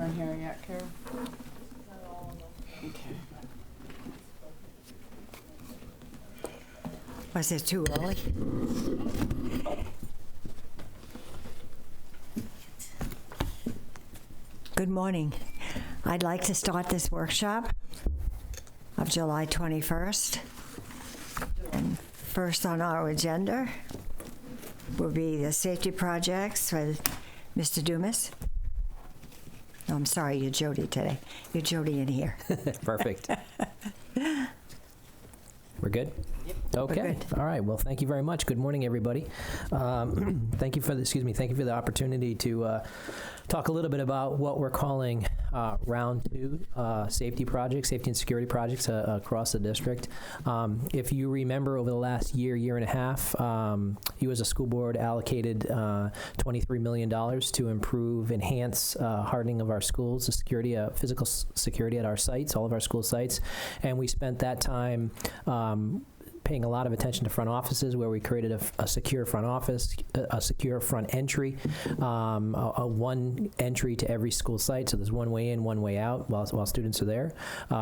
on here yet, Carol? Okay. Was it too early? Good morning. I'd like to start this workshop of July 21st. And first on our agenda will be the safety projects with Mr. Dumas. No, I'm sorry, you're Jody today. You're Jody in here. Perfect. We're good? Yep. Okay. We're good. All right. Well, thank you very much. Good morning, everybody. Thank you for the opportunity to talk a little bit about what we're calling round two safety and security projects across the district. If you remember, over the last year and a half, you as a school board allocated $23 million to enhance hardening of our schools, the security, physical security at our sites, all of our school sites, and we spent that time paying a lot of attention to front offices, where we created a secure front office, a secure front entry, a one entry to every school site, so there's one way in, one way out while students are there.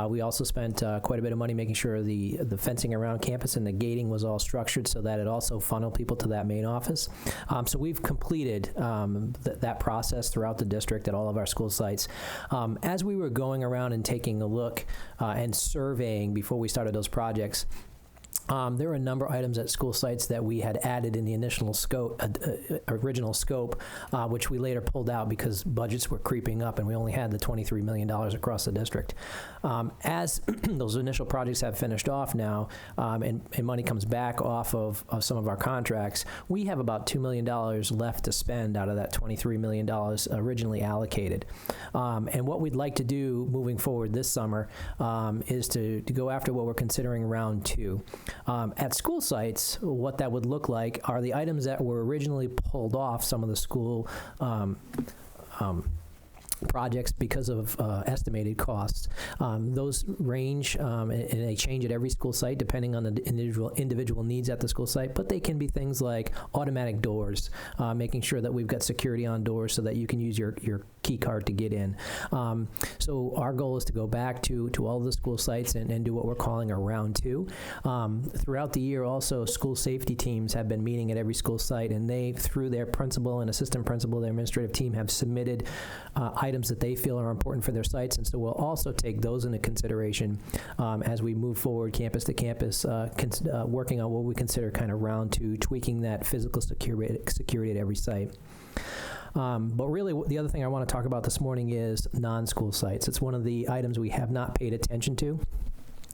We also spent quite a bit of money making sure the fencing around campus and the gating was all structured so that it also funneled people to that main office. So we've completed that process throughout the district at all of our school sites. As we were going around and taking a look and surveying before we started those projects, there were a number of items at school sites that we had added in the initial scope, original scope, which we later pulled out because budgets were creeping up and we only had the $23 million across the district. As those initial projects have finished off now, and money comes back off of some of our contracts, we have about $2 million left to spend out of that $23 million originally allocated. And what we'd like to do moving forward this summer is to go after what we're considering round two. At school sites, what that would look like are the items that were originally pulled off some of the school projects because of estimated costs. Those range and they change at every school site depending on the individual needs at the school site, but they can be things like automatic doors, making sure that we've got security on doors so that you can use your key card to get in. So our goal is to go back to all of the school sites and do what we're calling a round two. Throughout the year also, school safety teams have been meeting at every school site, and they, through their principal and assistant principal, their administrative team, have submitted items that they feel are important for their sites, and so we'll also take those into consideration as we move forward campus to campus, working on what we consider kind of round two, tweaking that physical security at every site. But really, the other thing I want to talk about this morning is non-school sites. It's one of the items we have not paid attention to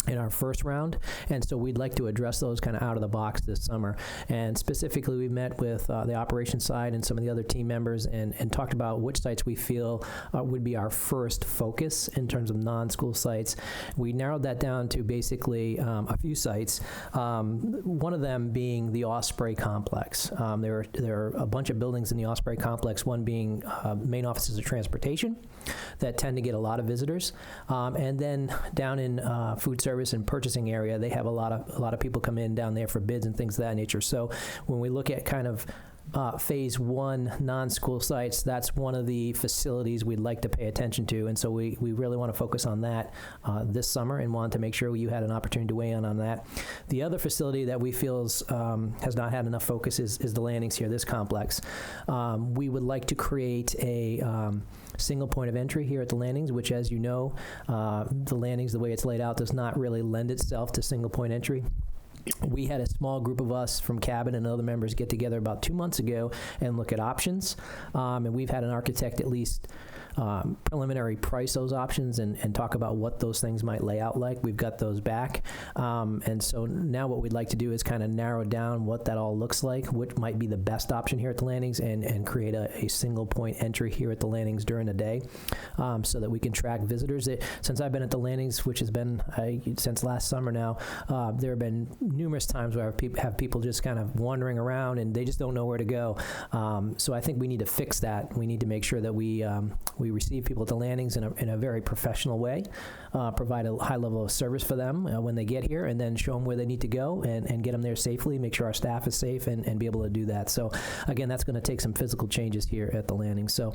in our first round, and so we'd like to address those kind of out of the box this summer. And specifically, we met with the operations side and some of the other team members and talked about which sites we feel would be our first focus in terms of non-school sites. We narrowed that down to basically a few sites, one of them being the Osprey complex. There are a bunch of buildings in the Osprey complex, one being main offices of transportation that tend to get a lot of visitors, and then down in food service and purchasing area, they have a lot of people come in down there for bids and things of that nature. So when we look at kind of phase one non-school sites, that's one of the facilities we'd like to pay attention to, and so we really want to focus on that this summer and want to make sure you had an opportunity to weigh in on that. The other facility that we feel has not had enough focus is the landings here, this complex. We would like to create a single point of entry here at the landings, which, as you know, the landings, the way it's laid out, does not really lend itself to single point entry. We had a small group of us from Cabin and other members get together about 2 months ago and look at options, and we've had an architect at least preliminary price those options and talk about what those things might lay out like. We've got those back, and so now what we'd like to do is kind of narrow down what that all looks like, what might be the best option here at the landings, and create a single point entry here at the landings during the day, so that we can track visitors. Since I've been at the landings, which has been since last summer now, there have been numerous times where I have people just kind of wandering around and they just don't know where to go. So I think we need to fix that. We need to make sure that we we receive people at the landings in a very professional way, provide a high level of service for them when they get here, and then show them where they need to go and get them there safely, make sure our staff is safe, and be able to do that. So again, that's going to take some physical changes here at the landing. So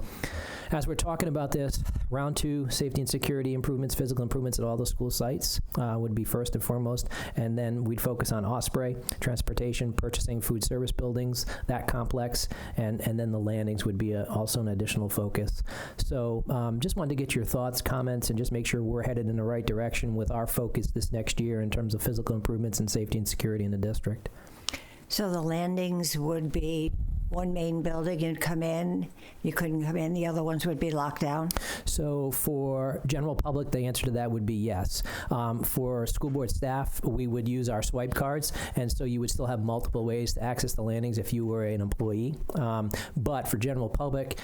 as we're talking about this, round 2, safety and security improvements, physical improvements at all the school sites would be first and foremost, and then we'd focus on Osprey, transportation, purchasing, food service buildings, that complex, and then the landings would be also an additional focus. So just wanted to get your thoughts, comments, and just make sure we're headed in the right direction with our focus this next year in terms of physical improvements and safety and security in the district. So the landings would be one main building and come in. You couldn't come in. The other ones would be locked down. So for general public, the answer to that would be yes. For school board staff, we would use our swipe cards, and so you would still have multiple ways to access the landings if you were an employee. But for general public,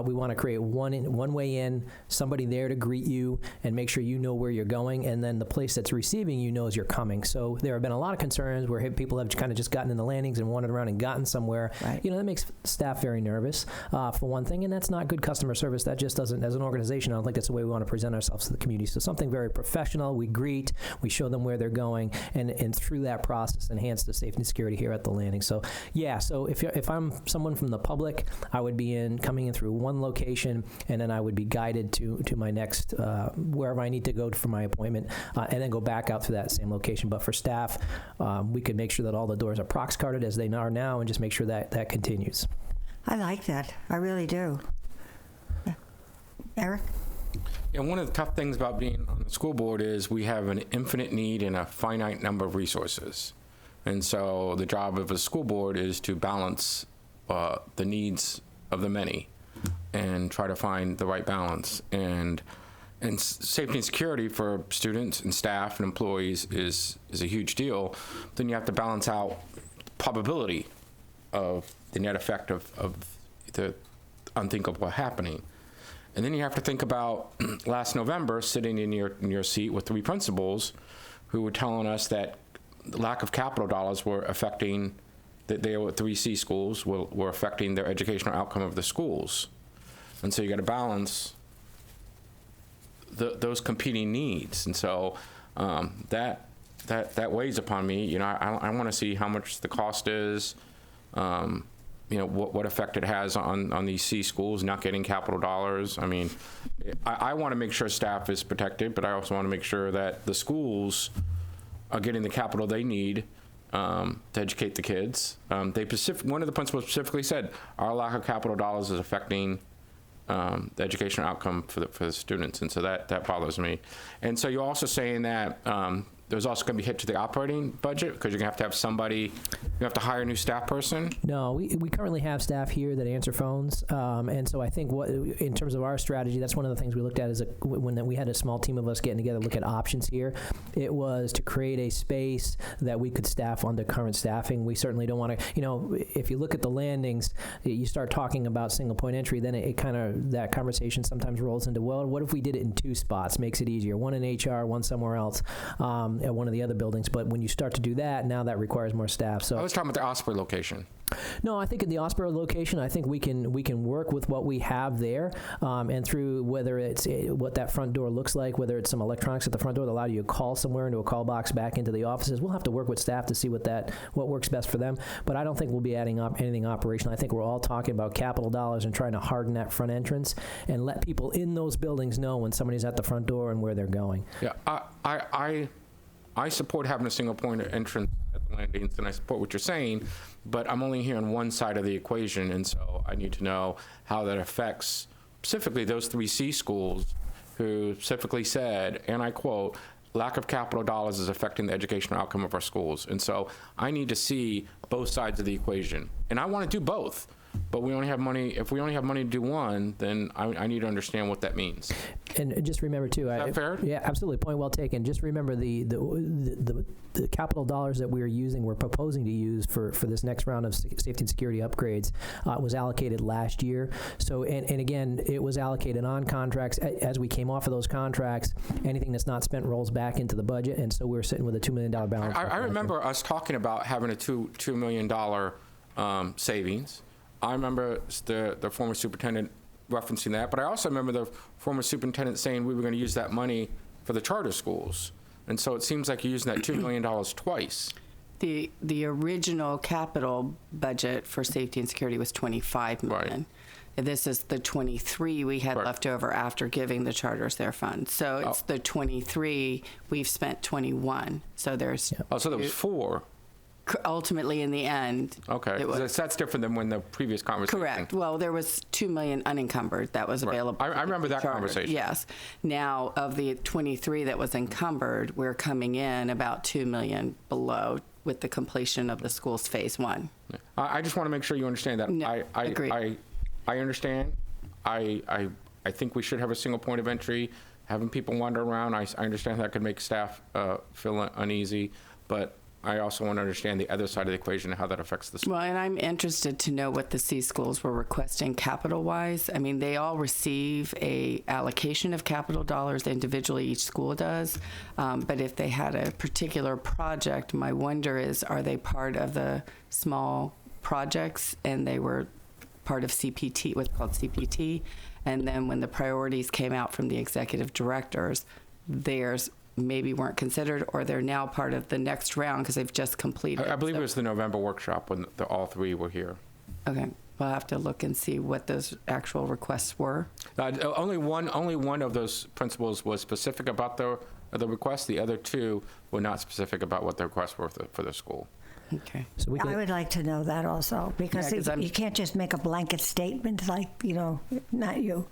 we want to create one way in, somebody there to greet you and make sure you know where you're going, and then the place that's receiving you knows you're coming. So there have been a lot of concerns where people have kind of just gotten in the landings and wandered around and gotten somewhere. Right. That makes staff very nervous, for one thing, and that's not good customer service. That just doesn't, as an organization, I don't think that's the way we want to present ourselves to the community. So something very professional, we greet, we show them where they're going, and through that process, enhance the safety and security here at the landing. So yeah, so if I'm someone from the public, I would be coming in through one location, and then I would be guided to my next, wherever I need to go for my appointment, and then go back out through that same location. But for staff, we could make sure that all the doors are prox carded as they are now, and just make sure that continues. I like that. I really do. Eric? Yeah, one of the tough things about being on the school board is we have an infinite need and a finite number of resources. And so the job of a school board is to balance the needs of the many and try to find the right balance. And safety and security for students and staff and employees is a huge deal. Then you have to balance out probability of the net effect of the unthinkable happening. And then you have to think about last November, sitting in your seat with 3 principals who were telling us that the lack of capital dollars were affecting, that they were 3C schools, were affecting their educational outcome of the schools. And so you got to balance those competing needs. And so that weighs upon me. I want to see how much the cost is, what effect it has on these C schools not getting capital dollars. I mean, I want to make sure staff is protected, but I also want to make sure that the schools are getting the capital they need to educate the kids. One of the principals specifically said, our lack of capital dollars is affecting the educational outcome for the students, and so that bothers me. And so you're also saying that there's also going to be hit to the operating budget because you're going to have somebody, you have to hire a new staff person? No, we currently have staff here that answer phones, and so I think in terms of our strategy, that's one of the things we looked at when we had a small team of us getting together, look at options here. It was to create a space that we could staff under current staffing. We certainly don't want to, if you look at the landings, you start talking about single point entry, then it kind of, that conversation sometimes rolls into, well, what if we did it in 2 spots? Makes it easier. One in HR, one somewhere else. At one of the other buildings, but when you start to do that, now that requires more staff. So I was talking about the Osprey location. No, I think in the Osprey location, I think we can work with what we have there, and through whether it's what that front door looks like, whether it's some electronics at the front door that allow you to call somewhere into a call box back into the offices. We'll have to work with staff to see what works best for them. But I don't think we'll be adding up anything operational. I think we're all talking about capital dollars and trying to harden that front entrance and let people in those buildings know when somebody's at the front door and where they're going. Yeah, I support having a single point of entrance at the landings, and I support what you're saying, but I'm only hearing one side of the equation, and so I need to know how that affects specifically those 3C schools who specifically said, and I quote, lack of capital dollars is affecting the educational outcome of our schools. And so I need to see both sides of the equation, and I want to do both. But we only have money. If we only have money to do one, then I need to understand what that means. And just remember too. Is that fair? Yeah, absolutely. Point well taken. Just remember the capital dollars that we're proposing to use for this next round of safety and security upgrades was allocated last year. So and again, it was allocated on contracts. As we came off of those contracts, anything that's not spent rolls back into the budget, and so we're sitting with a $2 million balance. I remember us talking about having a $2 million savings. I remember the former superintendent referencing that, but I also remember the former superintendent saying we were going to use that money for the charter schools. And so it seems like you're using that $2 million twice. The original capital budget for safety and security was 25 million. Right. This is the 23 we had Right. left over after giving the charters their funds. So it's the 23, we've spent 21. So there's Oh, so there was 4. ultimately in the end. Okay, it was, that's different than when the previous conversation. correct. Well, there was 2 million unencumbered that was Right. available. I remember that charter. conversation. Yes. Now, of the 23 that was encumbered, we're coming in about 2 million below with the completion of the school's phase 1. I just want to make sure you understand that. No, agreed. I understand. I think we should have a single point of entry. Having people wander around, I understand that could make staff feel uneasy, but I also want to understand the other side of the equation and how that affects the school. Well, and I'm interested to know what the C schools were requesting capital-wise. I mean, they all receive a allocation of capital dollars individually, each school does. But if they had a particular project, my wonder is, are they part of the small projects and they were part of CPT, what's called CPT? And then when the priorities came out from the executive directors, theirs maybe weren't considered, or they're now part of the next round because they've just completed. I believe it was the November workshop when all 3 were here. Okay, we'll have to look and see what those actual requests were. Only one of those principals was specific about the request. The other 2 were not specific about what the requests were for the school. Okay. So we I can, would like to know that also, because Yeah, 'cause I'm- you can't just make a blanket statement like, not you.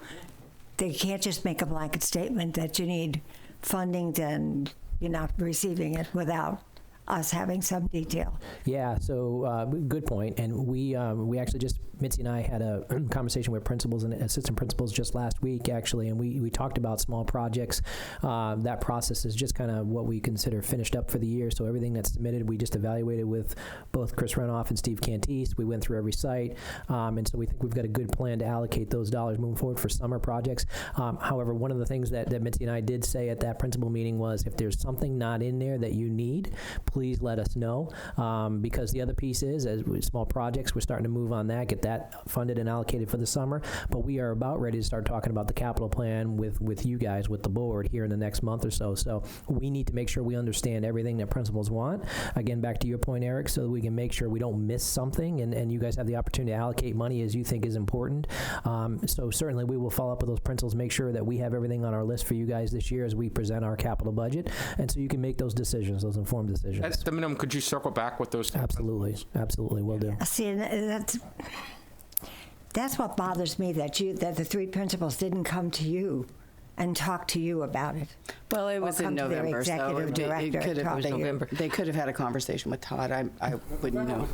They can't just make a blanket statement that you need funding and you're not receiving it without us having some detail. yeah, so good point. And we actually just, Mitzi and I had a conversation with principals and assistant principals just last week, actually, and we talked about small projects. That process is just kind of what we consider finished up for the year. So everything that's submitted, we just evaluated with both Chris Renoff and Steve Cantese. We went through every site, and so we think we've got a good plan to allocate those dollars moving forward for summer projects. However, one of the things that Mitzi and I did say at that principal meeting was, if there's something not in there that you need, please let us know, because the other piece is, as with small projects, we're starting to move on that, get that funded and allocated for the summer, but we are about ready to start talking about the capital plan with you guys, with the board here in the next month or so. So we need to make sure we understand everything that principals want. Again, back to your point, Eric, so that we can make sure we don't miss something, and you guys have the opportunity to allocate money as you think is important. So certainly we will follow up with those principals, make sure that we have everything on our list for you guys this year as we present our capital budget, and so you can make those decisions, those informed decisions. At the minimum, could you circle back with those? Absolutely, will do. See, and that's what bothers me, that the 3 principals didn't come to you and talk to you about it. Well, it was in come to their November, so executive director and talk to you. they could have had a conversation with Todd. I wouldn't know.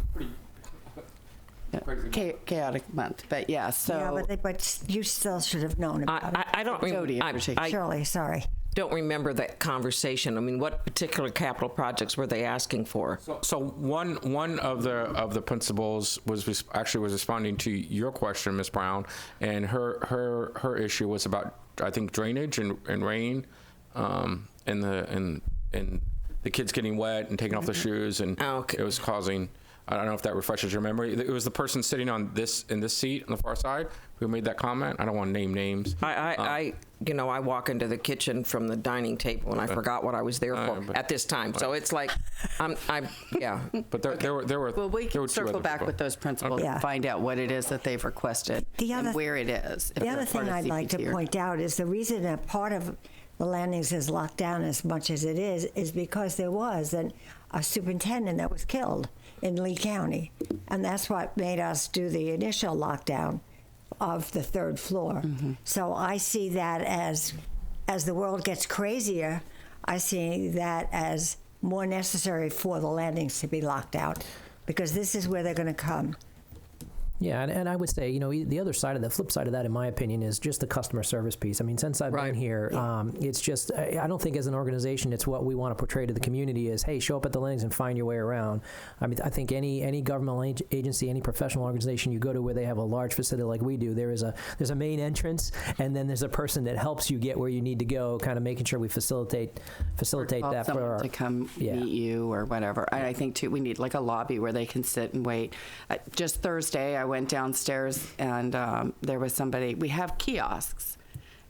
Chaotic month, but yeah. So Yeah, but you still should have known about it. I don't Jody in particular. Shirley, sorry. don't remember that conversation. I mean, what particular capital projects were they asking for? So one of the principals was actually responding to your question, Ms. Brown, and her issue was about, I think, drainage and rain, and the kids getting wet and taking off their shoes, and Okay. it was causing. I don't know if that refreshes your memory. It was the person sitting in this seat on the far side who made that comment. I don't want to name names. I walk into the kitchen from the dining table and I forgot what I was there for at this time. So it's like, yeah. But there were. Well, we there were can two circle other back people. with those principals Yeah. and find out what it is that they've requested and where it is. if The other they're part thing of I'd like to CPT or point out is the reason that part of the landings is locked down as much as it is because there was a superintendent that was killed in Lee County. And that's what made us do the initial lockdown of the 3rd floor. Mm-hmm. So I see that as the world gets crazier, I see that as more necessary for the landings to be locked out, because this is where they're going to come. Yeah, and I would say, the other side of the flip side of that, in my opinion, is just the customer service piece. I mean, since I've been here, it's just, I don't think as an organization, it's what we want to portray to the community is, hey, show up at the landings and find your way around. I mean, I think any governmental agency, any professional organization you go to where they have a large facility like we do, there's a main entrance, and then there's a person that helps you get where you need to go, kind of making sure we facilitate that for our, to come meet you or whatever. I think too we need like a lobby where they can sit and wait. Just Thursday, I I went downstairs and there was somebody, we have kiosks.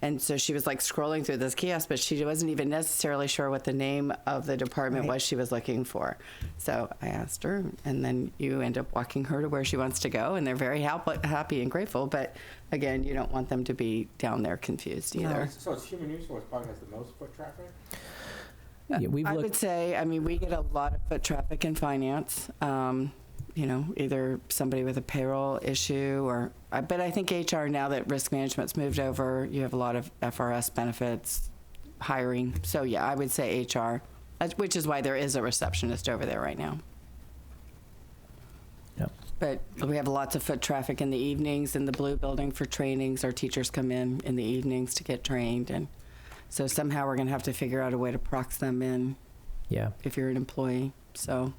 And so she was like scrolling through this kiosk, but she wasn't even necessarily sure what the name of the department was she was looking for. So I asked her, and then you end up walking her to where she wants to go, and they're very happy and grateful. But again, you don't want them to be down there confused either. So it's human resource probably has the most foot traffic? Yeah, I would say, I mean, we get a lot of foot traffic in finance. You know, either somebody with a payroll issue or, but I think HR, now that risk management's moved over, you have a lot of FRS benefits, hiring. So yeah, I would say HR, which is why there is a receptionist over there right now. Yep. But we have lots of foot traffic in the evenings in the blue building for trainings. Our teachers come in the evenings to get trained. And so somehow we're going to have to figure out a way to prox them in. Yeah. If you're an employee. So.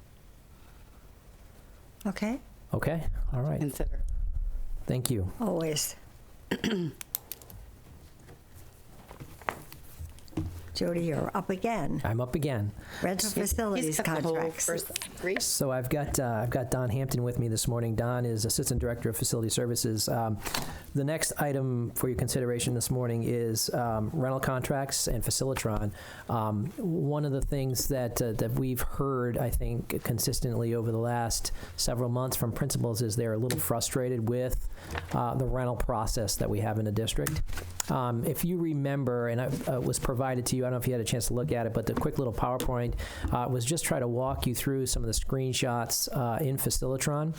Okay, Okay. All right. Consider. Thank you. always. Jody, you're up again. I'm up again. Rental facilities contracts. So I've got Don Hampton with me this morning. Don is Assistant Director of Facility Services. The next item for your consideration this morning is rental contracts and Facilitron. One of the things that we've heard, I think, consistently over the last several months from principals is they're a little frustrated with the rental process that we have in the district. If you remember, and it was provided to you, I don't know if you had a chance to look at it, but the quick little PowerPoint was just try to walk you through some of the screenshots in Facilitron.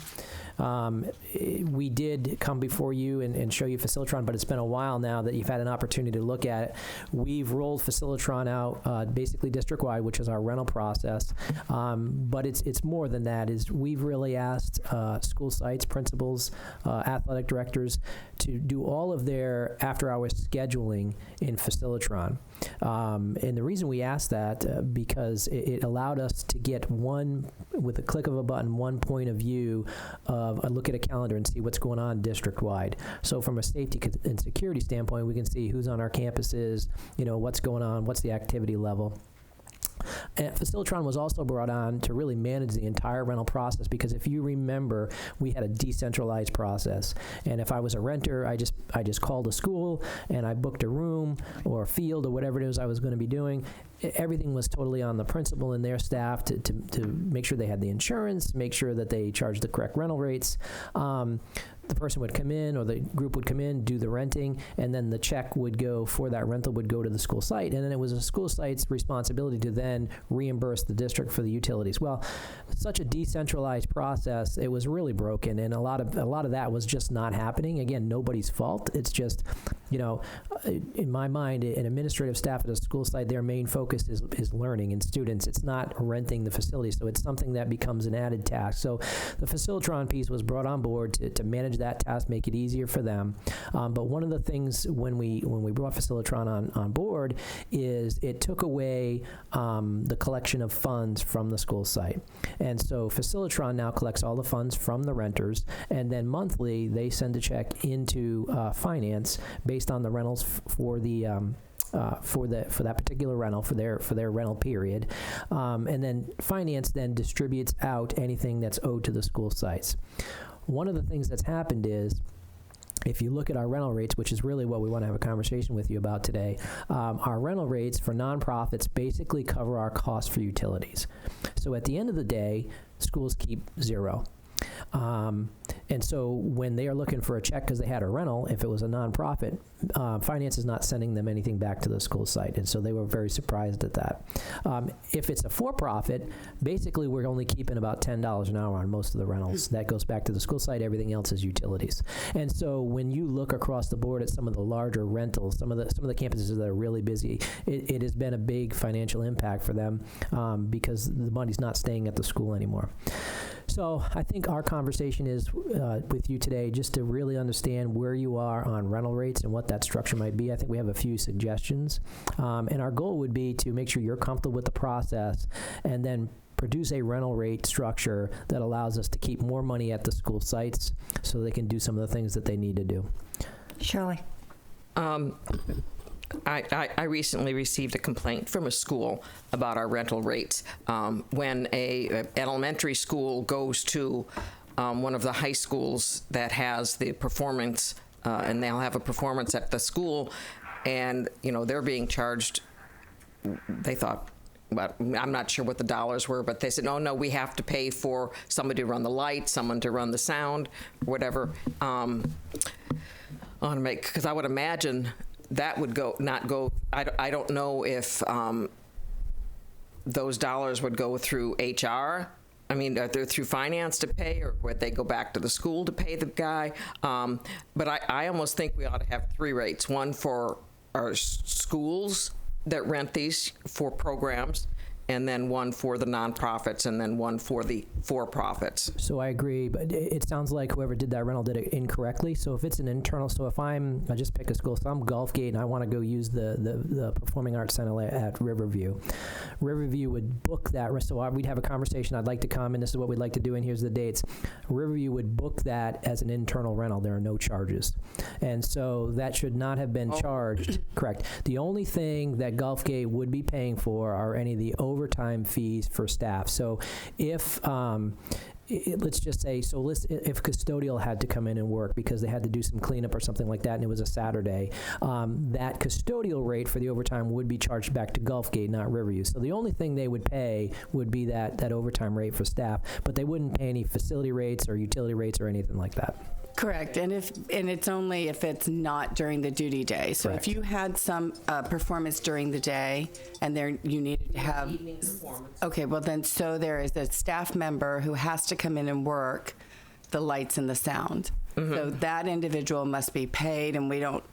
We did come before you and show you Facilitron, but it's been a while now that you've had an opportunity to look at it. We've rolled Facilitron out basically district-wide, which is our rental process. But it's more than that. Is we've really asked school sites, principals, athletic directors to do all of their after-hours scheduling in Facilitron. And the reason we asked that, because it allowed us to get with a click of a button, one point of view of a look at a calendar and see what's going on district-wide. So from a safety and security standpoint, we can see who's on our campuses, what's going on, what's the activity level. And Facilitron was also brought on to really manage the entire rental process, because if you remember, we had a decentralized process. And if I was a renter, I just called a school and I booked a room or a field or whatever it is I was going to be doing. Everything was totally on the principal and their staff to make sure they had the insurance, make sure that they charged the correct rental rates. The person would come in, or the group would come in, do the renting, and then the check would go for that rental would go to the school site, and then it was a school site's responsibility to then reimburse the district for the utilities. Well, such a decentralized process, it was really broken, and a lot of that was just not happening. Again, nobody's fault. It's just, in my mind, an administrative staff at a school site, their main focus is learning and students. It's not renting the facility, so it's something that becomes an added task. So the Facilitron piece was brought on board to manage that task, make it easier for them. But one of the things when we brought Facilitron on board is it took away the collection of funds from the school site. And so Facilitron now collects all the funds from the renters, and then monthly they send a check into finance based on the rentals for that particular rental for their rental period, and then finance then distributes out anything that's owed to the school sites. One of the things that's happened is, if you look at our rental rates, which is really what we want to have a conversation with you about today, our rental rates for nonprofits basically cover our costs for utilities. So at the end of the day, schools keep zero. And so when they are looking for a check because they had a rental, if it was a nonprofit, finance is not sending them anything back to the school site. And so they were very surprised at that. If it's a for-profit, basically we're only keeping about $10 an hour on most of the rentals. That goes back to the school site. Everything else is utilities. And so when you look across the board at some of the larger rentals, some of the campuses that are really busy, it has been a big financial impact for them because the money's not staying at the school anymore. So I think our conversation is with you today just to really understand where you are on rental rates and what that structure might be. I think we have a few suggestions. And our goal would be to make sure you're comfortable with the process and then produce a rental rate structure that allows us to keep more money at the school sites so they can do some of the things that they need to do. Shirley. I recently received a complaint from a school about our rental rates. When an elementary school goes to one of the high schools that has the performance, and they'll have a performance at the school, and, they're being charged, they thought, but I'm not sure what the dollars were, but they said, no, we have to pay for somebody to run the lights, someone to run the sound, whatever. Because I would imagine that would not go, I don't know if those dollars would go through HR. I mean, are they through finance to pay, or would they go back to the school to pay the guy? But I almost think we ought to have 3 rates, one for our schools that rent these for programs, and then one for the nonprofits, and then one for the for-profits. So I agree, but it sounds like whoever did that rental did it incorrectly. So if it's an internal, so if I just pick a school, so I'm Gulfgate and I want to go use the Performing Arts Center at Riverview. Riverview would book that, so we'd have a conversation, I'd like to come, and this is what we'd like to do, and here's the dates. Riverview would book that as an internal rental. There are no charges. And so that should not have been charged. Correct. The only thing that Gulfgate would be paying for are any of the overtime fees for staff. So if let's just say, if custodial had to come in and work because they had to do some cleanup or something like that, and it was a Saturday, that custodial rate for the overtime would be charged back to Gulfgate, not Riverview. So the only thing they would pay would be that overtime rate for staff, but they wouldn't pay any facility rates or utility rates or anything like that. Correct, and it's only if it's not during the duty day. So Correct. if you had some performance during the day, and there you needed to have Evening performance. Okay, well then, so there is a staff member who has to come in and work the lights and the sound. So that individual must be paid, and we don't.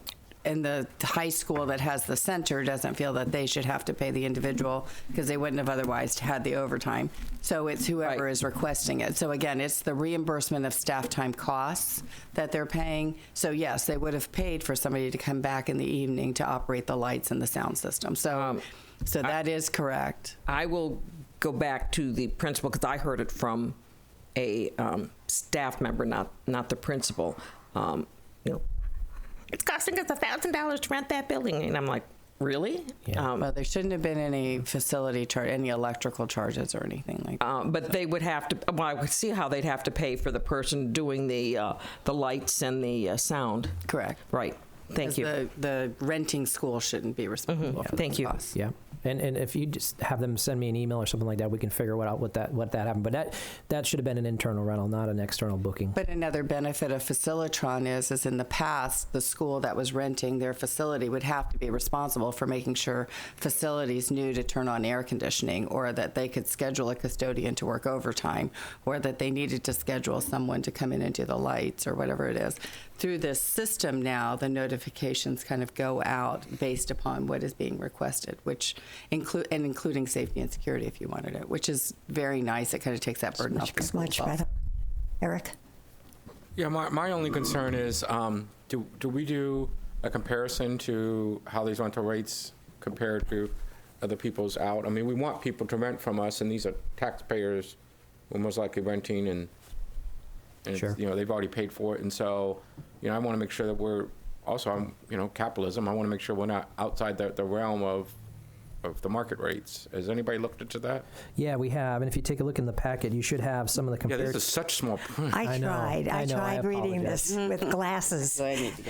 And the high school that has the center doesn't feel that they should have to pay the individual because they wouldn't have otherwise had the overtime. So it's whoever Right. is requesting it. So again, it's the reimbursement of staff time costs that they're paying. So yes, they would have paid for somebody to come back in the evening to operate the lights and the sound system. So, that is correct. I will go back to the principal, because I heard it from a staff member, not the principal. It's costing us $1,000 to rent that building, and I'm like, really? Yeah. Well, there shouldn't have been any facility charge, any electrical charges or anything like that. But they would have to. Well, I would see how they'd have to pay for the person doing the lights and the sound. Correct. Right. Thank you. The renting school shouldn't be responsible for Thank those you. costs. Yeah. And if you just have them send me an email or something like that, we can figure out what that happened. But that should have been an internal rental, not an external booking. But another benefit of Facilitron is in the past, the school that was renting their facility would have to be responsible for making sure facilities knew to turn on air conditioning, or that they could schedule a custodian to work overtime, or that they needed to schedule someone to come in and do the lights or whatever it is. Through this system now, the notifications kind of go out based upon what is being requested, which including safety and security if you wanted it, which is very nice. It kind of takes that burden off the schools. Much better. Eric? Yeah, my only concern is, do we do a comparison to how these rental rates compare to other people's out? I mean, we want people to rent from us, and these are taxpayers who are most likely renting, and Sure. they've already paid for it. And so, I want to make sure that we're also, capitalism. I want to make sure we're not outside the realm of the market rates. Has anybody looked into that? Yeah, we have. And if you take a look in the packet, you should have some of the Yeah, compared. this is such small print. I know, tried. I I tried reading apologize. this with glasses. So I need to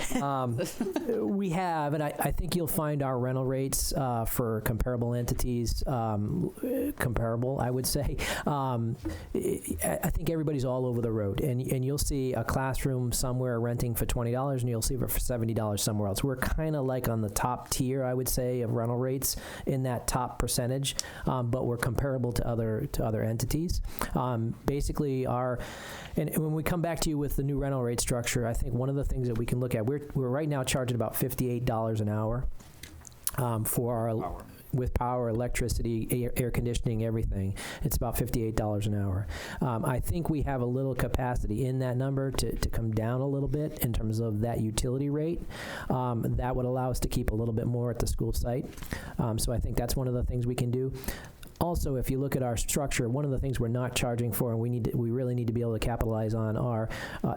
get We have, and I think you'll find our rental rates for comparable entities comparable, I would say. I think everybody's all over the road, and you'll see a classroom somewhere renting for $20, and you'll see it for $70 somewhere else. We're kind of like on the top tier, I would say, of rental rates in that top percentage, but we're comparable to other entities. Basically, and when we come back to you with the new rental rate structure, I think one of the things that we can look at, we're right now charging about $58 an hour for our with power, electricity, air conditioning, everything. It's about $58 an hour. I think we have a little capacity in that number to come down a little bit in terms of that utility rate. That would allow us to keep a little bit more at the school site. So I think that's one of the things we can do. Also, if you look at our structure, one of the things we're not charging for, and we really need to be able to capitalize on, are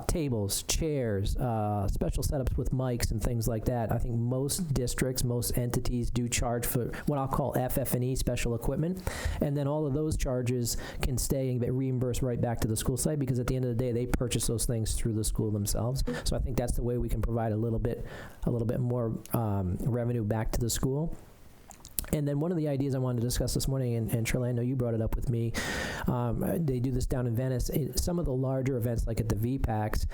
tables, chairs, special setups with mics and things like that. I think most districts, most entities do charge for what I'll call FF&E, special equipment, and then all of those charges can stay and get reimbursed right back to the school site, because at the end of the day, they purchase those things through the school themselves. So I think that's the way we can provide a little bit more revenue back to the school. And then one of the ideas I wanted to discuss this morning, and Shirley, I know you brought it up with me, they do this down in Venice. Some of the larger events, like at the VPACs,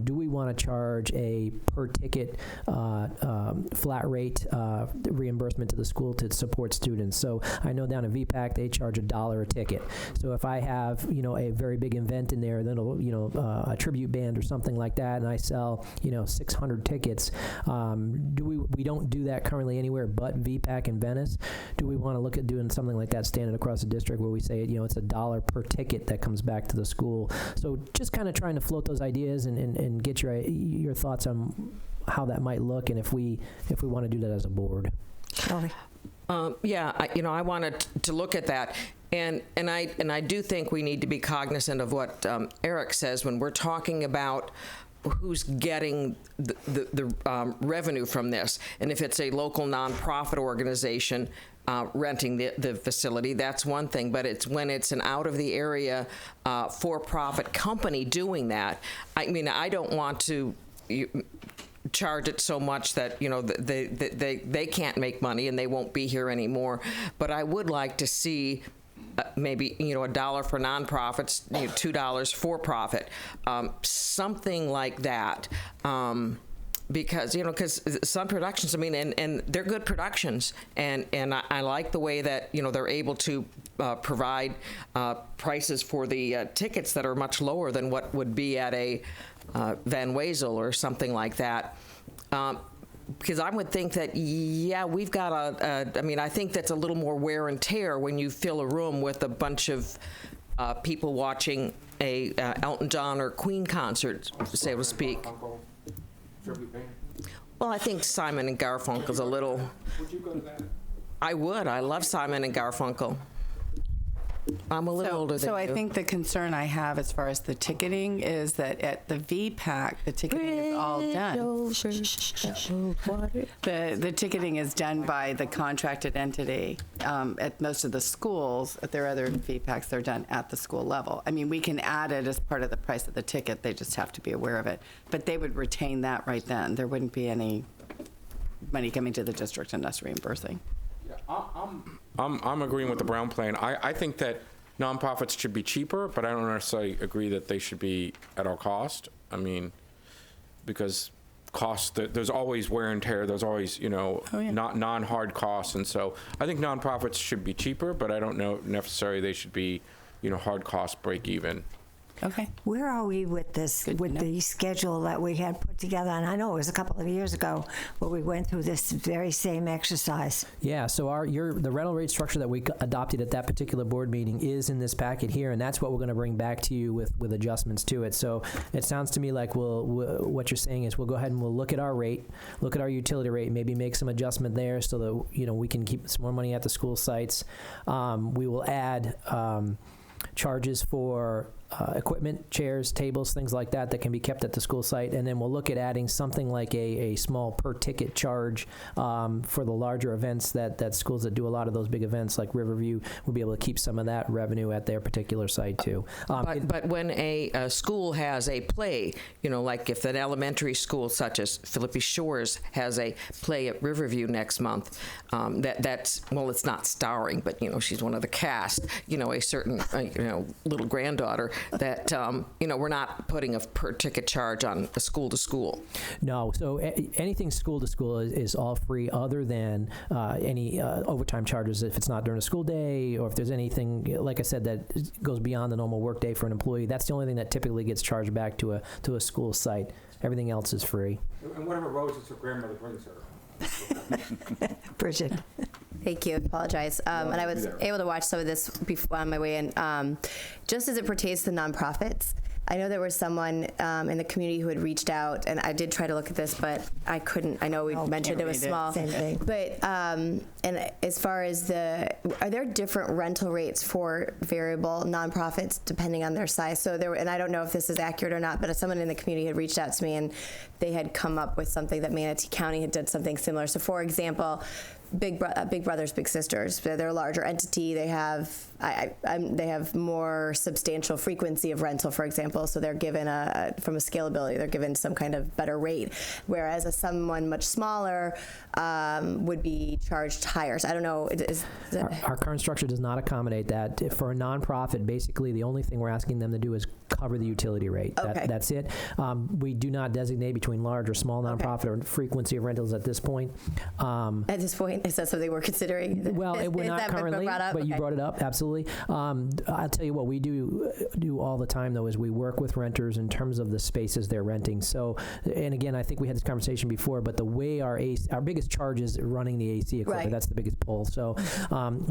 do we want to charge a per ticket flat rate reimbursement to the school to support students? So I know down at VPAC they charge $1 a ticket. So if I have a very big event in there, then a tribute band or something like that, and I sell 600 tickets, we don't do that currently anywhere but VPAC in Venice. Do we want to look at doing something like that standing across the district, where we say it's $1 per ticket that comes back to the school? So just kind of trying to float those ideas and get your thoughts on how that might look, and if we want to do that as a board. Shelley? I wanted to look at that, and I do think we need to be cognizant of what Eric says when we're talking about who's getting the revenue from this. And if it's a local nonprofit organization renting the facility, that's one thing. But it's when it's an out-of-the-area for-profit company doing that. I mean, I don't want to charge it so much that they can't make money and they won't be here anymore. But I would like to see maybe $1 for nonprofits, $2 for profit, something like that, because some productions, and they're good productions, and I like the way that they're able to provide prices for the tickets that are much lower than what would be at a Van Wezel or something like that. Because I would think that, we've got I think that's a little more wear and tear when you fill a room with a bunch of people watching a Elton John or Queen concert, so to speak. Well, I think Simon and Garfunkel's a little... Would you go to that? I would. I love Simon and Garfunkel. I'm a little older than you. So I think the concern I have as far as the ticketing is that at the VPAC, the ticketing is all done. The ticketing is done by the contracted entity. At most of the schools, at their other VPACs, they're done at the school level. I mean, we can add it as part of the price of the ticket. They just have to be aware of it. But they would retain that right then. There wouldn't be any money coming to the district and us reimbursing. I'm agreeing with the Brown plan. I think that nonprofits should be cheaper, but I don't necessarily agree that they should be at our cost. I mean, because there's always wear and tear. There's always, not non-hard costs. And so I think nonprofits should be cheaper, but I don't know necessarily they should be, hard cost break even. Okay. Where are we with this, the schedule that we had put together? And I know it was a couple of years ago, but we went through this very same exercise. Yeah, so the rental rate structure that we adopted at that particular board meeting is in this packet here, and that's what we're going to bring back to you with adjustments to it. So it sounds to me like what you're saying is we'll go ahead and we'll look at our rate, look at our utility rate, maybe make some adjustment there so that we can keep some more money at the school sites. We will add charges for equipment, chairs, tables, things like that can be kept at the school site. And then we'll look at adding something like a small per ticket charge for the larger events that schools that do a lot of those big events like Riverview will be able to keep some of that revenue at their particular site too. But when a school has a play, like if an elementary school such as Philippi Shores has a play at Riverview next month, that's it's not starring, but she's one of the cast, a certain little granddaughter, that we're not putting a per ticket charge on a school to school. No, so anything school to school is all free, other than any overtime charges if it's not during a school day, or if there's anything, like I said, that goes beyond the normal work day for an employee. That's the only thing that typically gets charged back to a school site. Everything else is free. And whatever roses her grandmother brings her. Bridget. Thank you. Apologize. And I was able to watch some of this before on my way in. Just as it pertains to nonprofits, I know there was someone in the community who had reached out, and I did try to look at this, but I couldn't. I know we mentioned it was small. Same thing. But, and as far as are there different rental rates for variable nonprofits depending on their size? So and I don't know if this is accurate or not, but someone in the community had reached out to me and they had come up with something that Manatee County had done something similar. So for example, Big Brothers Big Sisters, they're a larger entity. They have they have more substantial frequency of rental, for example. So they're given from a scalability, they're given some kind of better rate, whereas someone much smaller would be charged higher. So I don't know. Our current structure does not accommodate that. For a nonprofit, basically the only thing we're asking them to do is cover the utility rate. Okay. That's it. We do not designate between large or small nonprofit or frequency of rentals at this point. At this point, is that something we're considering? Well, we're not currently, but you brought it up, absolutely. I'll tell you what we do all the time, though, is we work with renters in terms of the spaces they're renting. So, and again, I think we had this conversation before, but the way our biggest charge is running the AC equipment. Right. That's the biggest pull. So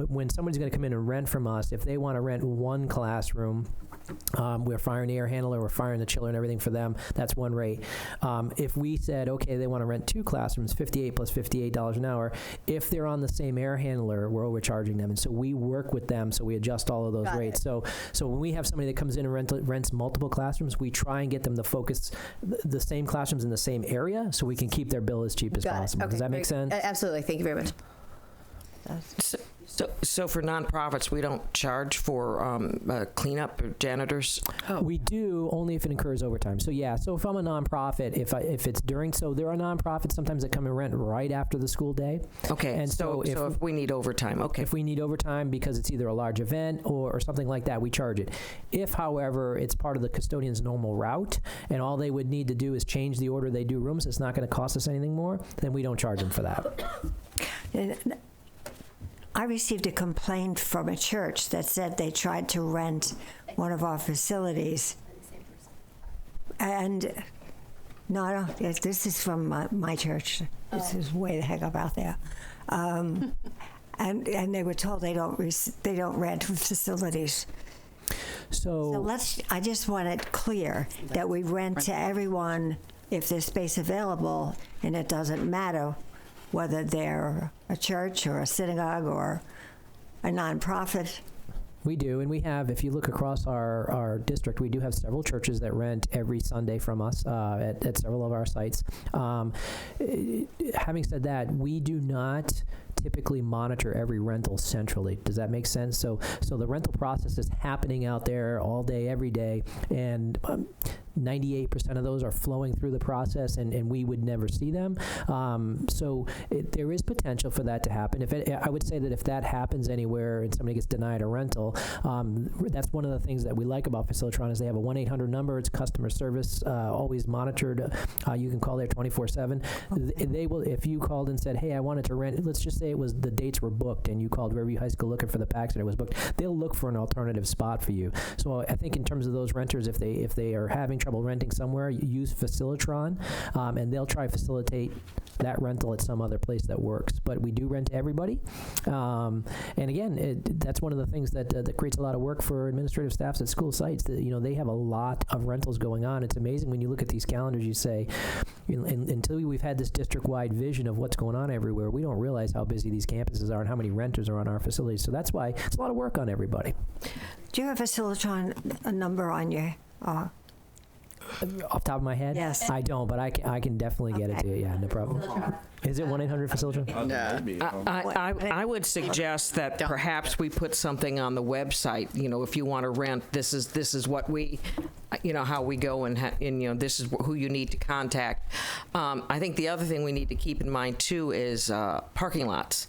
when somebody's going to come in and rent from us, if they want to rent one classroom, we're firing the air handler, we're firing the chiller and everything for them. That's one rate. If we said, okay, they want to rent two classrooms, $58 plus $58 an hour, if they're on the same air handler, we're overcharging them. And so we work with them, so we adjust all of those rates. So when we have somebody that comes in and rents multiple classrooms, we try and get them to focus the same classrooms in the same area so we can keep their bill as cheap as possible. Okay. Does that make sense? Absolutely. Thank you very much. So for nonprofits, we don't charge for cleanup or janitors? We do, only if it incurs overtime. So yeah, so if I'm a nonprofit, if it's during, so there are nonprofits sometimes that come and rent right after the school day. Okay, And so if we need overtime, okay. If we need overtime because it's either a large event or something like that, we charge it. If, however, it's part of the custodian's normal route and all they would need to do is change the order they do rooms, it's not going to cost us anything more, then we don't charge them for that. I received a complaint from a church that said they tried to rent one of our facilities. And no, this is from my church. This is way the heck up out there. And they were told they don't rent facilities. So I just want it clear that we rent to everyone if there's space available, and it doesn't matter whether they're a church or a synagogue or a nonprofit. We do, and we have, if you look across our district, we do have several churches that rent every Sunday from us at several of our sites. Having said that, we do not typically monitor every rental centrally. Does that make sense? So the rental process is happening out there all day, every day, and 98% of those are flowing through the process, and we would never see them. So there is potential for that to happen. I would say that if that happens anywhere and somebody gets denied a rental, that's one of the things that we like about Facilitron is they have a 1-800 number. It's customer service, always monitored. You can call there 24/7. They will, if you called and said, hey, I wanted to rent, let's just say it was the dates were booked and you called Riverview High School looking for the PACs and it was booked, they'll look for an alternative spot for you. So I think in terms of those renters, if they are having trouble renting somewhere, use Facilitron, and they'll try to facilitate that rental at some other place that works. But we do rent to everybody, and again, that's one of the things that creates a lot of work for administrative staffs at school sites. That they have a lot of rentals going on. It's amazing when you look at these calendars. You say, until we've had this district-wide vision of what's going on everywhere, we don't realize how busy these campuses are and how many renters are on our facilities. So that's why it's a lot of work on everybody. Do you have a Facilitron number on your? Off the top of my head? Yes. I don't, but I can definitely get it to you. Yeah, no problem. Is it 1-800 Facilitron? I would suggest that perhaps we put something on the website. If you want to rent, this is what we, how we go and this is who you need to contact. I think the other thing we need to keep in mind too is parking lots,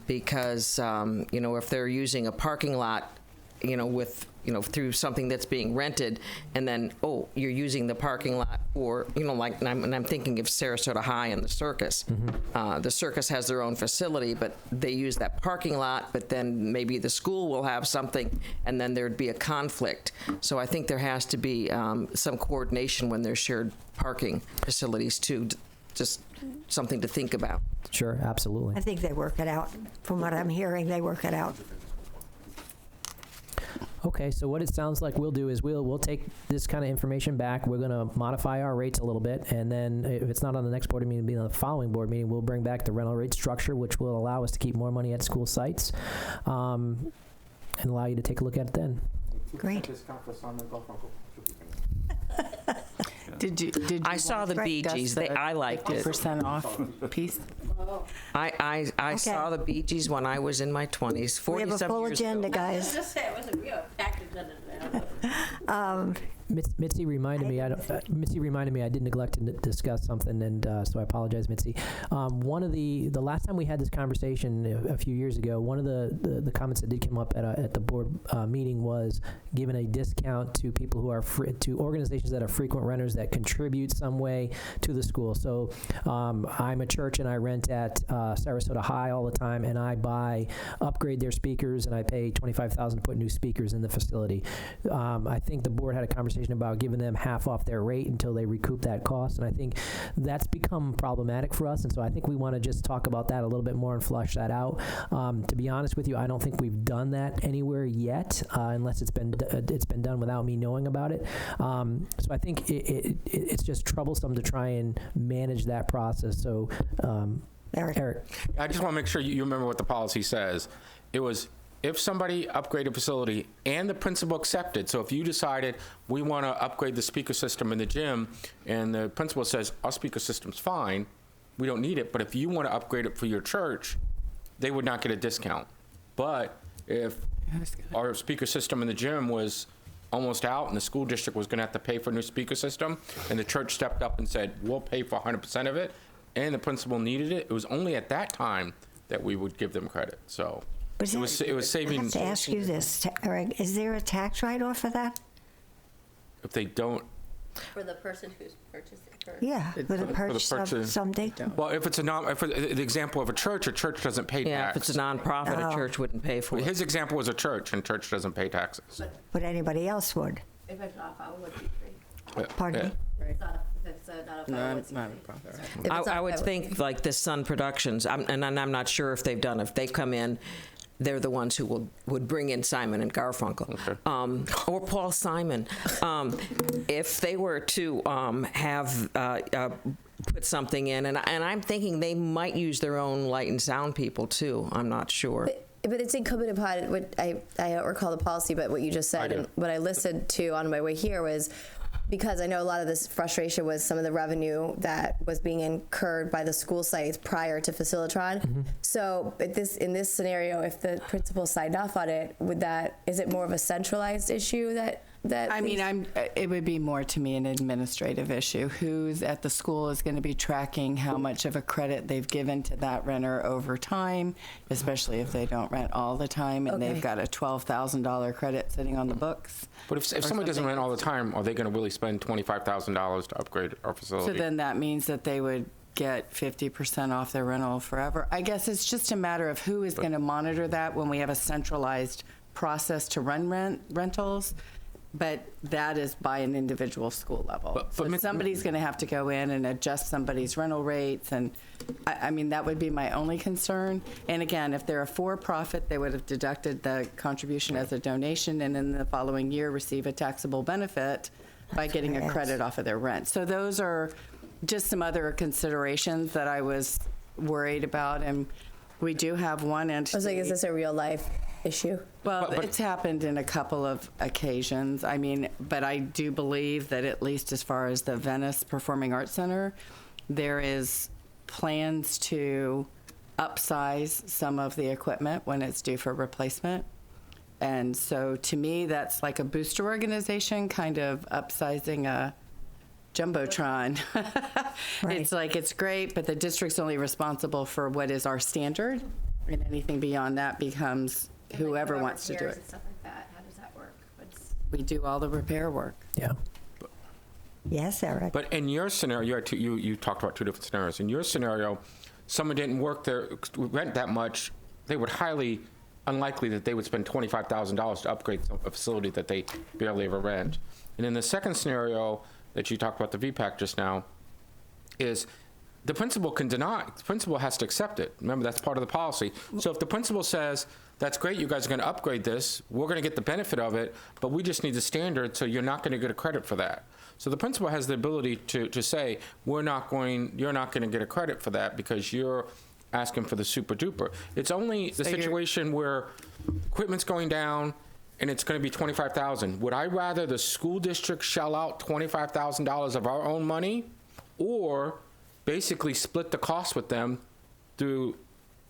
because if they're using a parking lot, with through something that's being rented, and then you're using the parking lot, or like I'm thinking of Sarasota High and the circus. The circus has their own facility, but they use that parking lot. But then maybe the school will have something, and then there'd be a conflict. So I think there has to be some coordination when there's shared parking facilities too. Just something to think about. Sure, absolutely. I think they work it out. From what I'm hearing, they work it out. Okay, so what it sounds like we'll do is we'll take this kind of information back. We're going to modify our rates a little bit, and then if it's not on the next board meeting, it'll be on the following board meeting. We'll bring back the rental rate structure, which will allow us to keep more money at school sites, and allow you to take a look at it then. Great. Did you I saw the Bee Gees. I liked it. 50% off piece? I saw the Bee Gees when I was in my 20s, We have a 47 full years agenda, ago. guys. Just say it wasn't real package in it. Mitzi reminded me. Mitzi reminded me I did neglect to discuss something, and so I apologize, Mitzi. One of the last time we had this conversation a few years ago, one of the comments that did come up at the board meeting was giving a discount to people who are to organizations that are frequent renters that contribute some way to the school. So I'm a church and I rent at Sarasota High all the time, and I upgrade their speakers, and I pay $25,000 to put new speakers in the facility. I think the board had a conversation about giving them half off their rate until they recoup that cost, and I think that's become problematic for us, and so I think we want to just talk about that a little bit more and flush that out. To be honest with you, I don't think we've done that anywhere yet, unless it's been done without me knowing about it. So I think it's just troublesome to try and manage that process. So, Eric. I just want to make sure you remember what the policy says. It was if somebody upgraded a facility and the principal accepted. So if you decided we want to upgrade the speaker system in the gym and the principal says our speaker system's fine, we don't need it. But if you want to upgrade it for your church, they would not get a discount. But if our speaker system in the gym was almost out and the school district was going to have to pay for a new speaker system and the church stepped up and said, we'll pay for 100% of it, and the principal needed it, it was only at that time that we would give them credit. So it was saving. I have to ask you this, Eric. Is there a tax write-off for that? If they don't, For the person who's purchasing for. Yeah, for the purchase of something? well, if it's the example of a church doesn't pay Yeah, tax. if it's a nonprofit, a church wouldn't pay for it. His example was a church, and church doesn't pay taxes. But anybody else would. If it's not a 501c3. Pardon me? If it's not a 501c3. I would think like the Sun Productions, and I'm not sure if they've done. If they come in, they're the ones who would bring in Simon and Garfunkel, or Paul Simon. If they were to have put something in, and I'm thinking they might use their own light and sound people too. I'm not sure. But it's incumbent upon, what I don't recall the policy, but what you just said, and what I listened to on my way here was, because I know a lot of this frustration was some of the revenue that was being incurred by the school sites prior to Facilitron. Mm-hmm. So in this scenario, if the principal signed off on it, is it more of a centralized issue that I mean, it would be more to me an administrative issue. Who's at the school is going to be tracking how much of a credit they've given to that renter over time, especially if they don't rent all the time and they've got a $12,000 credit sitting on the books. But if somebody doesn't rent all the time, are they going to really spend $25,000 to upgrade our facility? So then that means that they would get 50% off their rental forever. I guess it's just a matter of who is going to monitor that when we have a centralized process to run rentals. But that is by an individual school level. So somebody's going to have to go in and adjust somebody's rental rates. And I mean, that would be my only concern. And again, if they're a for-profit, they would have deducted the contribution as a donation and in the following year receive a taxable benefit by getting a credit off of their rent. So those are just some other considerations that I was worried about. And we do have one entity. I was like, is this a real life issue? Well, it's happened in a couple of occasions. I mean, but I do believe that at least as far as the Venice Performing Arts Center, there is plans to upsize some of the equipment when it's due for replacement. And so to me, that's like a booster organization kind of upsizing a Jumbotron. Right. It's like, it's great, but the district's only responsible for what is our standard, and anything beyond that becomes whoever wants to do it. Stuff like that. How does that work? We do all the repair work. Yeah. Yes, Eric. But in your scenario, you talked about two different scenarios. In your scenario, someone didn't rent that much, they would highly unlikely that they would spend $25,000 to upgrade a facility that they barely ever rent. And in the second scenario that you talked about, the VPAC just now, is the principal can deny. The principal has to accept it. Remember, that's part of the policy. So if the principal says that's great, you guys are going to upgrade this, we're going to get the benefit of it, but we just need the standard, so you're not going to get a credit for that. So the principal has the ability to say, you're not going to get a credit for that because you're asking for the super duper. It's only the situation where equipment's going down and it's going to be $25,000. Would I rather the school district shell out $25,000 of our own money, or basically split the cost with them through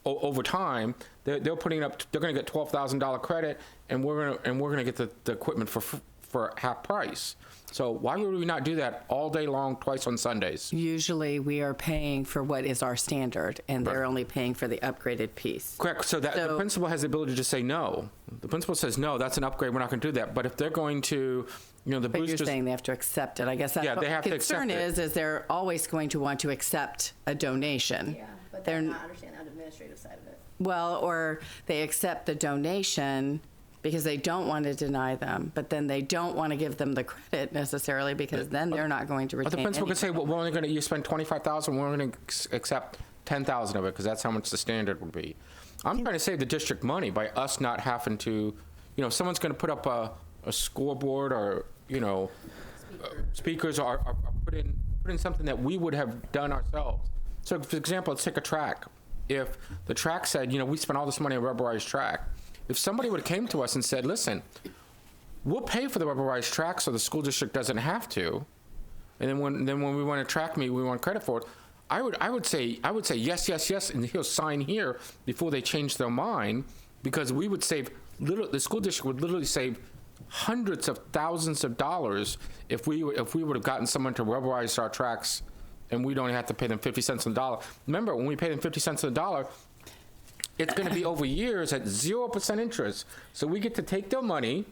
over time? They're putting up, they're going to get $12,000 credit, and we're going to get the equipment for half price. So why would we not do that all day long, twice on Sundays? Usually we are paying for what is our standard, and they're only paying for the upgraded piece. Correct. So the principal has the ability to say no. The principal says, no, that's an upgrade, we're not going to do that. But if they're going to, the But boosters... you're saying they have to accept it. I guess that's Yeah, what they have the to accept concern it. is they're always going to want to accept a donation. Yeah, but They're they're not understanding the administrative side of it. Well, or they accept the donation because they don't want to deny them, but then they don't want to give them the credit necessarily because then they're not going to retain But the principal could say, anything. well, we're only going to, you spend $25,000, we're going to accept $10,000 of it, because that's how much the standard would be. I'm trying to save the district money by us not having to, if someone's going to put up a scoreboard or, speakers or put in something that we would have done ourselves. So, for example, let's take a track. If the track said, we spent all this money on rubberized track, if somebody would have came to us and said, listen, we'll pay for the rubberized track so the school district doesn't have to, and then when we want to track meet, we want credit for it, I would say yes, and he'll sign here before they change their mind, because we would save the school district would literally save hundreds of thousands of dollars if we would have gotten someone to rubberize our tracks, and we'd only have to pay them 50 cents on the dollar. Remember, when we pay them 50 cents on the dollar, it's going to be over years at 0% interest. So we get to take their money,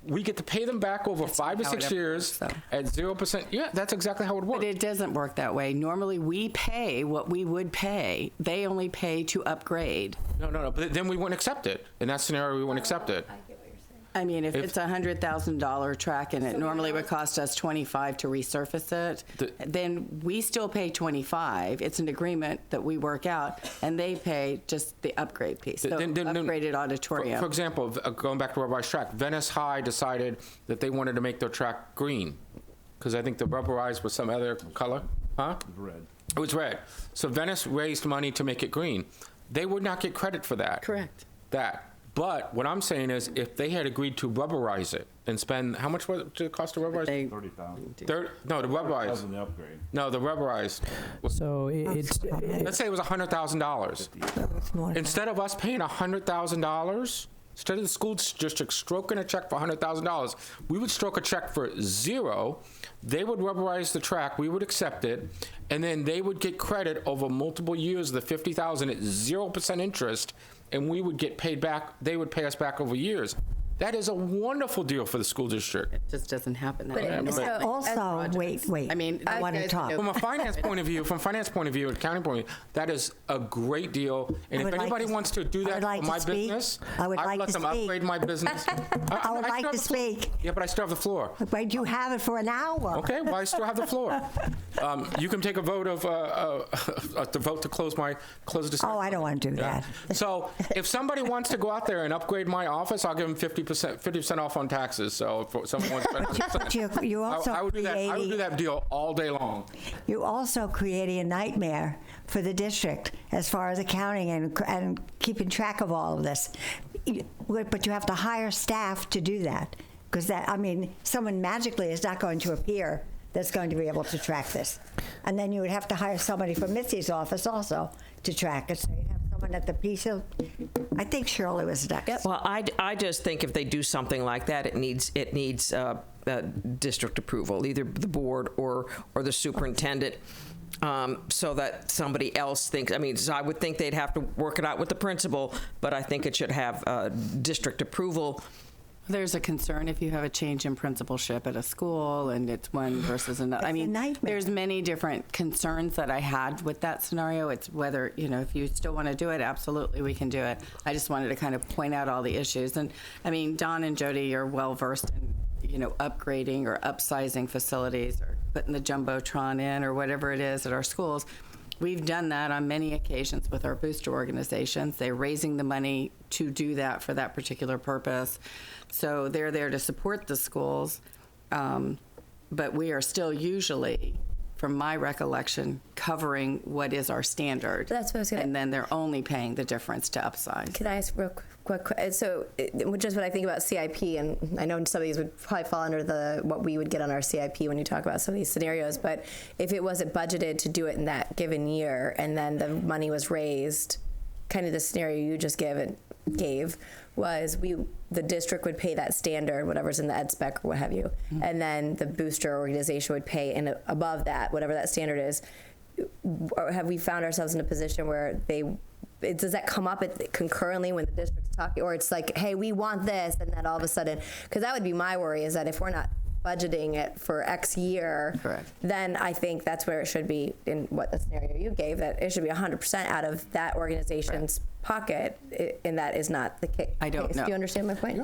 we get to pay them back over 5 to how 6 it years works, at 0%. Yeah, that's exactly how it would work. But it doesn't work that way. Normally we pay what we would pay. They only pay to upgrade. No. But then we wouldn't accept it. In that scenario, we wouldn't accept it. I mean, if it's a $100,000 track and it normally would cost us $25 to resurface it, then we still pay $25. It's an agreement that we work out, and they pay just the upgrade piece. So upgraded auditorium. For example, going back to rubberized track, Venice High decided that they wanted to make their track green, because I think the rubberized was some other color. Huh? It was red. It was red. So Venice raised money to make it green. They would not get credit for that. Correct. But what I'm saying is, if they had agreed to rubberize it and spend, how much did it cost to rubberize? They- 30,000. No, the rubberized. Thousand the upgrade. No, the rubberized. So it's Let's say it was $100,000. It's more than Instead of us paying $100,000, instead of the school district stroking a check for $100,000, we would stroke a check for $0. They would rubberize the track, we would accept it, and then they would get credit over multiple years, the $50,000 at 0% interest, and we would get paid back. They would pay us back over years. That is a wonderful deal for the school district. It just doesn't happen that But way. it- so- Also, wait. I mean, I want to guys talk. know- From a finance point of view, and accounting point of view, that is a great deal. And I if would like anybody to- wants to do I that would like for to my speak. business, I would like let to them speak. upgrade my business. I would still like have to the floor. speak. Yeah, but I still have the floor. But you have it for an hour. Okay, well, I still have the floor. You can take a vote to vote to close the discussion. Oh, I don't want to do Yeah. that. So if somebody wants to go out there and upgrade my office, I'll give them 50% off on taxes. So if someone wants to But you also I would do creating, that deal all day long. you also creating a nightmare for the district as far as accounting and keeping track of all of this. But you have to hire staff to do that, because someone magically is not going to appear that's going to be able to track this. And then you would have to hire somebody from Mitzi's office also to track it. So you'd have someone at the piece of, I think Shirley was next. Well, I just think if they do something like that, it needs district approval, either the board or the superintendent, so that somebody else thinks. So I would think they'd have to work it out with the principal, but I think it should have district approval. There's a concern if you have a change in principalship at a school and it's one versus another. It's a nightmare. There's many different concerns that I had with that scenario. It's whether, if you still want to do it, absolutely we can do it. I just wanted to kind of point out all the issues. And Don and Jody are well versed in, upgrading or upsizing facilities or putting the Jumbotron in or whatever it is at our schools. We've done that on many occasions with our booster organizations. They're raising the money to do that for that particular purpose. So they're there to support the schools. But we are still usually, from my recollection, covering what is our standard. That's what I was gonna- And then they're only paying the difference to upsize. Can I ask real quick? So, which is what I think about CIP, and I know some of these would probably fall under what we would get on our CIP when you talk about some of these scenarios. But if it wasn't budgeted to do it in that given year, and then the money was raised, kind of the scenario you just gave was the district would pay that standard, whatever's in the ed spec or what have you, and then the booster organization would pay above that, whatever that standard is. Or have we found ourselves in a position where does that come up concurrently when the district's talking, or it's like, hey, we want this, and then all of a sudden, because that would be my worry, is that if we're not budgeting it for X year, Correct. then I think that's where it should be in what the scenario you gave, that it should be 100% out of that organization's pocket, and that is not the case. I don't know. Do you understand my point?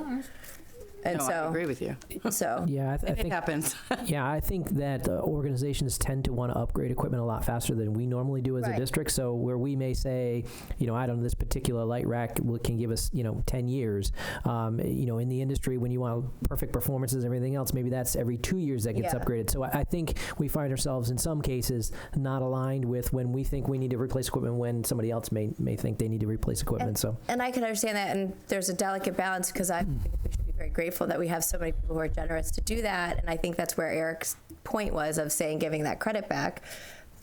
And No, so, I agree with you. So, Yeah, I It think happens. Yeah, I think that organizations tend to want to upgrade equipment a lot faster than we normally do as a Right. district. So where we may say, I don't know, this particular light rack can give us, 10 years. In the industry, when you want perfect performances and everything else, maybe that's every 2 years that gets Yeah. upgraded. So I think we find ourselves in some cases not aligned with when we think we need to replace equipment when somebody else may think they need to replace equipment. So and I can understand that, and there's a delicate balance, because I think we should be very grateful that we have so many people who are generous to do that, and I think that's where Eric's point was of saying giving that credit back,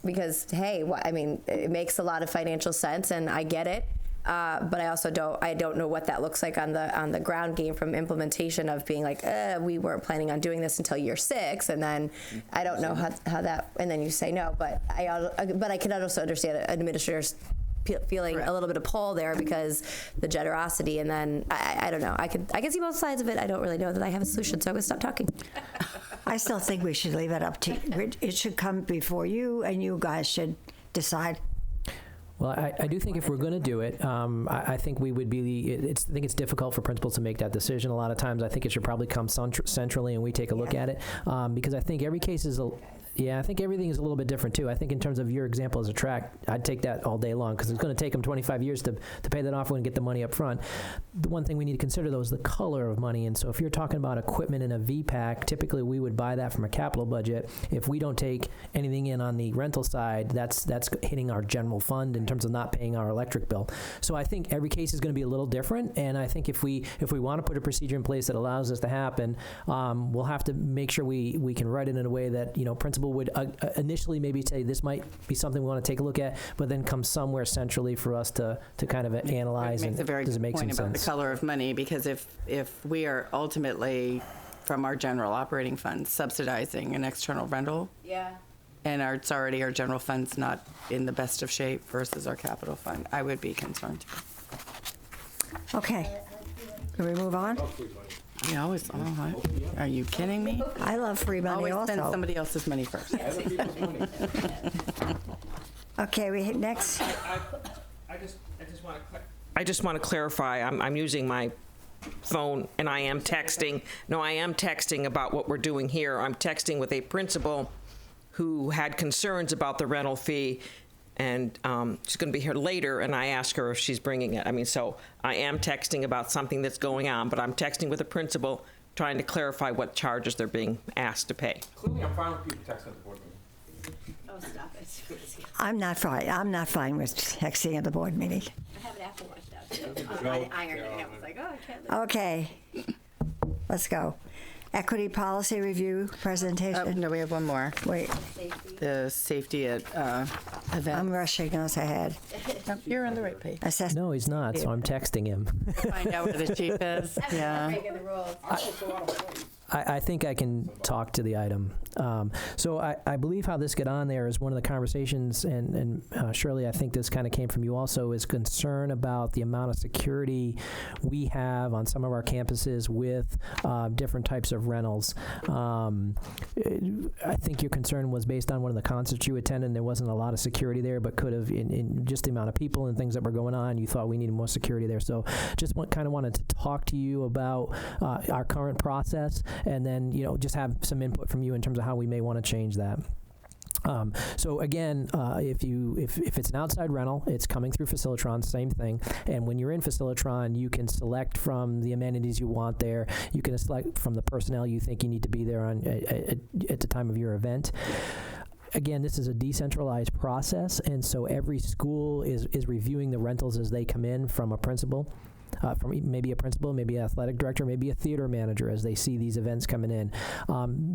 because hey, it makes a lot of financial sense, and I get it, but I also don't know what that looks like on the ground game from implementation of being like, we weren't planning on doing this until year 6, and then I don't know how that, and then you say no, but I can also understand administrators feeling a little bit of pull there because the generosity, and then I don't know. I can see both sides of it. I don't really know that I have a solution, so I'm gonna stop talking. I still think we should leave it up to you. It should come before you, and you guys should decide. Well, I do think if we're going to do it, I think we would be. I think it's difficult for principals to make that decision. A lot of times, I think it should probably come centrally, and we take a look at it, because I think every case is I think everything is a little bit different too. I think in terms of your example as a track, I'd take that all day long, because it's going to take them 25 years to pay that off and get the money up front. The one thing we need to consider, though, is the color of money. And so if you're talking about equipment in a VPAC, typically we would buy that from a capital budget. If we don't take anything in on the rental side, that's hitting our general fund in terms of not paying our electric bill. So I think every case is going to be a little different. And I think if we want to put a procedure in place that allows this to happen, we'll have to make sure we can write it in a way that principal would initially maybe say this might be something we want to take a look at, but then come somewhere centrally for us to kind of analyze. Makes a very does it good make point some about sense? the color of money, because if we are ultimately from our general operating fund subsidizing an external rental, and it's already our general fund's not in the best of shape versus our capital fund, I would be concerned. Okay. Can we move on? I always, are you kidding me? I love free money Always spend also. somebody else's money first. Okay, next. I just want to clarify, I'm using my phone and I am texting. No, I am texting about what we're doing here. I'm texting with a principal who had concerns about the rental fee, and she's going to be here later, and I asked her if she's bringing it. So I am texting about something that's going on, but I'm texting with a principal trying to clarify what charges they're being asked to pay. Clearly, I'm fine with people texting at the board meeting. Oh, stop it. I'm not fine. I'm not fine with texting at the board meeting. I have an Apple Watch now, too. I ironed it, and I was like, oh, I can't live. Okay. Let's go. Equity policy review presentation. No, we have one more. Wait, The safety at I'm event. rushing us ahead. You're on the right page. Assess. No, he's not, so I'm texting him. Find out where the chief is. Yeah. Breaking the rules. I think I can talk to the item. So I believe how this got on there is one of the conversations, and Shirley, I think this kind of came from you also, is concern about the amount of security we have on some of our campuses with different types of rentals. I think your concern was based on one of the concerts you attended, and there wasn't a lot of security there, but could have, in just the amount of people and things that were going on, you thought we needed more security there. So just kind of wanted to talk to you about our current process, and then just have some input from you in terms of how we may want to change that. So again, if it's an outside rental, it's coming through Facilitron, same thing. And when you're in Facilitron, you can select from the amenities you want there. You can select from the personnel you think you need to be there on at the time of your event. Again, this is a decentralized process, and so every school is reviewing the rentals as they come in from a principal. From maybe a principal, maybe an athletic director, maybe a theater manager as they see these events coming in.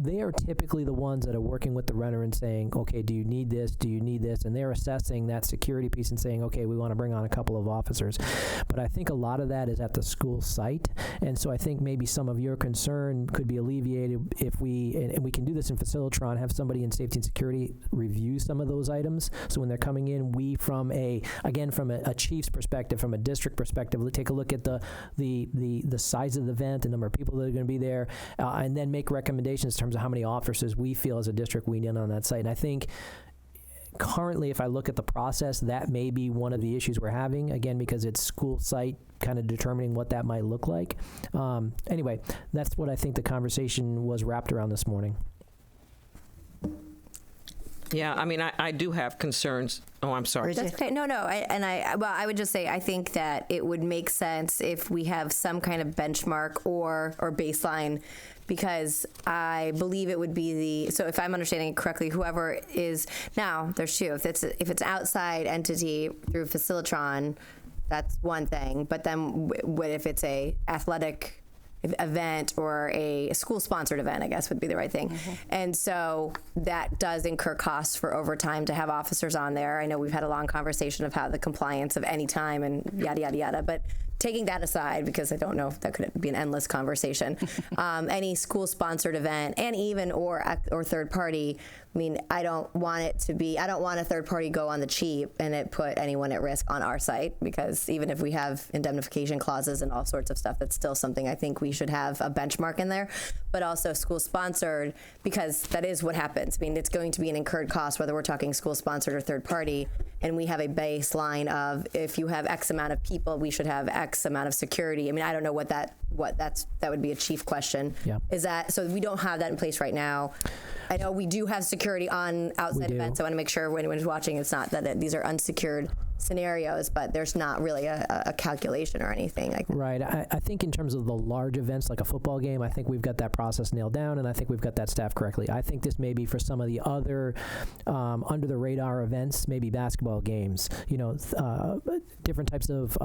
They are typically the ones that are working with the renter and saying, okay, do you need this? Do you need this? And they're assessing that security piece and saying, okay, we want to bring on a couple of officers. But I think a lot of that is at the school site. And so I think maybe some of your concern could be alleviated if and we can do this in Facilitron, have somebody in safety and security review some of those items. So when they're coming in, we from a chief's perspective, from a district perspective, take a look at the size of the event, the number of people that are going to be there, and then make recommendations in terms of how many officers we feel as a district we need on that site. And I think currently, if I look at the process, that may be one of the issues we're having, again, because it's school site kind of determining what that might look like. Anyway, that's what I think the conversation was wrapped around this morning. Yeah, I mean, I do have concerns. Oh, I'm sorry. That's okay. No. I would just say I think that it would make sense if we have some kind of benchmark or baseline, because I believe it would be so if I'm understanding it correctly, whoever is now there's two. If it's outside entity through Facilitron, that's one thing. But then what if it's a athletic event or a school-sponsored event, I guess would be the right thing. Mm-hmm. And so that does incur costs for overtime to have officers on there. I know we've had a long conversation of how the compliance of any time and yada, yada, yada. But taking that aside, because I don't know if that could be an endless conversation, any school-sponsored event and even or third party, I mean, I don't want a third party go on the cheap and it put anyone at risk on our site, because even if we have indemnification clauses and all sorts of stuff, that's still something I think we should have a benchmark in there. But also school-sponsored, because that is what happens. I mean, it's going to be an incurred cost, whether we're talking school-sponsored or third party, and we have a baseline of if you have X amount of people, we should have X amount of security. I mean, I don't know that would be a chief question. Yeah. Is that, so we don't have that in place right now. I know we do have security on outside events. I want to make sure when anyone's watching, it's not that these are unsecured scenarios, but there's not really a calculation or anything like that. Right. I think in terms of the large events like a football game, I think we've got that process nailed down, and I think we've got that staffed correctly. I think this may be for some of the other under the radar events, maybe basketball games, different types of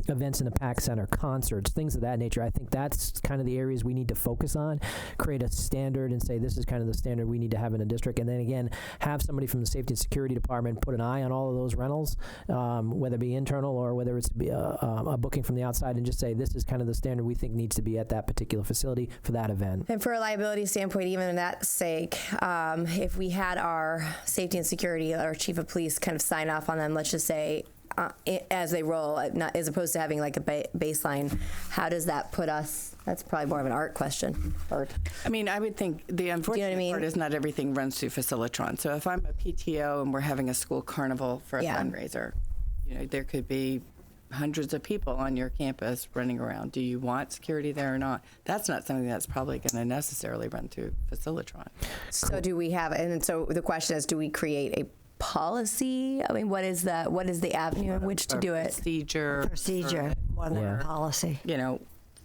events in the PAC Center, concerts, things of that nature. I think that's kind of the areas we need to focus on, create a standard and say this is kind of the standard we need to have in a district. And then again, have somebody from the safety and security department put an eye on all of those rentals, whether it be internal or whether it's a booking from the outside, and just say this is kind of the standard we think needs to be at that particular facility for that event. And for a liability standpoint, even in that sake, if we had our safety and security, our chief of police kind of sign off on them, let's just say, as they roll, as opposed to having like a baseline, how does that put us? That's probably more of an art question. Art. I mean, I would think the unfortunate part is not everything runs through Facilitron. So if I'm a PTO and we're having a school carnival for a fundraiser, there could be hundreds of people on your campus running around. Do you want security there or not? That's not something that's probably going to necessarily run through Facilitron. So do we have, and so the question is, do we create a policy? I mean, what is the avenue in which to do it? Procedure more than a policy.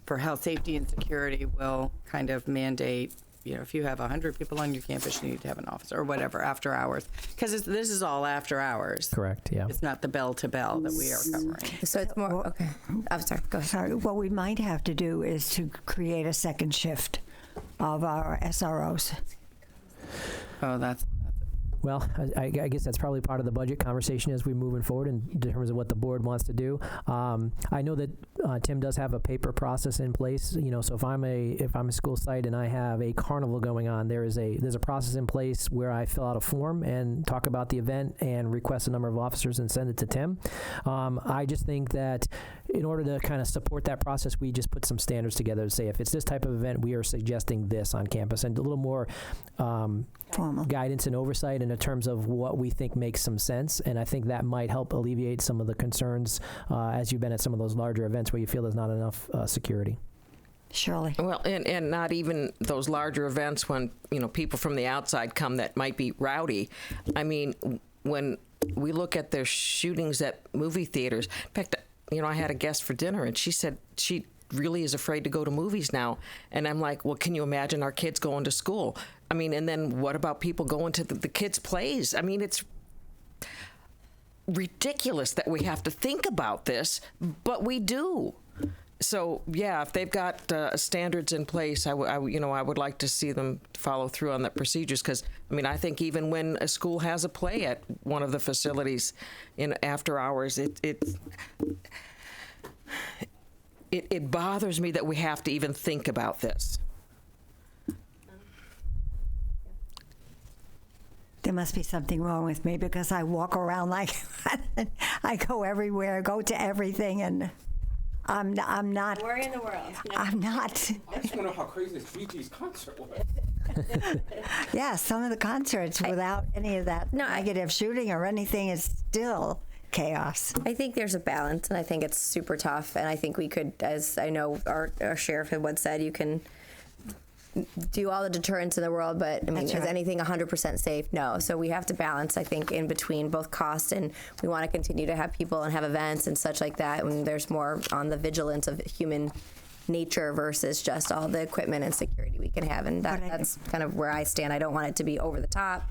For health, safety, and security will kind of mandate, if you have 100 people on your campus, you need to have an officer or whatever after hours. Because this is all after hours. Correct, yeah. It's not the bell to bell that we are covering. So it's more, okay. I'm sorry, go ahead. Sorry, what we might have to do is to create a second shift of our SROs. Oh, that's... Well, I guess that's probably part of the budget conversation as we're moving forward in terms of what the board wants to do. I know that Tim does have a paper process in place. So if I'm a school site and I have a carnival going on, there's a process in place where I fill out a form and talk about the event and request a number of officers and send it to Tim. I just think that in order to kind of support that process, we just put some standards together to say if it's this type of event, we are suggesting this on campus, and a little more formal guidance and oversight in terms of what we think makes some sense. And I think that might help alleviate some of the concerns as you've been at some of those larger events where you feel there's not enough security. Shirley. Well, and not even those larger events when, people from the outside come that might be rowdy. I mean, when we look at their shootings at movie theaters, in fact, I had a guest for dinner and she said she really is afraid to go to movies now. And I'm like, well, can you imagine our kids going to school? I mean, and then what about people going to the kids' plays? I mean, it's ridiculous that we have to think about this, but we do. So, yeah, if they've got standards in place, I would like to see them follow through on the procedures. Because, I think even when a school has a play at one of the facilities in after hours, it bothers me that we have to even think about this. There must be something wrong with me because I walk around like I go everywhere, go to everything, and I'm not. Where in the world? No. I'm not. I just want to know how crazy this BT's concert was. Yeah, some of the concerts without any of that negative shooting or anything is still chaos. I think there's a balance, and I think it's super tough. And I think we could, as I know our sheriff had once said, you can do all the deterrence in the world, but That's is right. anything 100% safe? No. So we have to balance, I think, in between both cost and we want to continue to have people and have events and such like that. And there's more on the vigilance of human nature versus just all the equipment and security we can have. And that's kind of where I stand. I don't want it to be over the top.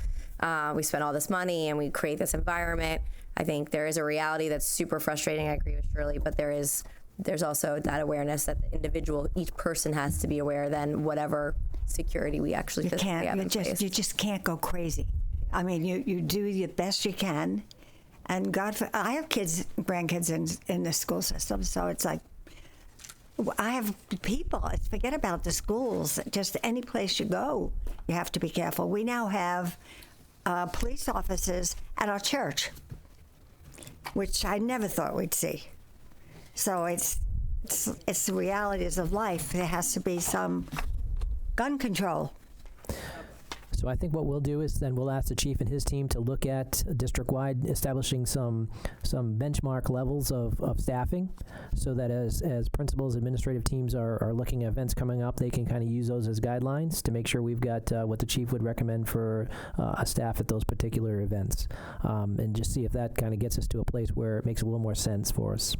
We spend all this money and we create this environment. I think there is a reality that's super frustrating. I agree with Shirley, but there's also that awareness that the individual, each person has to be aware then whatever security we actually physically have in place. You just can't go crazy. I mean, you do the best you can, and I have grandkids in the school system, so it's like I have people. Forget about the schools. Just any place you go, you have to be careful. We now have police officers at our church, which I never thought we'd see. So it's the realities of life. There has to be some gun control. So I think what we'll do is then we'll ask the chief and his team to look at district-wide establishing some benchmark levels of staffing so that as principals, administrative teams are looking at events coming up, they can kind of use those as guidelines to make sure we've got what the chief would recommend for a staff at those particular events, and just see if that kind of gets us to a place where it makes a little more sense for us.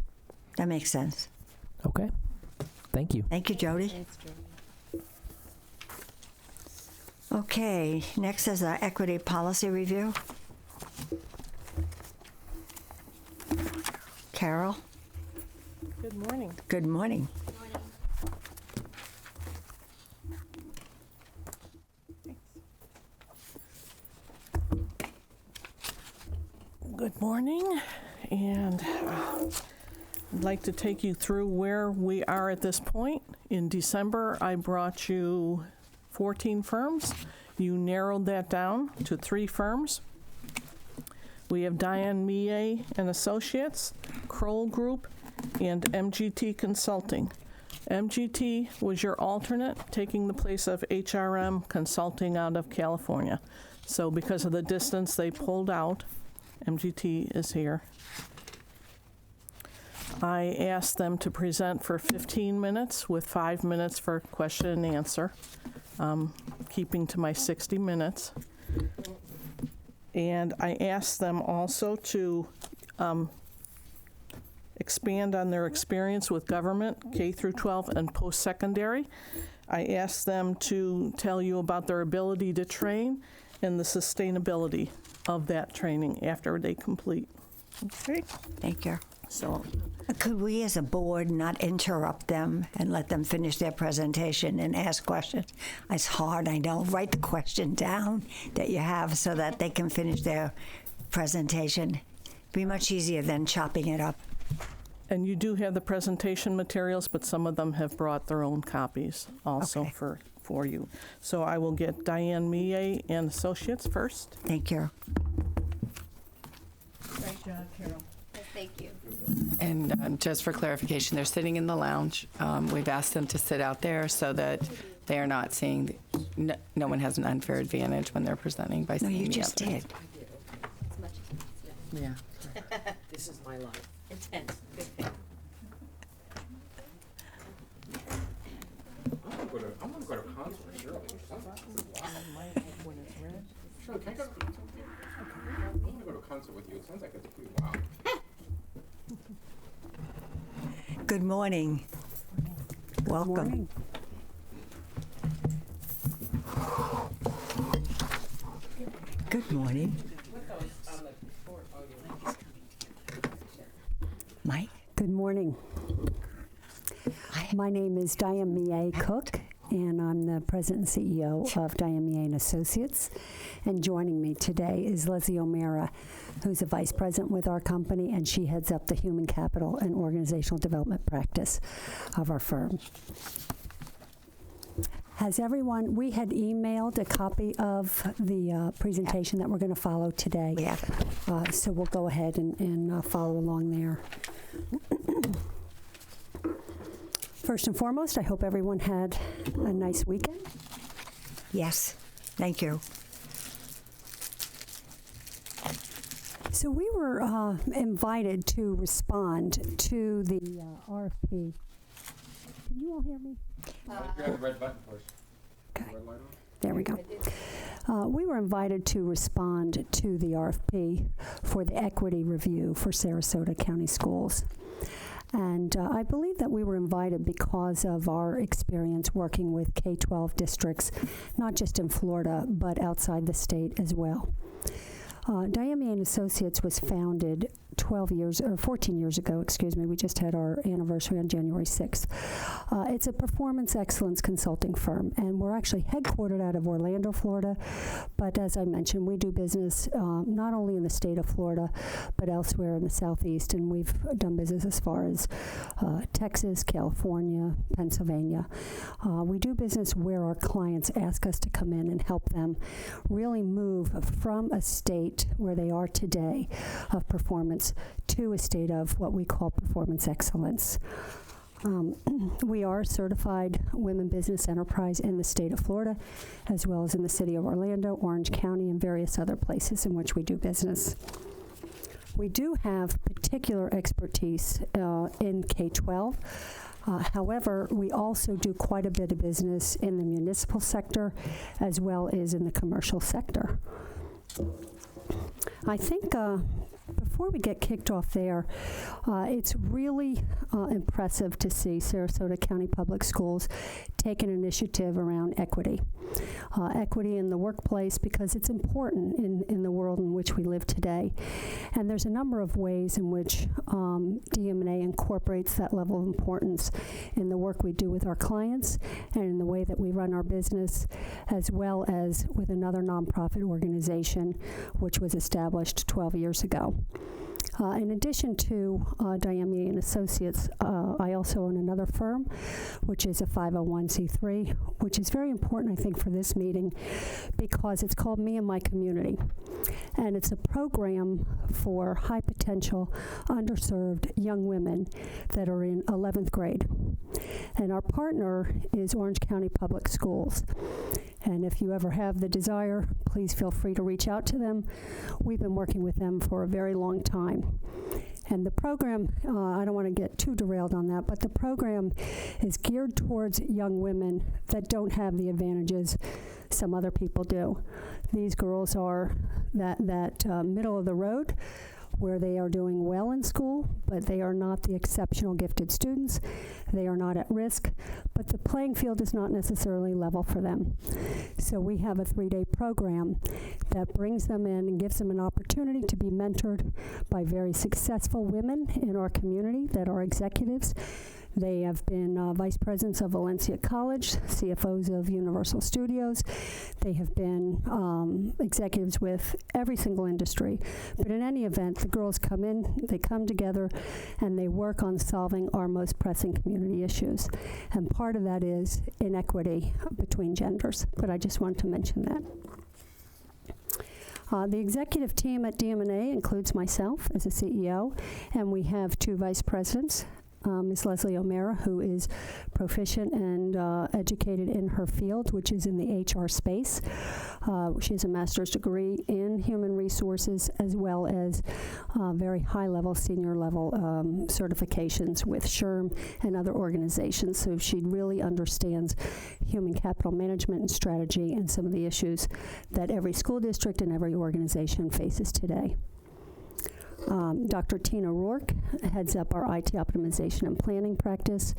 That makes sense. Okay. Thank you. Thank you, Jody. Thanks, Jody. Okay, next is our equity policy review. Carol, Good morning. good morning. Good morning, and I'd like to take you through where we are at this point. In December, I brought you 14 firms. You narrowed that down to 3 firms. We have Diane Millet and Associates, Kroll Group, and MGT Consulting. MGT was your alternate, taking the place of HRM Consulting out of California. So because of the distance, they pulled out. MGT is here. I asked them to present for 15 minutes with 5 minutes for question and answer, keeping to my 60 minutes. And I asked them also to expand on their experience with government, K through 12 and post-secondary. I asked them to tell you about their ability to train and the sustainability of that training after they complete. Okay, Thank you. so Could we as a board not interrupt them and let them finish their presentation and ask questions? It's hard, I know. Write the question down that you have so that they can finish their presentation. Be much easier than chopping it up. and you do have the presentation materials, but some of them have brought their own copies also Okay. for you. So I will get Diane Millet and Associates first. Thank you. Great job, Carol. Thank you. And just for clarification, they're sitting in the lounge. We've asked them to sit out there so that they are not seeing, no one has an unfair advantage when they're presenting by No, seeing you the just others. did. As much as Yeah. This is my life. intense. Good thing. concert with Shirley. Shirley, can I go? I want to go to a concert with you. It sounds like it's pretty wild. Good morning. Welcome. Good morning. Mike? Good morning. My name is Diane Mie Cook, and I'm the President and CEO of Diane Mie & Associates. And joining me today is Leslie O'Mara, who's a vice president with our company, and she heads up the human capital and organizational development practice of our firm. Has everyone, we had emailed a copy of the presentation that we're going to follow today. Yeah. So we'll go ahead and follow along there. First and foremost, I hope everyone had a nice weekend. Yes, thank you. So we were invited to respond to the RFP. Can you all hear me? Grab the red button first. Okay. Red light on? There we go. We were invited to respond to the RFP for the equity review for Sarasota County Schools. And I believe that we were invited because of our experience working with K-12 districts, not just in Florida, but outside the state as well. Diane Mie & Associates was founded 14 years ago, excuse me. We just had our anniversary on January 6th. It's a performance excellence consulting firm, and we're actually headquartered out of Orlando, Florida. But as I mentioned, we do business not only in the state of Florida, but elsewhere in the Southeast, and we've done business as far as Texas, California, Pennsylvania. We do business where our clients ask us to come in and help them really move from a state where they are today of performance to a state of what we call performance excellence. We are certified women business enterprise in the state of Florida, as well as in the city of Orlando, Orange County, and various other places in which we do business. We do have particular expertise in K-12. However, we also do quite a bit of business in the municipal sector as well as in the commercial sector. I think before we get kicked off there, it's really impressive to see Sarasota County Public Schools take an initiative around equity. Equity in the workplace, because it's important in the world in which we live today. And there's a number of ways in which DM&A incorporates that level of importance in the work we do with our clients and in the way that we run our business, as well as with another nonprofit organization which was established 12 years ago. In addition to Diane Mie & Associates, I also own another firm, which is a 501c3, which is very important, I think, for this meeting because it's called Me and My Community. And it's a program for high potential, underserved young women that are in 11th grade. And our partner is Orange County Public Schools. And if you ever have the desire, please feel free to reach out to them. We've been working with them for a very long time. And the program, I don't want to get too derailed on that, but the program is geared towards young women that don't have the advantages some other people do. These girls are that middle of the road, where they are doing well in school, but they are not the exceptional gifted students. They are not at risk, but the playing field is not necessarily level for them. So we have a 3-day program that brings them in and gives them an opportunity to be mentored by very successful women in our community that are executives. They have been vice presidents of Valencia College, CFOs of Universal Studios. They have been executives with every single industry. But in any event, the girls come in, they come together, and they work on solving our most pressing community issues. And part of that is inequity between genders. But I just wanted to mention that. The executive team at DM&A includes myself as a CEO, and we have 2 vice presidents, Ms. Leslie O'Mara, who is proficient and educated in her field, which is in the HR space. She has a master's degree in human resources as well as very high-level, senior-level certifications with SHRM and other organizations. So she really understands human capital management and strategy and some of the issues that every school district and every organization faces today. Dr. Tina Rourke heads up our IT optimization and planning practice.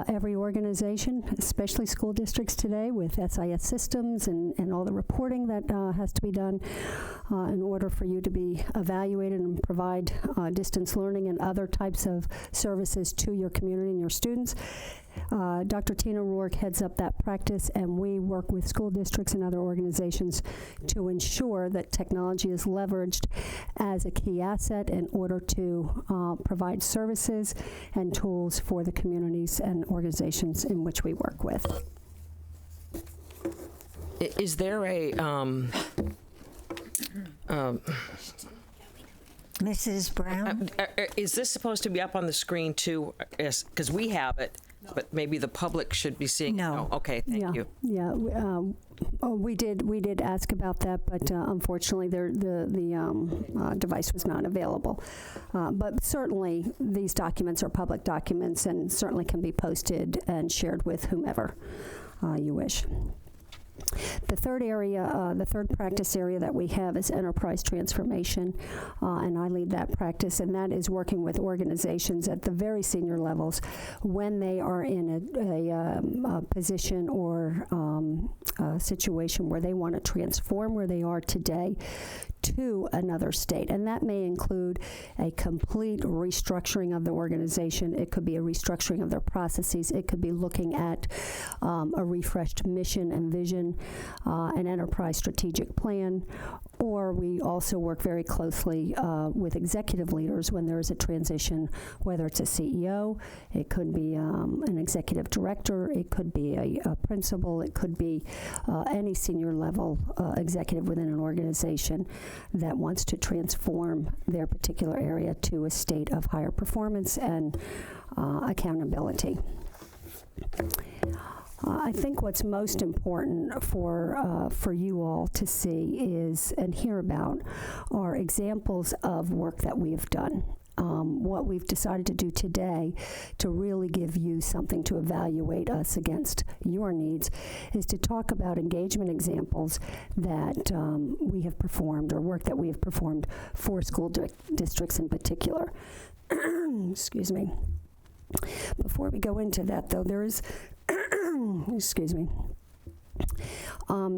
Every organization, especially school districts today with SIS systems and all the reporting that has to be done in order for you to be evaluated and provide distance learning and other types of services to your community and your students. Dr. Tina Rourke heads up that practice, and we work with school districts and other organizations to ensure that technology is leveraged as a key asset in order to provide services and tools for the communities and organizations in which we work with. Is there a Mrs. Brown? is this supposed to be up on the screen too? Because we have it, but maybe the public should be seeing. No. Oh, okay, thank you. Yeah. We did ask about that, but unfortunately, the device was not available. But certainly, these documents are public documents and certainly can be posted and shared with whomever you wish. The third area, the third practice area that we have is enterprise transformation, and I lead that practice, and that is working with organizations at the very senior levels when they are in a position or a situation where they want to transform where they are today to another state. And that may include a complete restructuring of the organization. It could be a restructuring of their processes. It could be looking at a refreshed mission and vision, an enterprise strategic plan, or we also work very closely with executive leaders when there is a transition, whether it's a CEO, it could be an executive director, it could be a principal, it could be any senior level executive within an organization that wants to transform their particular area to a state of higher performance and accountability. I think what's most important for you all to see is and hear about are examples of work that we have done. What we've decided to do today to really give you something to evaluate us against your needs is to talk about engagement examples that we have performed or work that we have performed for school districts in particular. Excuse me. Before we go into that, though, there is excuse me.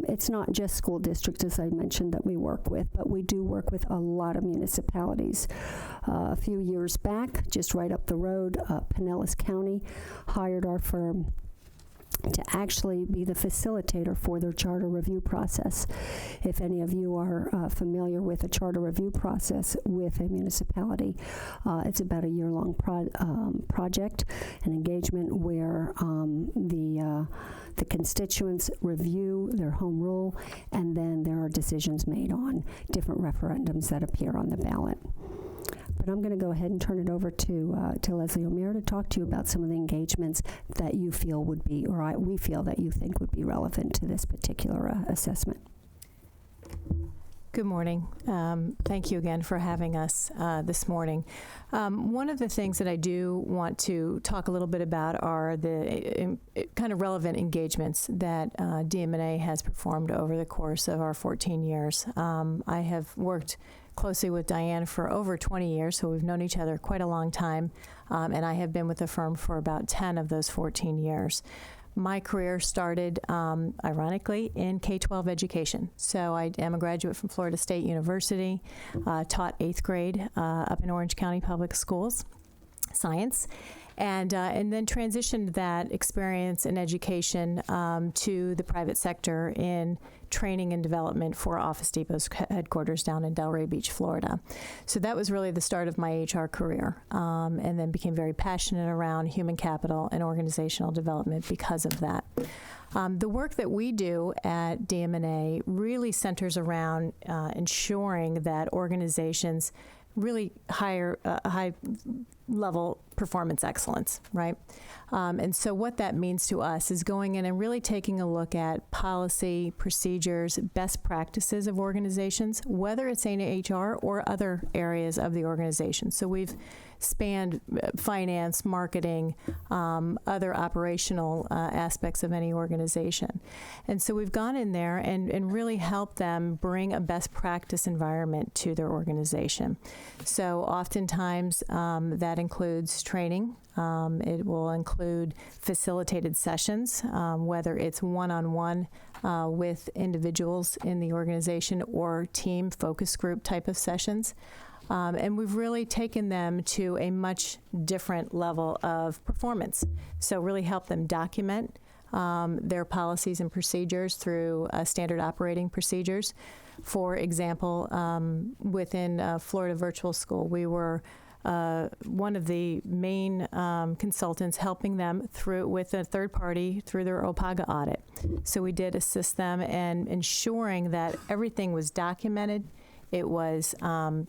It's not just school districts, as I mentioned, that we work with, but we do work with a lot of municipalities. A few years back, just right up the road, Pinellas County hired our firm to actually be the facilitator for their charter review process. If any of you are familiar with a charter review process with a municipality, it's about a year-long project, an engagement where the constituents review their home rule, and then there are decisions made on different referendums that appear on the ballot. But I'm going to go ahead and turn it over to Leslie O'Meara to talk to you about some of the engagements that you feel would be, or we feel that you think would be relevant to this particular assessment. Good morning. Thank you again for having us this morning. One of the things that I do want to talk a little bit about are the kind of relevant engagements that DM&A has performed over the course of our 14 years. I have worked closely with Diane for over 20 years, so we've known each other quite a long time, and I have been with the firm for about 10 of those 14 years. My career started, ironically, in K-12 education. So I am a graduate from Florida State University, taught 8th grade up in Orange County Public Schools, science, and then transitioned that experience in education to the private sector in training and development for Office Depot's headquarters down in Delray Beach, Florida. So that was really the start of my HR career, and then became very passionate around human capital and organizational development because of that. The work that we do at DM&A really centers around ensuring that organizations really high level performance excellence, right? And so what that means to us is going in and really taking a look at policy, procedures, best practices of organizations, whether it's in HR or other areas of the organization. So we've spanned finance, marketing, other operational aspects of any organization. And so we've gone in there and really helped them bring a best practice environment to their organization. So oftentimes that includes training. It will include facilitated sessions, whether it's one-on-one with individuals in the organization or team focus group type of sessions. And we've really taken them to a much different level of performance. So really help them document their policies and procedures through standard operating procedures. For example, within Florida Virtual School, we were one of the main consultants helping them through with a third party through their OPAGA audit. So we did assist them in ensuring that everything was documented, it was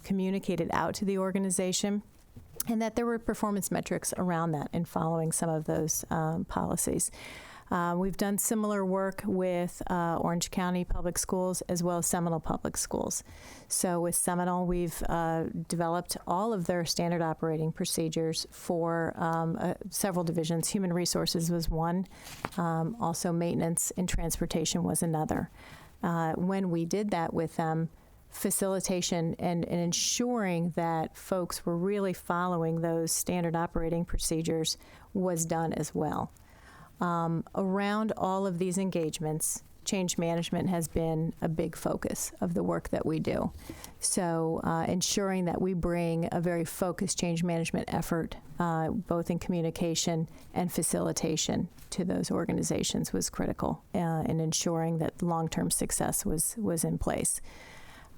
communicated out to the organization, and that there were performance metrics around that in following some of those policies. We've done similar work with Orange County Public Schools as well as Seminole Public Schools. So with Seminole, we've developed all of their standard operating procedures for several divisions. Human resources was one, also maintenance and transportation was another. When we did that with them, facilitation and ensuring that folks were really following those standard operating procedures was done as well. Around all of these engagements, change management has been a big focus of the work that we do. So ensuring that we bring a very focused change management effort, both in communication and facilitation to those organizations was critical in ensuring that long-term success was in place.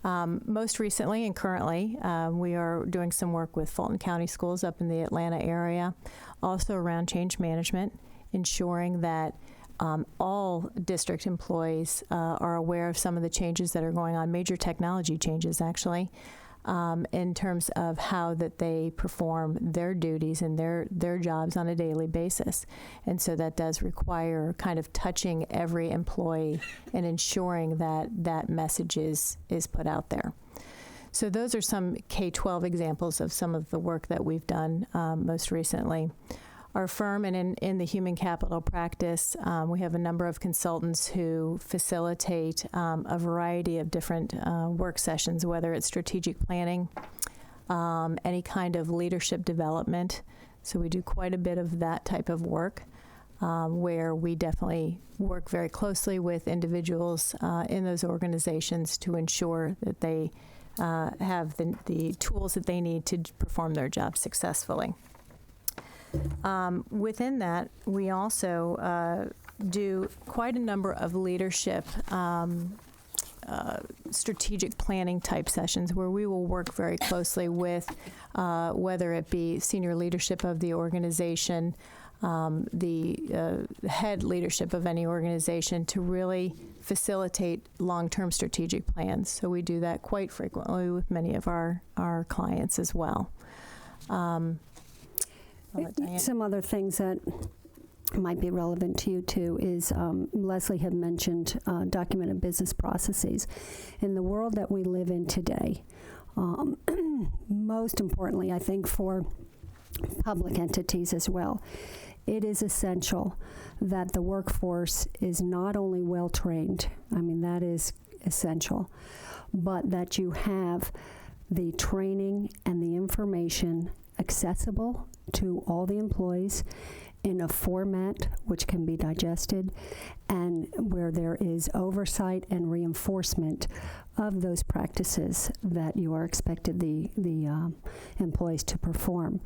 Most recently and currently, we are doing some work with Fulton County Schools up in the Atlanta area, also around change management, ensuring that all district employees are aware of some of the changes that are going on, major technology changes actually, in terms of how that they perform their duties and their jobs on a daily basis. And so that does require kind of touching every employee and ensuring that that message is put out there. So those are some K-12 examples of some of the work that we've done most recently. Our firm and in the human capital practice, we have a number of consultants who facilitate a variety of different work sessions, whether it's strategic planning, any kind of leadership development. So we do quite a bit of that type of work, where we definitely work very closely with individuals in those organizations to ensure that they have the tools that they need to perform their job successfully. Within that, we also do quite a number of leadership strategic planning type sessions where we will work very closely with whether it be senior leadership of the organization, the head leadership of any organization to really facilitate long-term strategic plans. So we do that quite frequently with many of our clients as well. Some other things that might be relevant to you too is Leslie had mentioned documented business processes. In the world that we live in today, most importantly, I think for public entities as well, it is essential that the workforce is not only well trained, I mean that is essential, but that you have the training and the information accessible to all the employees in a format which can be digested and where there is oversight and reinforcement of those practices that you are expected the employees to perform.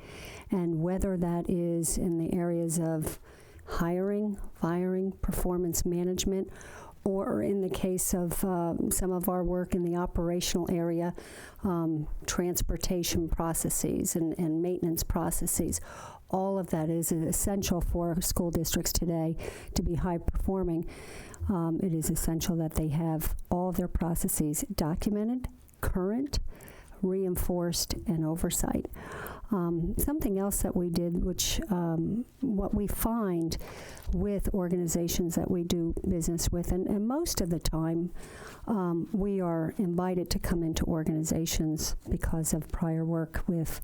And whether that is in the areas of hiring, firing, performance management, or in the case of some of our work in the operational area, transportation processes and maintenance processes. All of that is essential for school districts today to be high performing. It is essential that they have all of their processes documented, current, reinforced, and oversight. Something else that we did, which what we find with organizations that we do business with, and most of the time we are invited to come into organizations because of prior work with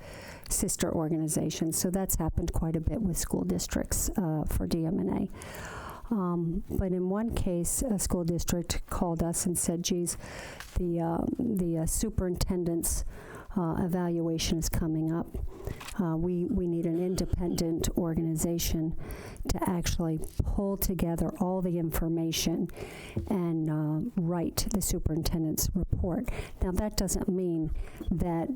sister organizations. So that's happened quite a bit with school districts for DMNA. But in one case, a school district called us and said, geez, the superintendent's evaluation is coming up. We need an independent organization to actually pull together all the information and write the superintendent's report. Now, that doesn't mean that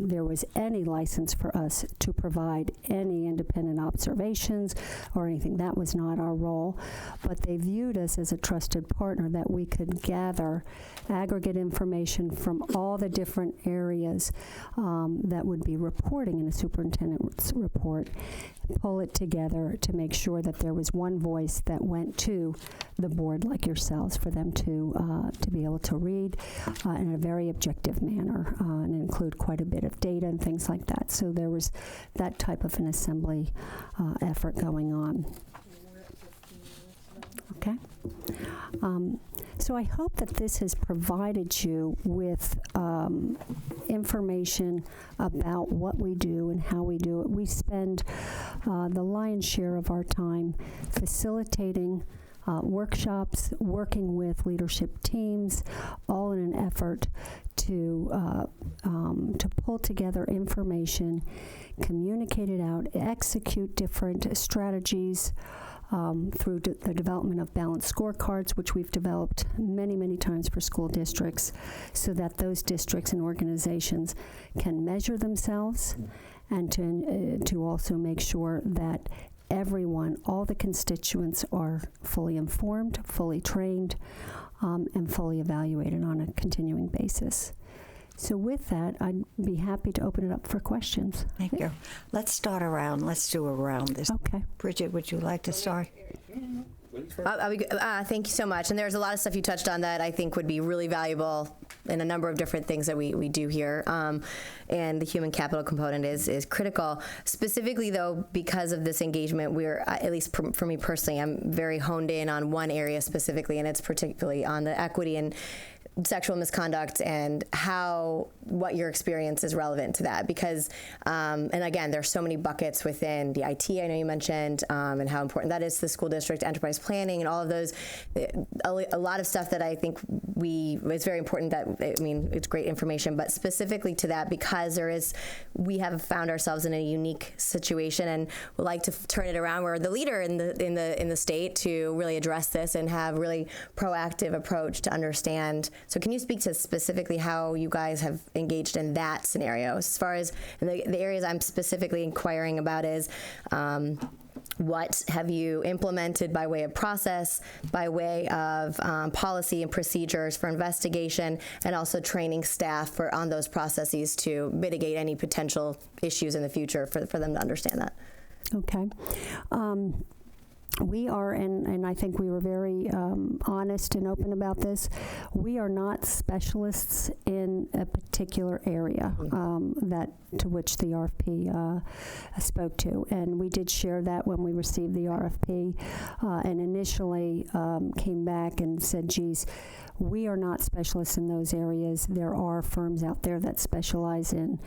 there was any license for us to provide any independent observations or anything. That was not our role. But they viewed us as a trusted partner that we could gather aggregate information from all the different areas that would be reporting in a superintendent's report, pull it together to make sure that there was one voice that went to the board like yourselves for them to be able to read in a very objective manner and include quite a bit of data and things like that. So there was that type of an assembly effort going on. Okay. So I hope that this has provided you with information about what we do and how we do it. We spend the lion's share of our time facilitating workshops, working with leadership teams, all in an effort to pull together information, communicate it out, execute different strategies, through the development of balanced scorecards, which we've developed many, many times for school districts, so that those districts and organizations can measure themselves and to also make sure that everyone, all the constituents, are fully informed, fully trained, and fully evaluated on a continuing basis. So with that, I'd be happy to open it up for questions. Thank you. Let's start around. Let's do a round this. Okay. Bridget, would you like to start? Thank you so much. And there's a lot of stuff you touched on that I think would be really valuable in a number of different things that we do here. And the human capital component is critical. Specifically, though, because of this engagement, we're, at least for me personally, I'm very honed in on one area specifically, and it's particularly on the equity and sexual misconduct and what your experience is relevant to that. Because, and again, there's so many buckets within the IT, I know you mentioned, and how important that is to the school district, enterprise planning, and all of those. A lot of stuff that I think it's very important that, I mean, it's great information, but specifically to that, because we have found ourselves in a unique situation and would like to turn it around. We're the leader in the state to really address this and have really proactive approach to understand. So can you speak to specifically how you guys have engaged in that scenario? As far as the areas I'm specifically inquiring about is what have you implemented by way of process, by way of policy and procedures for investigation, and also training staff on those processes to mitigate any potential issues in the future for them to understand that? Okay. We are, and I think we were very honest and open about this, we are not specialists in a particular area to which the RFP spoke to. And we did share that when we received the RFP and initially came back and said, geez, we are not specialists in those areas. There are firms out there that specialize in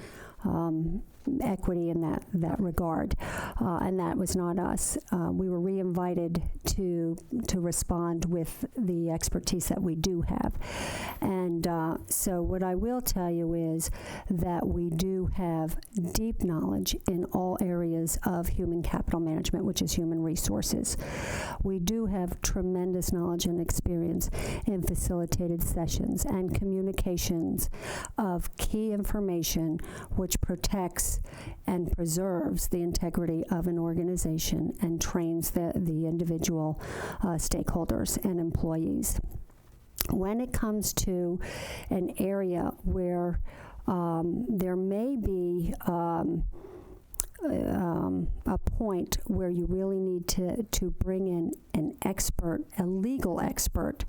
equity in that regard, and that was not us. We were re-invited to respond with the expertise that we do have, and so what I will tell you is that we do have deep knowledge in all areas of human capital management, which is human resources. We do have tremendous knowledge and experience in facilitated sessions and communications of key information which protects and preserves the integrity of an organization and trains the individual stakeholders and employees. When it comes to an area where there may be a point where you really need to bring in an expert, a legal expert,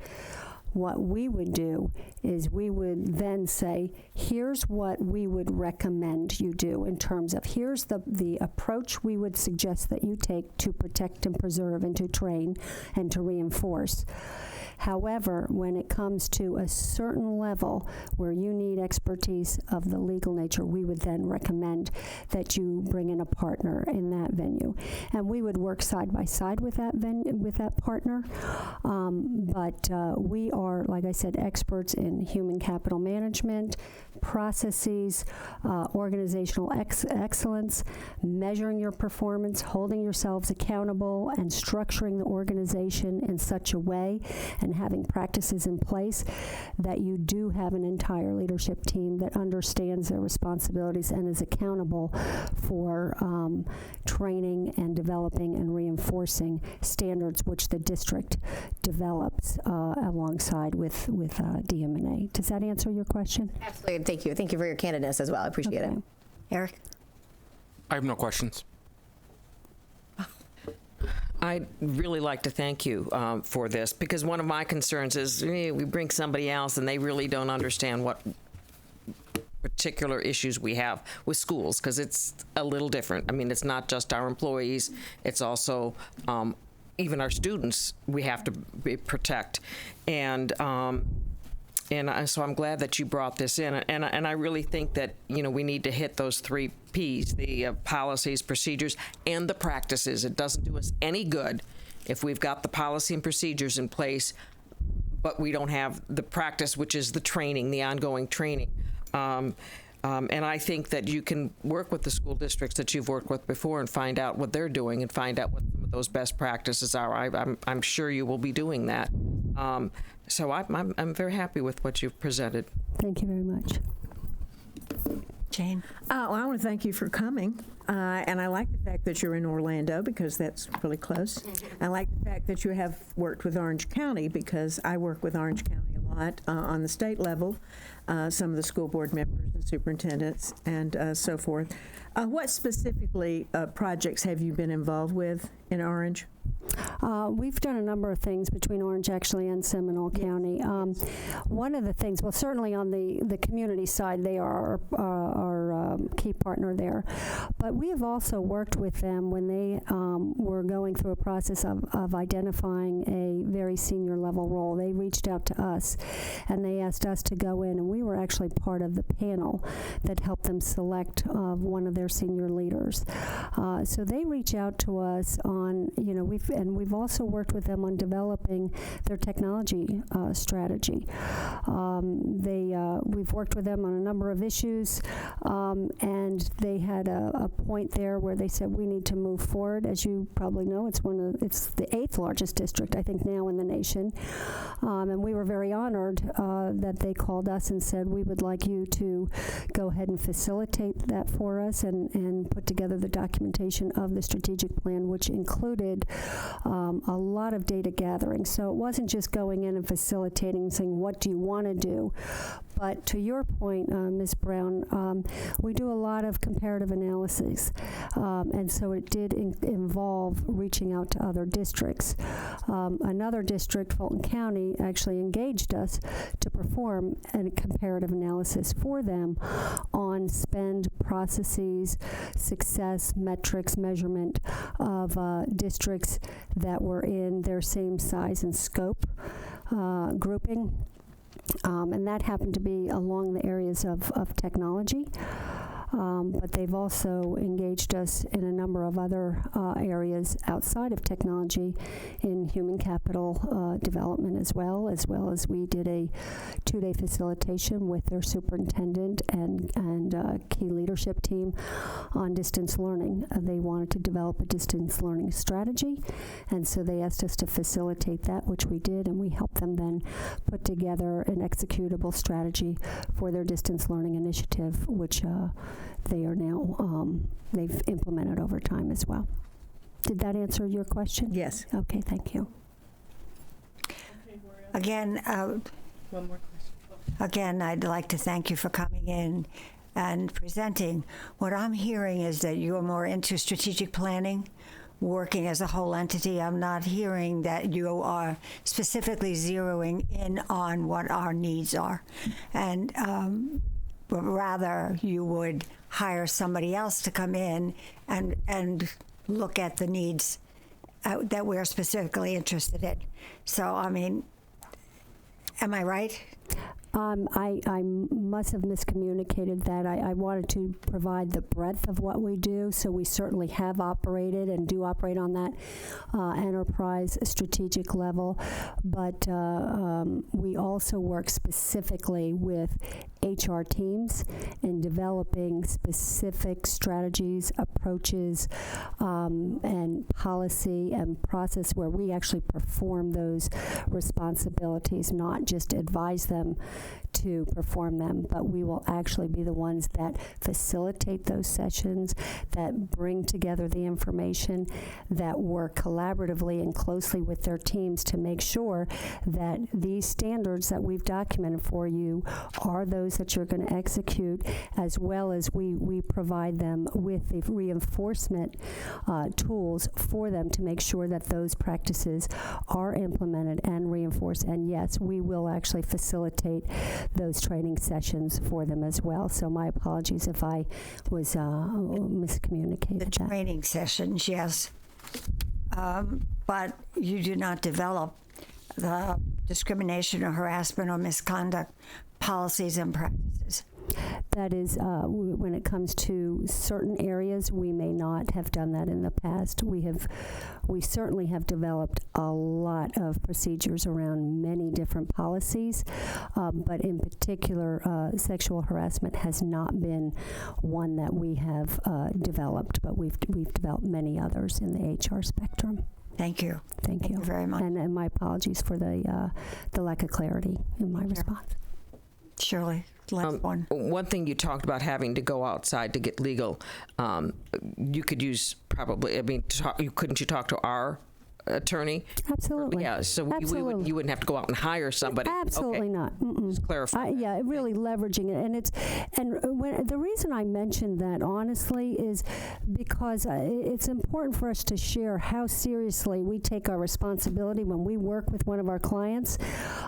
what we would do is we would then say, here's what we would recommend you do in terms of here's the approach we would suggest that you take to protect and preserve and to train and to reinforce. However, when it comes to a certain level where you need expertise of the legal nature, we would then recommend that you bring in a partner in that venue. And we would work side by side with that partner. But we are, like I said, experts in human capital management, processes, organizational excellence, measuring your performance, holding yourselves accountable, and structuring the organization in such a way and having practices in place that you do have an entire leadership team that understands their responsibilities and is accountable for training and developing and reinforcing standards which the district develops alongside with DM&A. Does that answer your question? Absolutely. Thank you. Thank you for your candidness as well. I appreciate it. Eric? I have no questions. I'd really like to thank you for this, because one of my concerns is we bring somebody else and they really don't understand what particular issues we have with schools, because it's a little different. I mean, it's not just our employees, it's also even our students we have to protect. And so I'm glad that you brought this in, and I really think that we need to hit those 3 P's: the policies, procedures, and the practices. It doesn't do us any good if we've got the policy and procedures in place, but we don't have the practice, which is the training, the ongoing training. And I think that you can work with the school districts that you've worked with before and find out what they're doing and find out what some of those best practices are. I'm sure you will be doing that. So I'm very happy with what you've presented. Thank you very much. Jane? Well, I want to thank you for coming. And I like the fact that you're in Orlando, because that's really close. I like the fact that you have worked with Orange County, because I work with Orange County a lot on the state level, some of the school board members and superintendents and so forth. What specifically projects have you been involved with in Orange? We've done a number of things between Orange actually and Seminole County. One of the things, well, certainly on the community side, they are our key partner there. But we have also worked with them when they were going through a process of identifying a very senior level role. They reached out to us and they asked us to go in, and we were actually part of the panel that helped them select one of their senior leaders. So they reach out to us on, we've also worked with them on developing their technology strategy. We've worked with them on a number of issues, and they had a point there where they said we need to move forward. As you probably know, it's the 8th largest district, I think, now in the nation, and we were very honored that they called us and said we would like you to go ahead and facilitate that for us and put together the documentation of the strategic plan, which included a lot of data gathering. So it wasn't just going in and facilitating and saying, what do you want to do? But to your point, Ms. Brown, we do a lot of comparative analysis, and so it did involve reaching out to other districts. Another district, Fulton County, actually engaged us to perform a comparative analysis for them on spend, processes, success, metrics, measurement of districts that were in their same size and scope grouping. And that happened to be along the areas of technology. But they've also engaged us in a number of other areas outside of technology in human capital development as well as we did a 2-day facilitation with their superintendent and key leadership team on distance learning. They wanted to develop a distance learning strategy, and so they asked us to facilitate that, which we did, and we helped them then put together an executable strategy for their distance learning initiative, which they are now, they've implemented over time as well. Did that answer your question? Yes. Okay, thank you. Again, One more question. Again, I'd like to thank you for coming in and presenting. What I'm hearing is that you're more into strategic planning, working as a whole entity. I'm not hearing that you are specifically zeroing in on what our needs are. And but rather you would hire somebody else to come in and look at the needs that we're specifically interested in. So, I mean, am I right? I must have miscommunicated that. I wanted to provide the breadth of what we do, so we certainly have operated and do operate on that enterprise strategic level, but we also work specifically with HR teams in developing specific strategies, approaches, and policy and process where we actually perform those responsibilities, not just advise them to perform them, but we will actually be the ones that facilitate those sessions, that bring together the information, that work collaboratively and closely with their teams to make sure that these standards that we've documented for you are those that you're going to execute, as well as we provide them with the reinforcement tools for them to make sure that those practices are implemented and reinforced. And yes, we will actually facilitate those training sessions for them as well. So my apologies if I was miscommunicated. The training sessions, yes. But you do not develop the discrimination or harassment or misconduct policies and practices. That is, when it comes to certain areas, we may not have done that in the past. We certainly have developed a lot of procedures around many different policies, but in particular, sexual harassment has not been one that we have developed, but we've developed many others in the HR spectrum. Thank you. Thank you very much. And my apologies for the lack of clarity in my response. Shirley, last one. One thing you talked about having to go outside to get legal. You could use probably. I mean, couldn't you talk to our attorney? Absolutely. Yeah. So you wouldn't have to go out and hire somebody. Absolutely not. Just clarify. Yeah, really leveraging it, and the reason I mentioned that honestly is because it's important for us to share how seriously we take our responsibility when we work with one of our clients.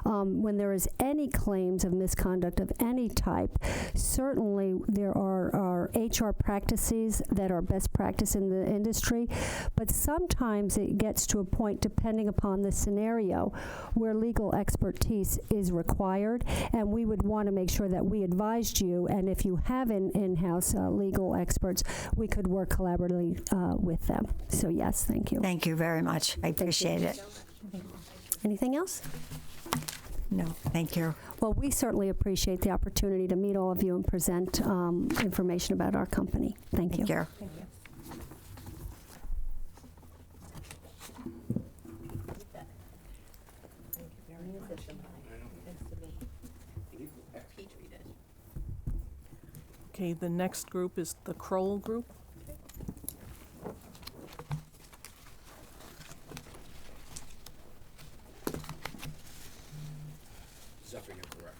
When there is any claims of misconduct of any type, certainly there are HR practices that are best practice in the industry, but sometimes it gets to a point, depending upon the scenario, where legal expertise is required, and we would want to make sure that we advised you, and if you have in-house legal experts, we could work collaboratively with them. So yes, thank you. Thank you very much. I appreciate it. Anything else? No, thank you. Well, we certainly appreciate the opportunity to meet all of you and present information about our company. Thank you. Thank you. Thank you. Okay, the next group is the Kroll group. Definitely incorrect.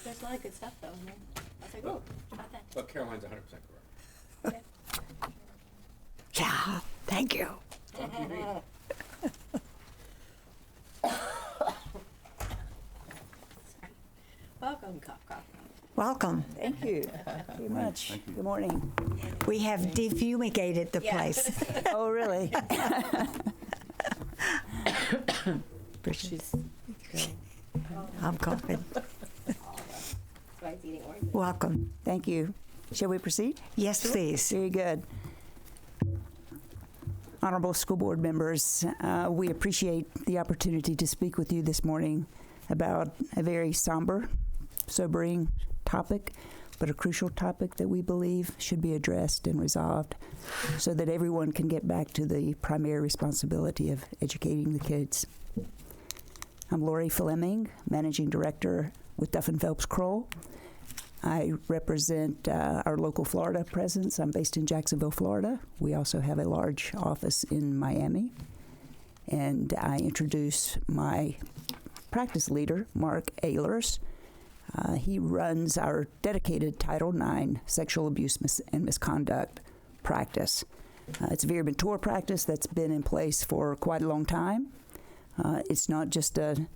There's a lot of good stuff, though, in there. I was like, oh, about that. But Caroline's 100% correct. Yeah, thank you. Welcome, cough, cough. Welcome. Thank you very much. Good morning. We have defumigated the place. Oh, really? I'm coughing. Welcome. Thank you. Shall we proceed? Yes, please. Very good. Honorable school board members, we appreciate the opportunity to speak with you this morning about a very somber, sobering topic, but a crucial topic that we believe should be addressed and resolved so that everyone can get back to the primary responsibility of educating the kids. I'm Lori Fleming, Managing Director with Duff & Phelps Kroll. I represent our local Florida presence. I'm based in Jacksonville, Florida. We also have a large office in Miami. And I introduce my practice leader, Mark Ehlers. He runs our dedicated Title IX sexual abuse and misconduct practice. It's a very mature practice that's been in place for quite a long time. It's not just a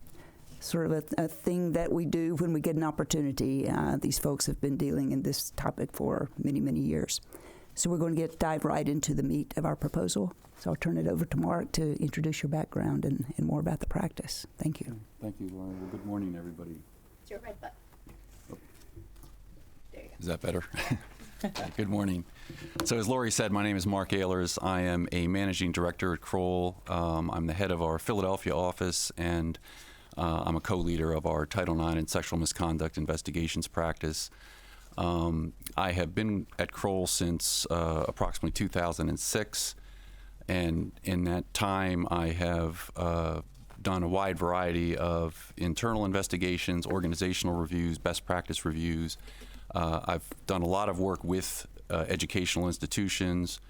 sort of a thing that we do when we get an opportunity. These folks have been dealing in this topic for many, many years. So we're going to dive right into the meat of our proposal. So I'll turn it over to Mark to introduce your background and more about the practice. Thank you. Thank you, Laura. Well, good morning, everybody. It's your red button. There you go. Is that better? Good morning. So as Lori said, my name is Mark Ehlers. I am a managing director at Kroll. I'm the head of our Philadelphia office, and I'm a co-leader of our Title IX and sexual misconduct investigations practice. I have been at Kroll since approximately 2006, and in that time I have done a wide variety of internal investigations, organizational reviews, best practice reviews. I've done a lot of work with educational institutions,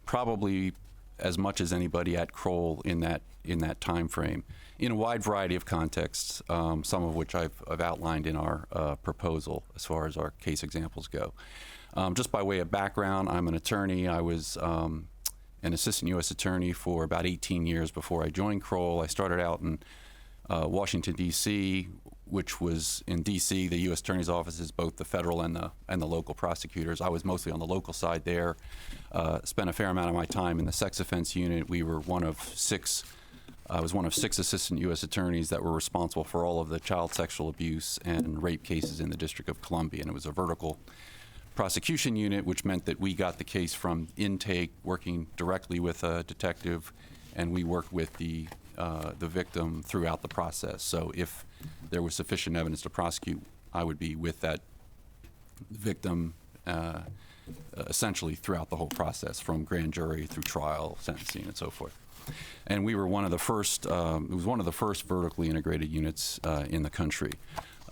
probably as much as anybody at Kroll in that time frame, in a wide variety of contexts, some of which I've outlined in our proposal as far as our case examples go. Just by way of background, I'm an attorney. I was an assistant U.S. attorney for about 18 years before I joined Kroll. I started out in Washington, D.C., which was in D.C. The U.S. Attorney's Office is both the federal and the local prosecutors. I was mostly on the local side there. Spent a fair amount of my time in the sex offense unit. We were one of six. I was one of 6 assistant U.S. attorneys that were responsible for all of the child sexual abuse and rape cases in the District of Columbia, and it was a vertical prosecution unit, which meant that we got the case from intake, working directly with a detective, and we worked with the victim throughout the process. So if there was sufficient evidence to prosecute, I would be with that victim essentially throughout the whole process, from grand jury through trial, sentencing, and so forth. And we were one of the first, it was one of the first vertically integrated units in the country.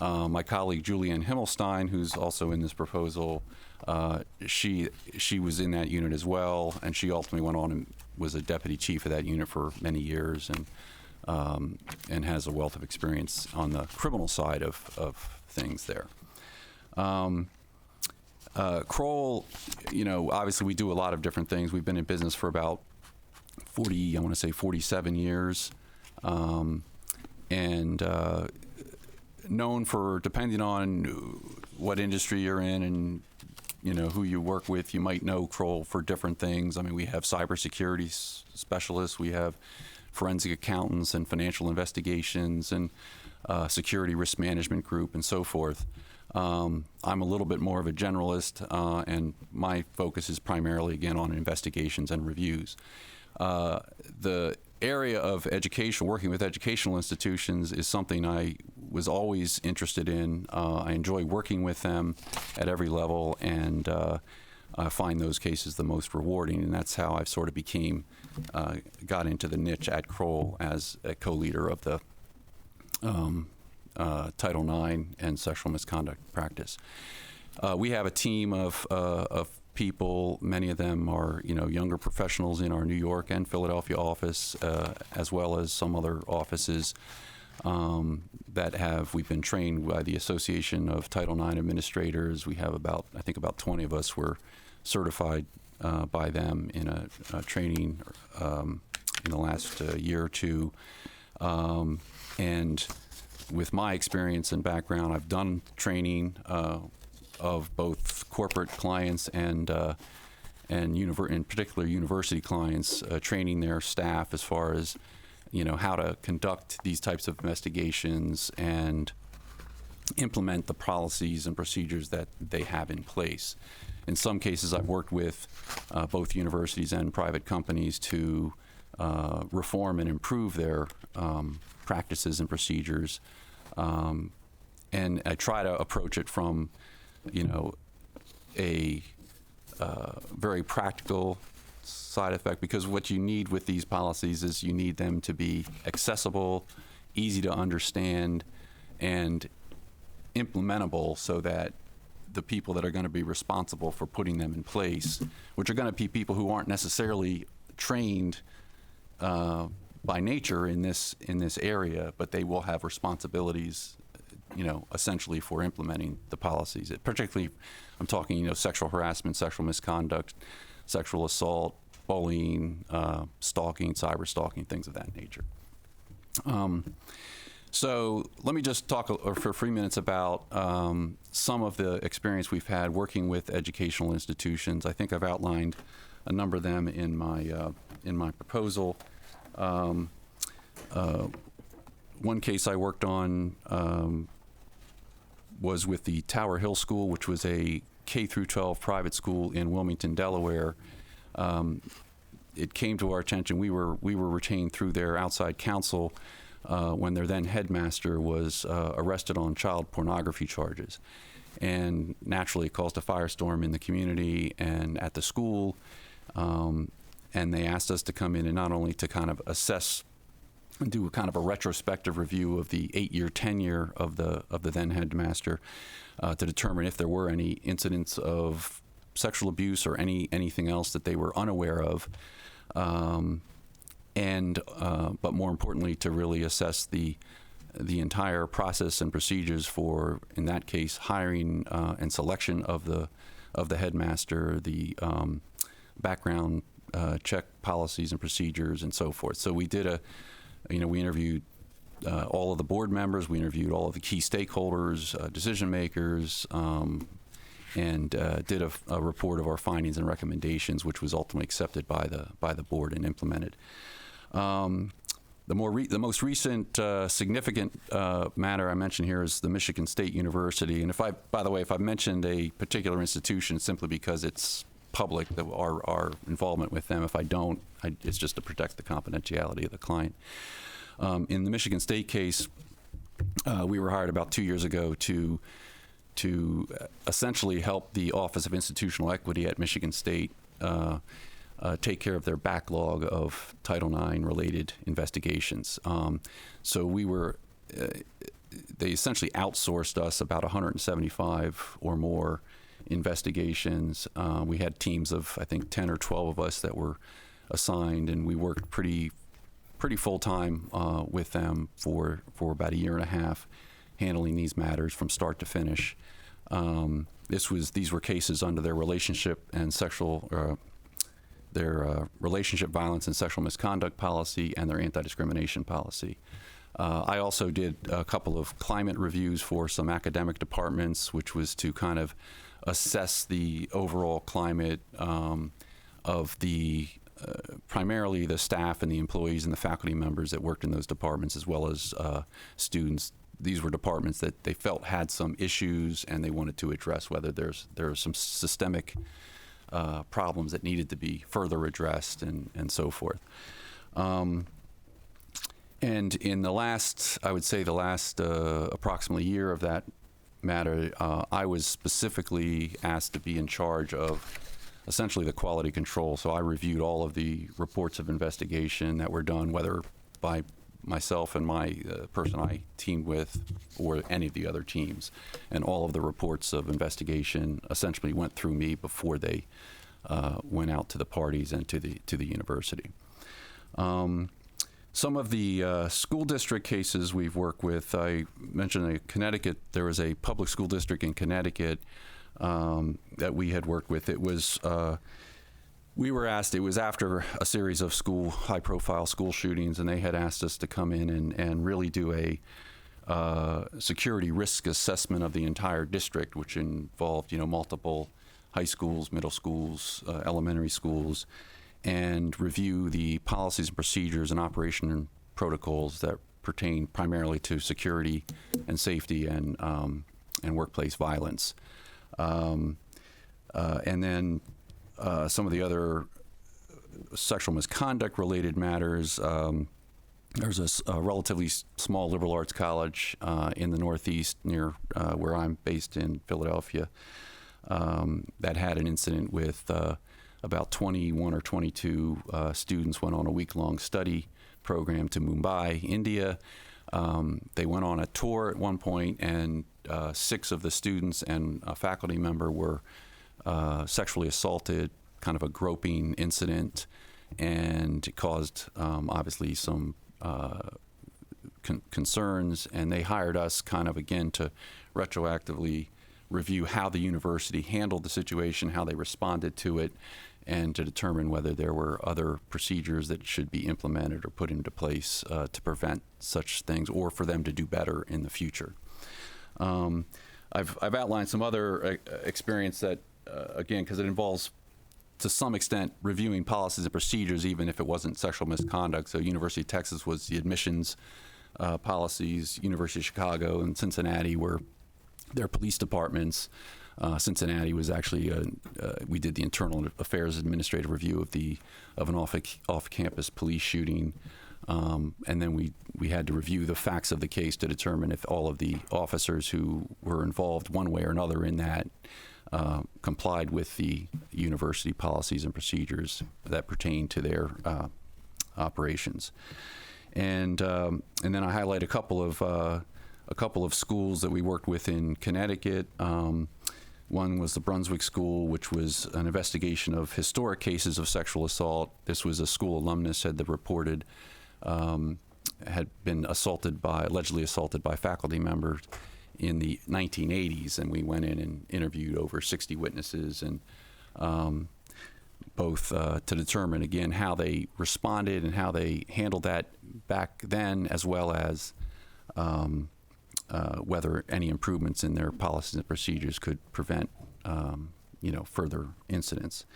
My colleague Julianne Himmelstein, who's also in this proposal, she was in that unit as well, and she ultimately went on and was a deputy chief of that unit for many years, and has a wealth of experience on the criminal side of things there. Kroll, obviously we do a lot of different things. We've been in business for about 47 years, and known for, depending on what industry you're in and who you work with, you might know Kroll for different things. I mean, we have cybersecurity specialists, we have forensic accountants and financial investigations, and security risk management group, and so forth. I'm a little bit more of a generalist, and my focus is primarily, again, on investigations and reviews. The area of education, working with educational institutions, is something I was always interested in. I enjoy working with them at every level, and I find those cases the most rewarding, and that's how I've sort of got into the niche at Kroll as a co-leader of the Title IX and sexual misconduct practice. We have a team of people. Many of them are, younger professionals in our New York and Philadelphia office, as well as some other offices we've been trained by the Association of Title IX Administrators. We have about 20 of us were certified by them in a training in the last year or two. And with my experience and background, I've done training of both corporate clients and in particular university clients, training their staff as far as how to conduct these types of investigations and implement the policies and procedures that they have in place. In some cases, I've worked with both universities and private companies to reform and improve their practices and procedures, and I try to approach it from a very practical side effect, because what you need with these policies is you need them to be accessible, easy to understand, and implementable, so that the people that are going to be responsible for putting them in place, which are going to be people who aren't necessarily trained by nature in this area, but they will have responsibilities, essentially for implementing the policies. Particularly, I'm talking, sexual harassment, sexual misconduct, sexual assault, bullying, stalking, cyber stalking, things of that nature. So let me just talk for 3 minutes about some of the experience we've had working with educational institutions. I think I've outlined a number of them in my proposal. One case I worked on was with the Tower Hill School, which was a K through 12 private school in Wilmington, Delaware. It came to our attention. We were retained through their outside counsel when their then headmaster was arrested on child pornography charges, and naturally it caused a firestorm in the community and at the school. And they asked us to come in and not only to kind of assess and do a kind of a retrospective review of the 8-year tenure of the then headmaster to determine if there were any incidents of sexual abuse or anything else that they were unaware of, but more importantly, to really assess the entire process and procedures for, in that case, hiring and selection of the headmaster, the background check policies and procedures, and so forth. So we did we interviewed all of the board members, we interviewed all of the key stakeholders, decision makers, and did a report of our findings and recommendations, which was ultimately accepted by the board and implemented. The most recent significant matter I mentioned here is the Michigan State University. And by the way, if I've mentioned a particular institution, it's simply because it's public, our involvement with them. If I don't, it's just to protect the confidentiality of the client. In the Michigan State case, we were hired about 2 years ago to essentially help the Office of Institutional Equity at Michigan State take care of their backlog of Title IX related investigations. So they essentially outsourced us about 175 or more investigations. We had teams of, I think, 10 or 12 of us that were assigned, and we worked pretty full-time with them for about a year and a half, handling these matters from start to finish. These were cases under their relationship relationship violence and sexual misconduct policy and their anti-discrimination policy. I also did a couple of climate reviews for some academic departments, which was to kind of assess the overall climate of primarily the staff and the employees and the faculty members that worked in those departments, as well as students. These were departments that they felt had some issues, and they wanted to address whether there are some systemic problems that needed to be further addressed, and so forth. And in the last approximately year of that matter, I was specifically asked to be in charge of essentially the quality control. So I reviewed all of the reports of investigation that were done, whether by myself and my person I teamed with, or any of the other teams. And all of the reports of investigation essentially went through me before they went out to the parties and to the university. Some of the school district cases we've worked with, I mentioned in Connecticut, there was a public school district in Connecticut that we had worked with. It was we were asked, it was after a series of high-profile school shootings, and they had asked us to come in and really do a security risk assessment of the entire district, which involved, multiple high schools, middle schools, elementary schools, and review the policies and procedures and operation protocols that pertain primarily to security and safety and workplace violence. And then some of the other sexual misconduct related matters. There's a relatively small liberal arts college in the Northeast near where I'm based in Philadelphia that had an incident with about 21 or 22 students went on a week-long study program to Mumbai, India. They went on a tour at one point, and 6 of the students and a faculty member were sexually assaulted, kind of a groping incident, and it caused obviously some concerns, and they hired us kind of again to retroactively review how the university handled the situation, how they responded to it, and to determine whether there were other procedures that should be implemented or put into place to prevent such things or for them to do better in the future. I've outlined some other experience that, again, because it involves to some extent reviewing policies and procedures, even if it wasn't sexual misconduct. So University of Texas was the admissions policies, University of Chicago and Cincinnati were their police departments. Cincinnati was actually we did the internal affairs administrative review of an off-campus police shooting, and then we had to review the facts of the case to determine if all of the officers who were involved one way or another in that complied with the university policies and procedures that pertain to their operations. And then I highlight a couple of schools that we worked with in Connecticut. One was the Brunswick School, which was an investigation of historic cases of sexual assault. This was a school alumnus that reported had been allegedly assaulted by faculty members in the 1980s, and we went in and interviewed over 60 witnesses, and both to determine again how they responded and how they handled that back then, as well as whether any improvements in their policies and procedures could prevent, further incidents.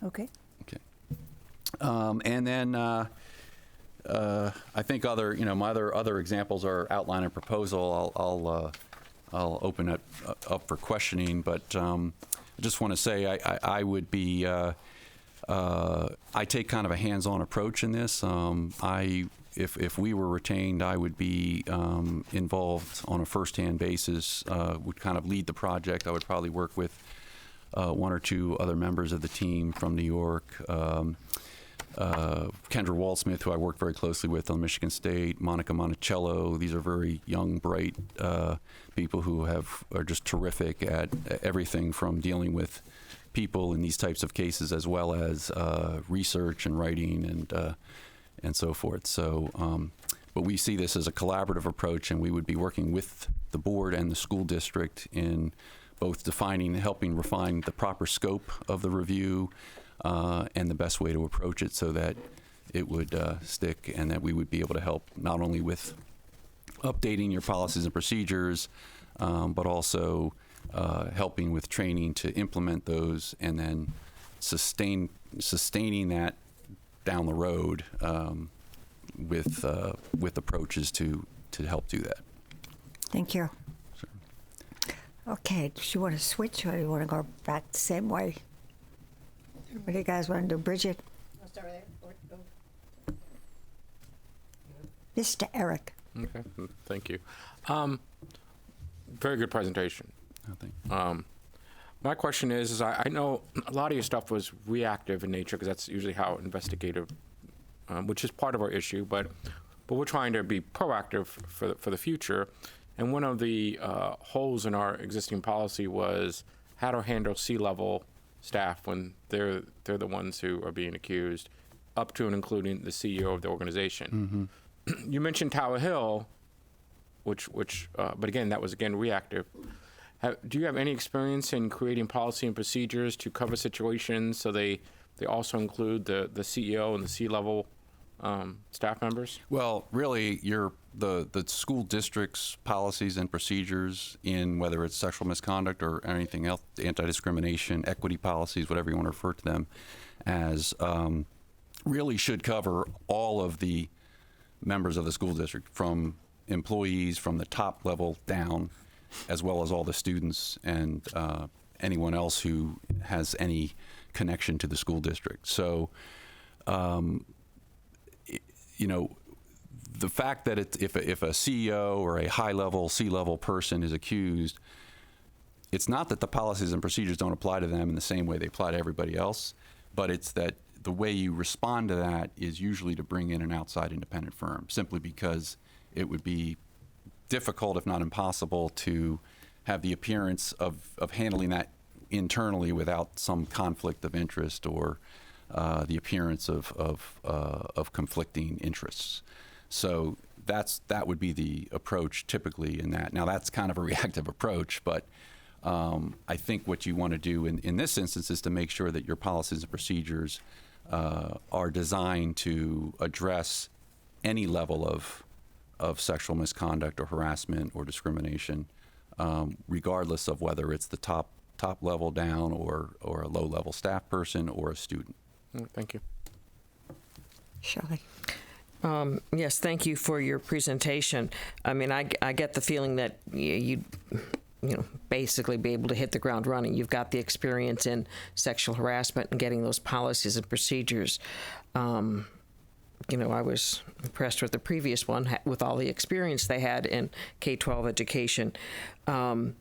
Okay. Okay. And then I think my other examples are outline and proposal. I'll open it up for questioning, but I just want to say I would be I take kind of a hands-on approach in this. If we were retained, I would be involved on a first-hand basis, would kind of lead the project. I would probably work with one or two other members of the team from New York. Kendra Waldsmith, who I work very closely with on Michigan State, Monica Monticello. These are very young, bright people who are just terrific at everything from dealing with people in these types of cases, as well as research and writing and so forth. So, but we see this as a collaborative approach, and we would be working with the board and the school district in both helping refine the proper scope of the review and the best way to approach it so that it would stick, and that we would be able to help not only with updating your policies and procedures, but also helping with training to implement those, and then sustaining that down the road with approaches to help do that. Thank you. Sure. Okay, do you want to switch or do you want to go back the same way? What do you guys want to do? Bridget? I'll start right there. Mr. Eric. Okay, thank you. Very good presentation. I think. My question is I know a lot of your stuff was reactive in nature, because that's usually how investigative, which is part of our issue, but we're trying to be proactive for the future. And one of the holes in our existing policy was how to handle C-level staff when they're the ones who are being accused, up to and including the CEO of the organization. Mm-hmm. You mentioned Tower Hill, which but again, that was reactive. Do you have any experience in creating policy and procedures to cover situations so they also include the CEO and the C-level staff members? Well, really, the school district's policies and procedures in whether it's sexual misconduct or anything else, anti-discrimination, equity policies, whatever you want to refer to them as, really should cover all of the members of the school district, from employees from the top level down, as well as all the students and anyone else who has any connection to the school district. So, the fact that if a CEO or a high-level C-level person is accused, it's not that the policies and procedures don't apply to them in the same way they apply to everybody else, but it's that the way you respond to that is usually to bring in an outside independent firm, simply because it would be difficult, if not impossible, to have the appearance of handling that internally without some conflict of interest or the appearance of conflicting interests. So that would be the approach typically in that. Now that's kind of a reactive approach, but I think what you want to do in this instance is to make sure that your policies and procedures are designed to address any level of sexual misconduct or harassment or discrimination, regardless of whether it's the top level down or a low level staff person or a student. Thank you. Shelley. Yes, thank you for your presentation. I mean, I get the feeling that you basically be able to hit the ground running. You've got the experience in sexual harassment and getting those policies and procedures. I was impressed with the previous one with all the experience they had in K-12 education. But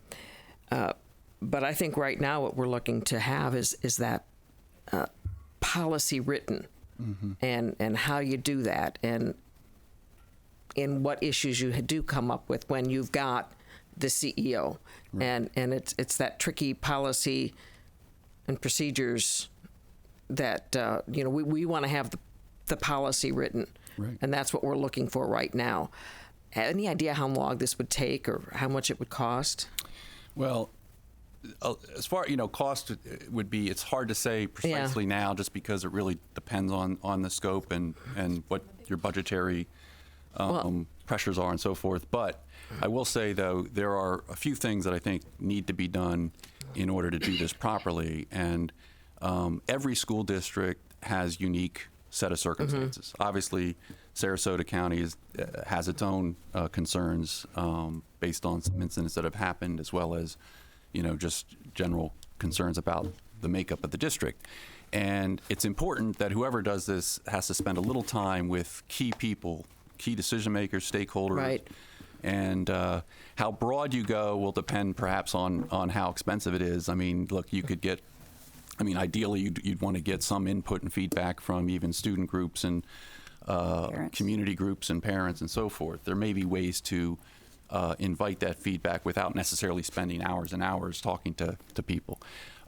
I think right now what we're looking to have is that policy written. Mm-hmm. And how you do that, and in what issues you do come up with when you've got the CEO, right. and it's that tricky policy and procedures that we want to have the policy written, right. And that's what we're looking for right now. Any idea how long this would take or how much it would cost? Well, as far cost would be, it's hard to say precisely now, just because it really depends on the scope and what your budgetary pressures are and so forth. But I will say, though, there are a few things that I think need to be done in order to do this properly. And every school district has unique set of circumstances. Mm-hmm. Obviously, Sarasota County has its own concerns based on some incidents that have happened, as well as just general concerns about the makeup of the district. And it's important that whoever does this has to spend a little time with key people, key decision makers, stakeholders. Right. And how broad you go will depend perhaps on how expensive it is. I mean, look, you could get, ideally you'd want to get some input and feedback from even student groups and community groups and parents and so forth. There may be ways to invite that feedback without necessarily spending hours and hours talking to people.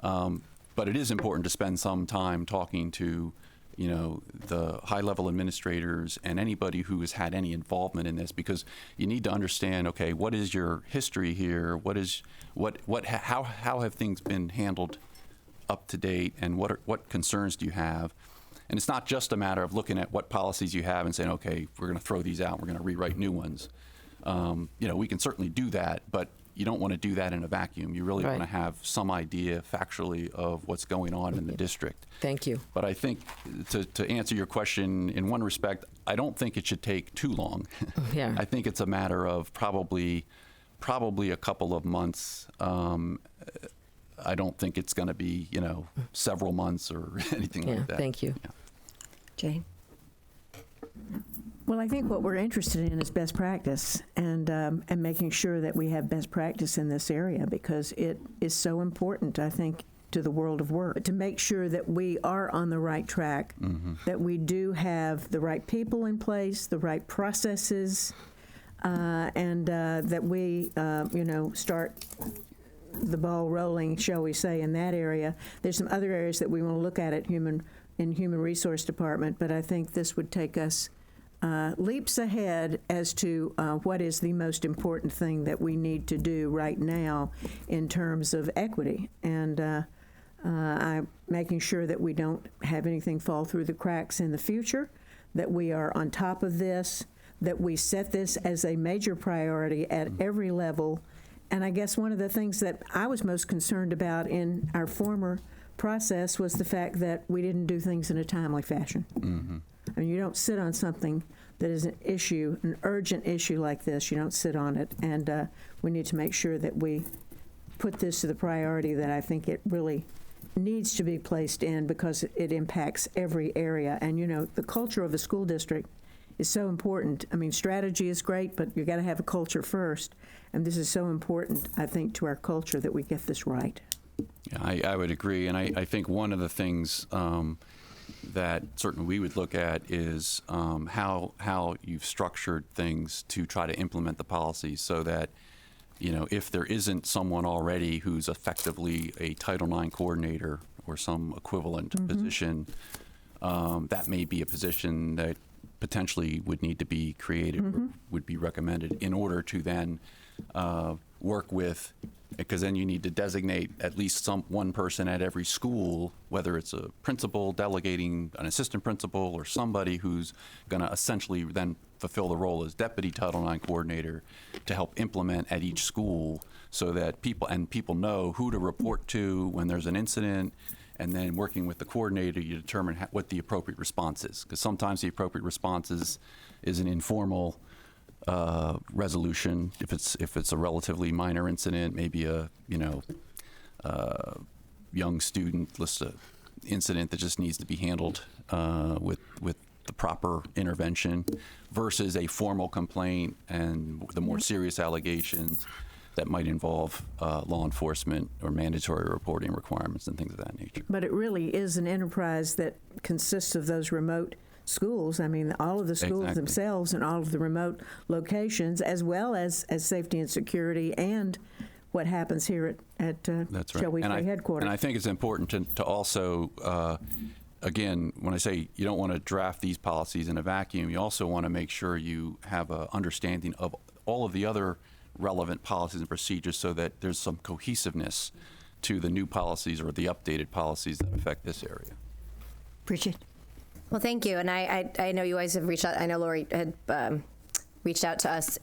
But it is important to spend some time talking to, the high-level administrators and anybody who has had any involvement in this, because you need to understand, okay, what is your history here? How have things been handled up to date, and what concerns do you have? And it's not just a matter of looking at what policies you have and saying, okay, we're going to throw these out, we're going to rewrite new ones. We can certainly do that, but you don't want to do that in a vacuum. You really want to have some idea factually of what's going on in the district. Thank you. But I think to answer your question in one respect, I don't think it should take too long. Yeah. I think it's a matter of probably a couple of months. I don't think it's going to be, several months or anything like that. Thank you. Yeah. Jane? Well, I think what we're interested in is best practice and making sure that we have best practice in this area, because it is so important, I think, to the world of work, to make sure that we are on the right track, mm-hmm. that we do have the right people in place, the right processes, and that we, start the ball rolling, shall we say, in that area. There's some other areas that we want to look at in Human Resource Department, but I think this would take us leaps ahead as to what is the most important thing that we need to do right now in terms of equity, and I'm making sure that we don't have anything fall through the cracks in the future, that we are on top of this, that we set this as a major priority at every level. And I guess one of the things that I was most concerned about in our former process was the fact that we didn't do things in a timely fashion. Mm-hmm. I mean, you don't sit on something that is an issue, an urgent issue like this. You don't sit on it. And we need to make sure that we put this to the priority that I think it really needs to be placed in, because it impacts every area. And, the culture of a school district is so important. I mean, strategy is great, but you got to have a culture first. And this is so important, I think, to our culture that we get this right. Yeah, I would agree. And I think one of the things that certainly we would look at is how you've structured things to try to implement the policies, so that, if there isn't someone already who's effectively a Title IX coordinator or some equivalent mm-hmm. position, that may be a position that potentially would need to be created mm-hmm. or would be recommended in order to then work with because then you need to designate at least one person at every school, whether it's a principal delegating an assistant principal or somebody who's going to essentially then fulfill the role as deputy Title IX coordinator to help implement at each school, so that people know who to report to when there's an incident. And then working with the coordinator, you determine what the appropriate response is. Because sometimes the appropriate response is an informal resolution. If it's a relatively minor incident, maybe a young student incident that just needs to be handled with the proper intervention, versus a formal complaint and the more serious allegations that might involve law enforcement or mandatory reporting requirements and things of that nature. But it really is an enterprise that consists of those remote schools. I mean, all of the schools themselves and all of the remote locations, as well as safety and security and what happens here at That's right. shall we say, headquarters. And I think it's important to also, again, when I say you don't want to draft these policies in a vacuum, you also want to make sure you have an understanding of all of the other relevant policies and procedures, so that there's some cohesiveness to the new policies or the updated policies that affect this area. Bridget? Well, thank you. And I know you guys have reached out. I know Lori had reached out to us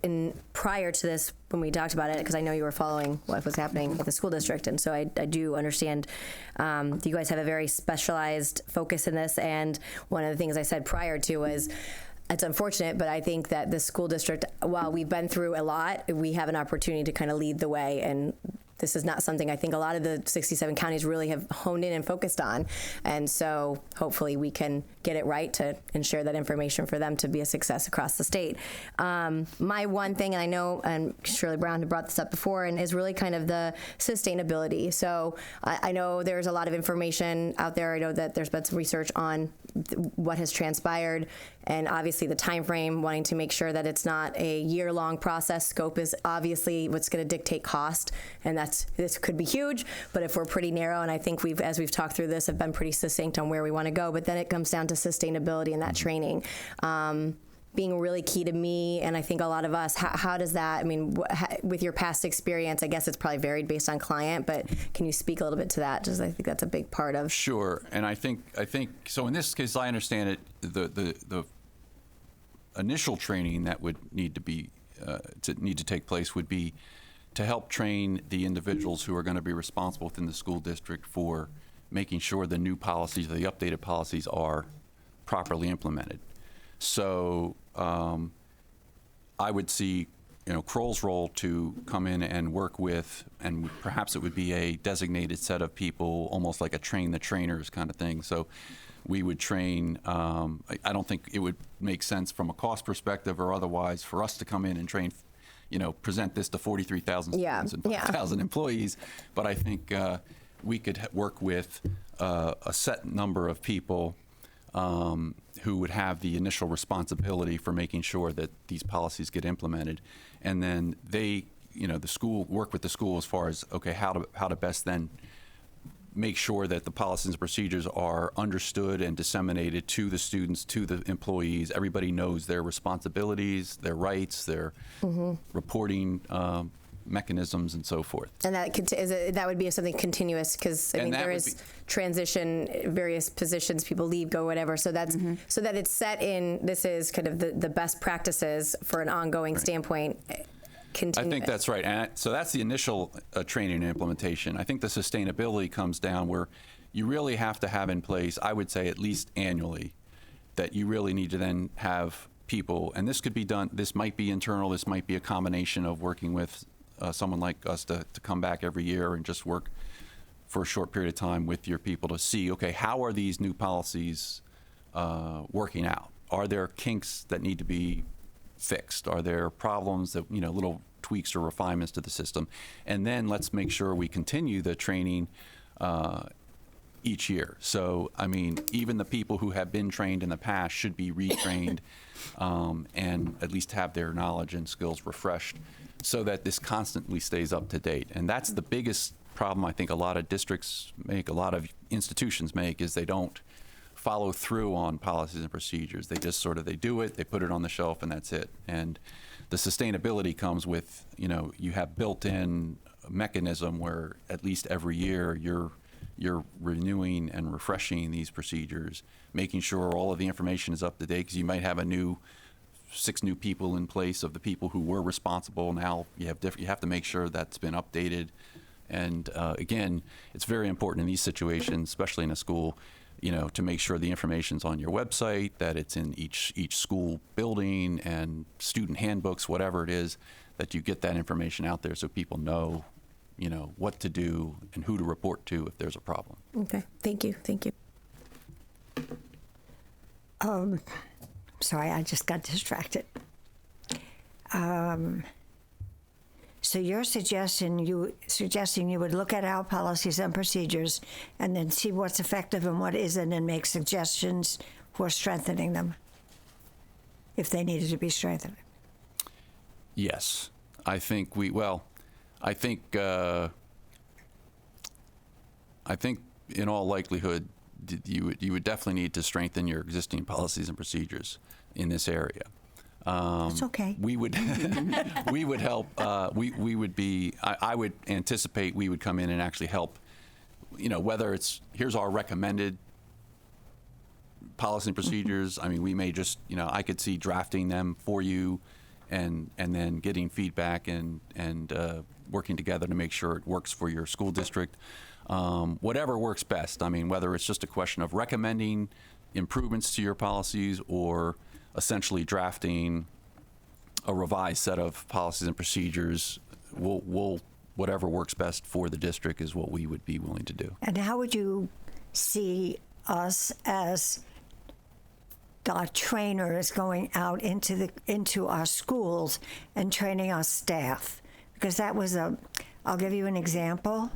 prior to this when we talked about it, because I know you were following what was happening at the school district. And so I do understand you guys have a very specialized focus in this. And one of the things I said prior to was, it's unfortunate, but I think that the school district, while we've been through a lot, we have an opportunity to kind of lead the way. And this is not something I think a lot of the 67 counties really have honed in and focused on. And so hopefully we can get it right to and share that information for them to be a success across the state. My one thing, and I know, and Shirley Brown had brought this up before, and is really kind of the sustainability. So I know there's a lot of information out there. I know that there's been some research on what has transpired, and obviously the time frame, wanting to make sure that it's not a year-long process. Scope is obviously what's going to dictate cost, and this could be huge, but if we're pretty narrow, and I think as we've talked through this, have been pretty succinct on where we want to go, but then it comes down to sustainability and that training being really key to me, and I think a lot of us. How does that, I mean, with your past experience, I guess it's probably varied based on client, but can you speak a little bit to that? Just, I think that's a big part of. Sure, and I think so. In this case, I understand it. The initial training that would need to take place would be to help train the individuals who are going to be responsible within the school district for making sure the new policies, the updated policies, are properly implemented. So I would see, Kroll's role to come in and work with, and perhaps it would be a designated set of people, almost like a train the trainers kind of thing. So we would train. I don't think it would make sense from a cost perspective or otherwise for us to come in and train, present this to 43,000 students and 5,000 employees. But I think we could work with a set number of people who would have the initial responsibility for making sure that these policies get implemented, and then they, the school, work with the school as far as, okay, how to best then make sure that the policies and procedures are understood and disseminated to the students, to the employees. Everybody knows their responsibilities, their rights, their reporting mechanisms, and so forth. And that would be something continuous, because I mean there is transition, various positions, people leave, go, whatever. So that's so that it's set in. This is kind of the best practices for an ongoing standpoint. Continuous. I think that's right. And so that's the initial training and implementation. I think the sustainability comes down where you really have to have in place, I would say at least annually, that you really need to then have people, and this could be done, this might be internal, this might be a combination of working with someone like us to come back every year and just work for a short period of time with your people to see, okay, how are these new policies working out? Are there kinks that need to be fixed? Are there problems that, little tweaks or refinements to the system? And then let's make sure we continue the training each year. So, I mean, even the people who have been trained in the past should be retrained and at least have their knowledge and skills refreshed, so that this constantly stays up to date. And that's the biggest problem I think a lot of districts make, a lot of institutions make, is they don't follow through on policies and procedures. They just they do it, they put it on the shelf, and that's it. And the sustainability comes with, you have built-in mechanism where at least every year you're renewing and refreshing these procedures, making sure all of the information is up to date, because you might have 6 new people in place of the people who were responsible. Now you have to make sure that's been updated. And again, it's very important in these situations, especially in a school, to make sure the information's on your website, that it's in each school building and student handbooks, whatever it is, that you get that information out there so people know, what to do and who to report to if there's a problem. Okay, thank you. Sorry, I just got distracted. So you're suggesting you would look at our policies and procedures and then see what's effective and what isn't, and make suggestions for strengthening them if they needed to be strengthened. Yes, I think I think in all likelihood you would definitely need to strengthen your existing policies and procedures in this area. It's okay. We would we would help. We would be. I would anticipate we would come in and actually help. Whether it's here's our recommended policy and procedures. I mean, we may just I could see drafting them for you, and then getting feedback and working together to make sure it works for your school district. Whatever works best. I mean, whether it's just a question of recommending improvements to your policies or essentially drafting a revised set of policies and procedures, we'll whatever works best for the district is what we would be willing to do. And how would you see us as trainers going out into our schools and training our staff? Because that was I'll give you an example.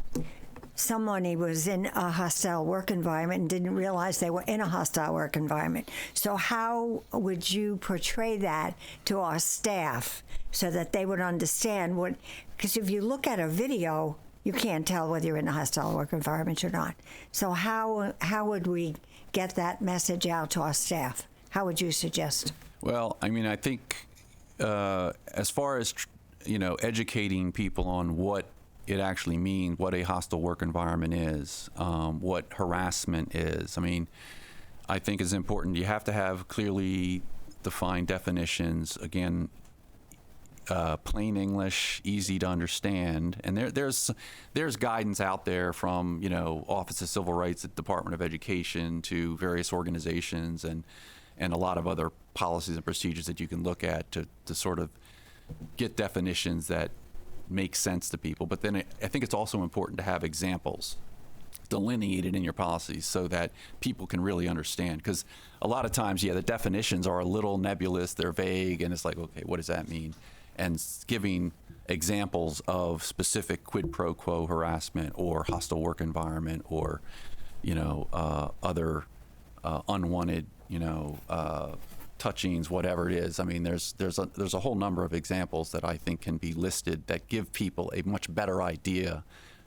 Someone was in a hostile work environment and didn't realize they were in a hostile work environment. So how would you portray that to our staff so that they would understand what, because if you look at a video, you can't tell whether you're in a hostile work environment or not. So how would we get that message out to our staff? How would you suggest? Well, I mean, I think as far as, educating people on what it actually means, what a hostile work environment is, what harassment is. I mean, I think is important. You have to have clearly defined definitions. Again, plain English, easy to understand. And there's guidance out there from Office of Civil Rights at Department of Education to various organizations and a lot of other policies and procedures that you can look at to sort of get definitions that make sense to people. But then I think it's also important to have examples delineated in your policies so that people can really understand. Because a lot of times, the definitions are a little nebulous, they're vague, and it's like, okay, what does that mean? And giving examples of specific quid pro quo harassment or hostile work environment or, other unwanted, touchings, whatever it is. I mean, there's a whole number of examples that I think can be listed that give people a much better idea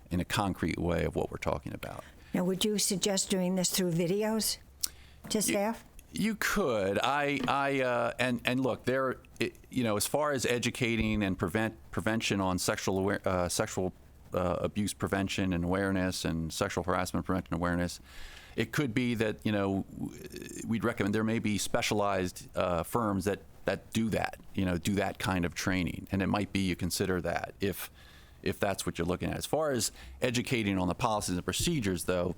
in a concrete way of what we're talking about. Now, would you suggest doing this through videos to staff? You could. And look, there. As far as educating and prevention on sexual abuse prevention and awareness and sexual harassment prevention and awareness. It could be that, we'd recommend there may be specialized firms that do that, do that kind of training. And it might be you consider that if that's what you're looking at. As far as educating on the policies and procedures, though,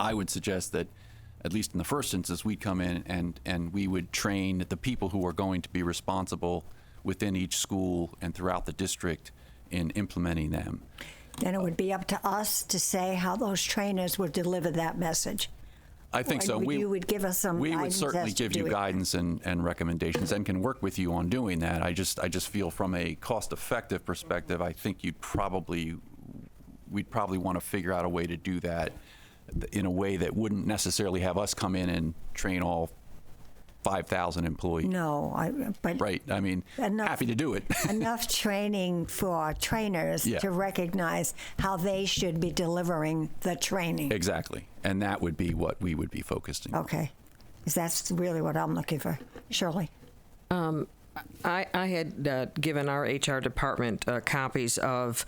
I would suggest that, at least in the first instance, we'd come in and we would train the people who are going to be responsible within each school and throughout the district in implementing them. Then it would be up to us to say how those trainers would deliver that message. I think so. You would give us some guidance. We would certainly give you guidance and recommendations and can work with you on doing that. I just feel from a cost-effective perspective, I think we'd probably want to figure out a way to do that in a way that wouldn't necessarily have us come in and train all 5,000 employees. No, but right. I mean, happy to do it. Enough training for our trainers to recognize how they should be delivering the training. Exactly, and that would be what we would be focusing on. Okay, because that's really what I'm looking for. Shirley? I had given our HR department copies of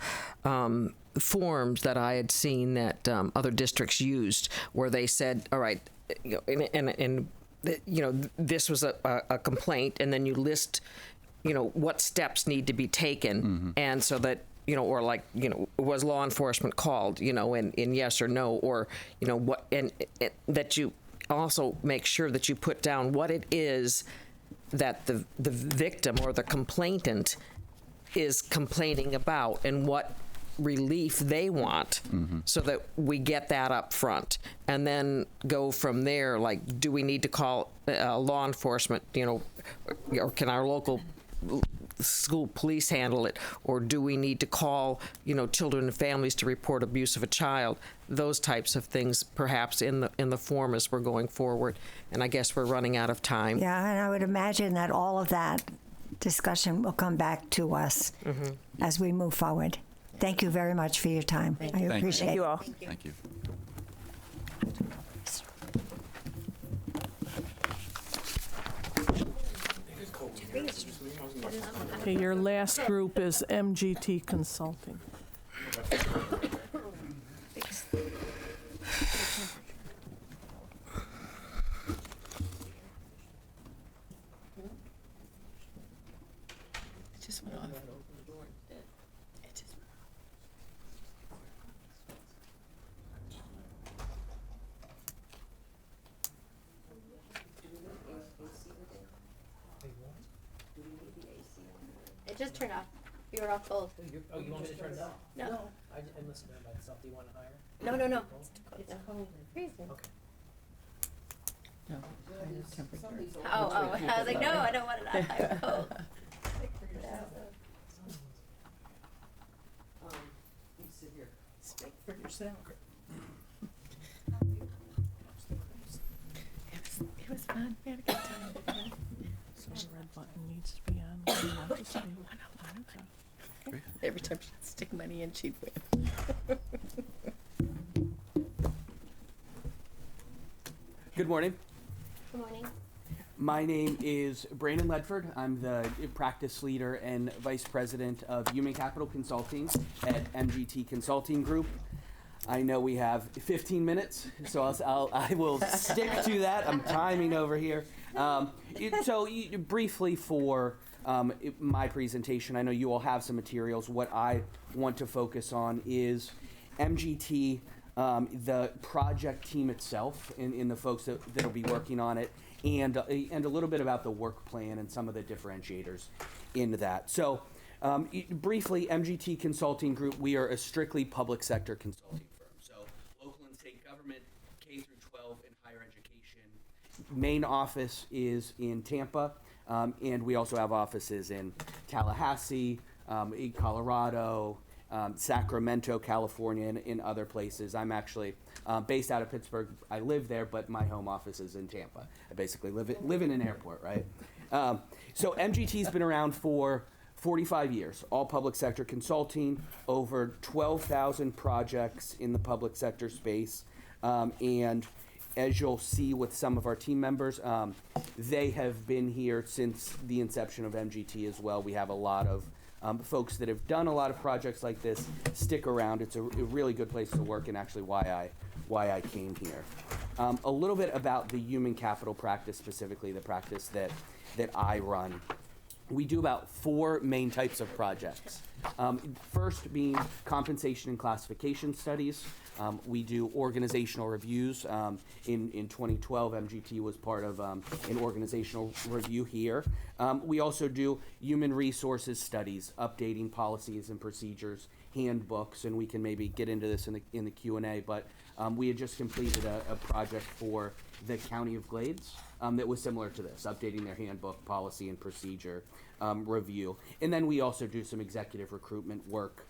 forms that I had seen that other districts used, where they said, all right, you know, and you know, this was a complaint, and then you list, you know, what steps need to be taken, and so that, you know, or like, you know, was law enforcement called, you know, in yes or no, or, you know, what, and that you also make sure that you put down what it is that the victim or the complainant is complaining about and what relief they want, so that we get that up front, and then go from there. Like, do we need to call law enforcement, you know, or can our local school police handle it, or do we need to call, you know, children and families to report abuse of a child? Those types of things, perhaps in the form as we're going forward. And I guess we're running out of time. Yeah, and I would imagine that all of that discussion will come back to us as we move forward. Thank you very much for your time. I appreciate it. Thank you all. Thank you. Okay, your last group is MGT Consulting. Just went off. It just turned off. We were off both. Oh, you want me to turn it off? No. I listened to it by myself. Do you want it higher? No. It's cold. Freezing. Okay. Oh, I was like, no, I don't want it on high. Cold. Speak for yourself. It was fun. We had a good time. So the red button needs to be on. What do you want this to be? Every time she'd stick money in, she'd win. Good morning. Good morning. My name is Brandon Ledford. I'm the practice leader and vice president of Human Capital Consulting at MGT Consulting Group. I know we have 15 minutes, so I will stick to that. I'm timing over here. Briefly for my presentation, I know you all have some materials. What I want to focus on is MGT, the project team itself, and the folks that will be working on it, and a little bit about the work plan and some of the differentiators in that. So briefly, MGT Consulting Group, we are a strictly public sector consulting firm. So local and state government, K through 12, and higher education. Main office is in Tampa, and we also have offices in Tallahassee, in Colorado, Sacramento, California, and in other places. I'm actually based out of Pittsburgh. I live there, but my home office is in Tampa. I basically live in an airport, right? So MGT's been around for 45 years, all public sector consulting, over 12,000 projects in the public sector space. And as you'll see with some of our team members, they have been here since the inception of MGT as well. We have a lot of folks that have done a lot of projects like this stick around. It's a really good place to work, and actually why I came here. A little bit about the human capital practice, specifically the practice that I run. We do about 4 main types of projects. First being compensation and classification studies. We do organizational reviews. In 2012, MGT was part of an organizational review here. We also do human resources studies, updating policies and procedures, handbooks, and we can maybe get into this in the Q&A, but we had just completed a project for the County of Glades that was similar to this, updating their handbook, policy, and procedure review. And then we also do some executive recruitment work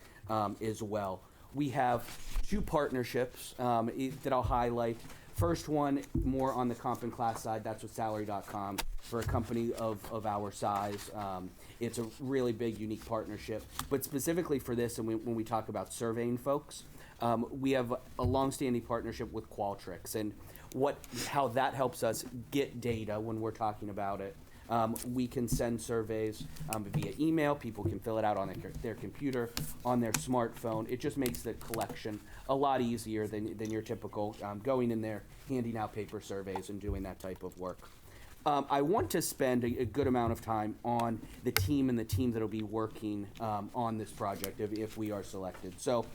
as well. We have 2 partnerships that I'll highlight. First one, more on the comp and class side, that's with salary.com. For a company of our size, it's a really big, unique partnership. But specifically for this, and when we talk about surveying folks, we have a long-standing partnership with Qualtrics, and how that helps us get data when we're talking about it. We can send surveys via email. People can fill it out on their computer, on their smartphone. It just makes the collection a lot easier than your typical going in there, handing out paper surveys and doing that type of work. I want to spend a good amount of time on the team and the team that will be working on this project if we are selected. So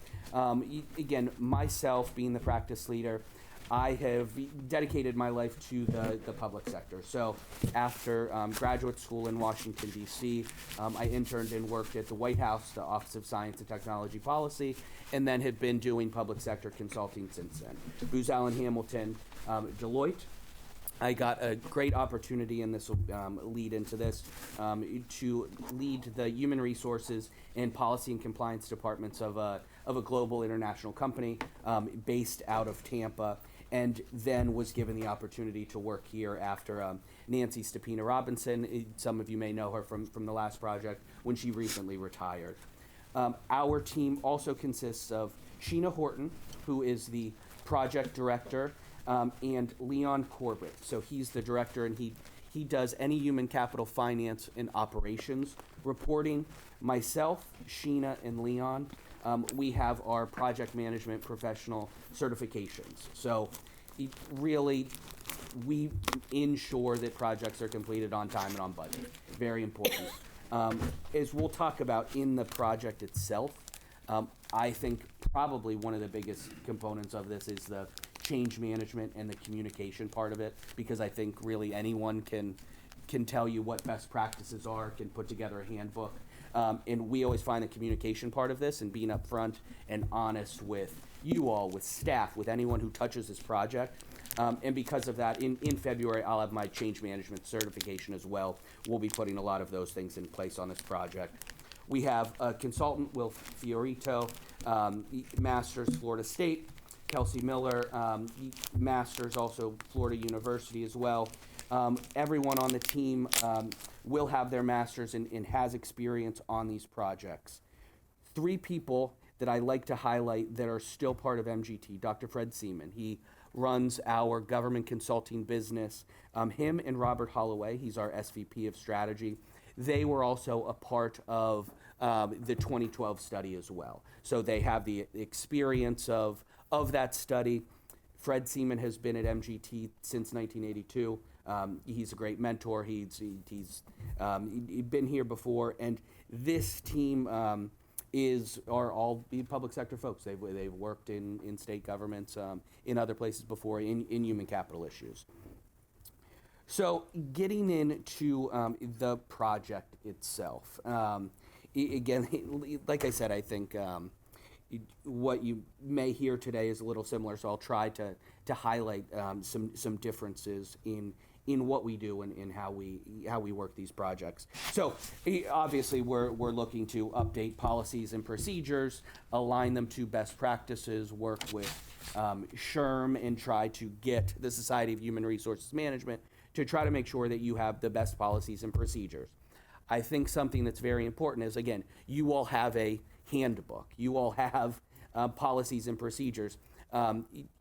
again, myself being the practice leader, I have dedicated my life to the public sector. So after graduate school in Washington, D.C., I interned and worked at the White House, the Office of Science and Technology Policy, and then have been doing public sector consulting since then. Booz Allen Hamilton, Deloitte. I got a great opportunity, and this will lead into this, to lead the human resources and policy and compliance departments of a global international company based out of Tampa, and then was given the opportunity to work here after Nancy Stepina Robinson. Some of you may know her from the last project when she recently retired. Our team also consists of Sheena Horton, who is the project director, and Leon Corbett. So he's the director, and he does any human capital finance and operations reporting. Myself, Sheena, and Leon, we have our project management professional certifications. So really, we ensure that projects are completed on time and on budget. Very important. As we'll talk about in the project itself, I think probably one of the biggest components of this is the change management and the communication part of it, because I think really anyone can tell you what best practices are, can put together a handbook. And we always find the communication part of this and being upfront and honest with you all, with staff, with anyone who touches this project. And because of that, in February, I'll have my change management certification as well. We'll be putting a lot of those things in place on this project. We have a consultant, Will Fiorito, master's, Florida State. Kelsey Miller, master's, also Florida University as well. Everyone on the team will have their master's and has experience on these projects. 3 people that I like to highlight that are still part of MGT. Dr. Fred Seaman, he runs our government consulting business. Him and Robert Holloway, he's our SVP of strategy. They were also a part of the 2012 study as well. So they have the experience of that study. Fred Seaman has been at MGT since 1982. He's a great mentor. He's been here before, and this team are all public sector folks. They've worked in state governments, in other places before, in human capital issues. So getting into the project itself, again, like I said, I think what you may hear today is a little similar, so I'll try to highlight some differences in what we do and how we work these projects. So obviously we're looking to update policies and procedures, align them to best practices, work with SHRM, and try to get the Society of Human Resources Management to try to make sure that you have the best policies and procedures. I think something that's very important is, again, you all have a handbook. You all have policies and procedures.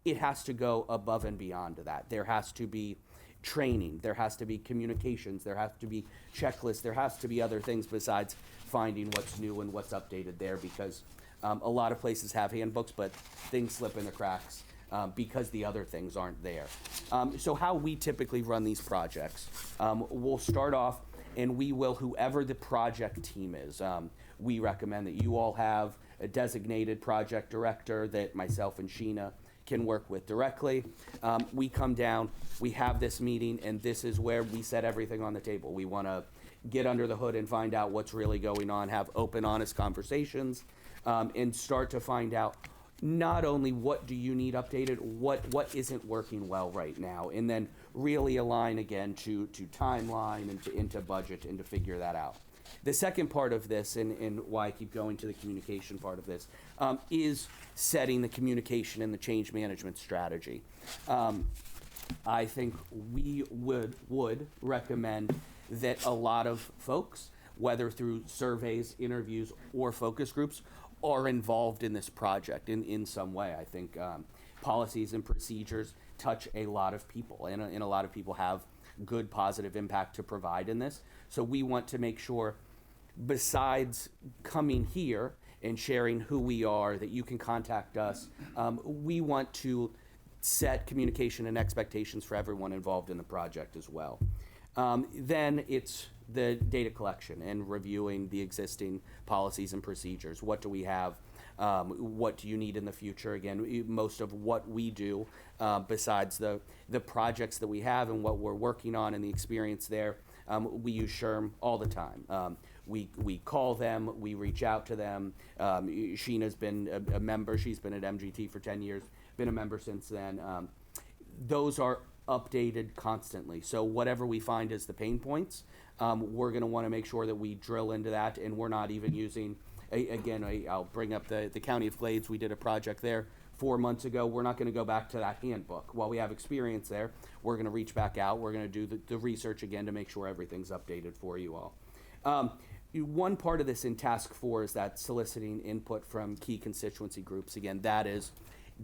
It has to go above and beyond that. There has to be training. There has to be communications. There has to be checklists. There has to be other things besides finding what's new and what's updated there, because a lot of places have handbooks, but things slip in the cracks because the other things aren't there. So how we typically run these projects, we'll start off, and we will, whoever the project team is, we recommend that you all have a designated project director that myself and Sheena can work with directly. We come down, we have this meeting, and this is where we set everything on the table. We want to get under the hood and find out what's really going on, have open, honest conversations, and start to find out not only what do you need updated, what isn't working well right now, and then really align again to timeline and into budget and to figure that out. The second part of this, and why I keep going to the communication part of this, is setting the communication and the change management strategy. I think we would recommend that a lot of folks, whether through surveys, interviews, or focus groups, are involved in this project in some way. I think policies and procedures touch a lot of people, and a lot of people have good positive impact to provide in this. So we want to make sure, besides coming here and sharing who we are, that you can contact us. We want to set communication and expectations for everyone involved in the project as well. Then it's the data collection and reviewing the existing policies and procedures. What do we have? What do you need in the future? Again, most of what we do, besides the projects that we have and what we're working on and the experience there, we use SHRM all the time. We call them, we reach out to them. Sheena's been a member. She's been at MGT for 10 years, been a member since then. Those are updated constantly. So whatever we find is the pain points, we're going to want to make sure that we drill into that, and we're not even using, I'll bring up the County of Glades. We did a project there 4 months ago. We're not going to go back to that handbook. While we have experience there, we're going to reach back out. We're going to do the research again to make sure everything's updated for you all. One part of this in Task 4 is that soliciting input from key constituency groups. Again, that is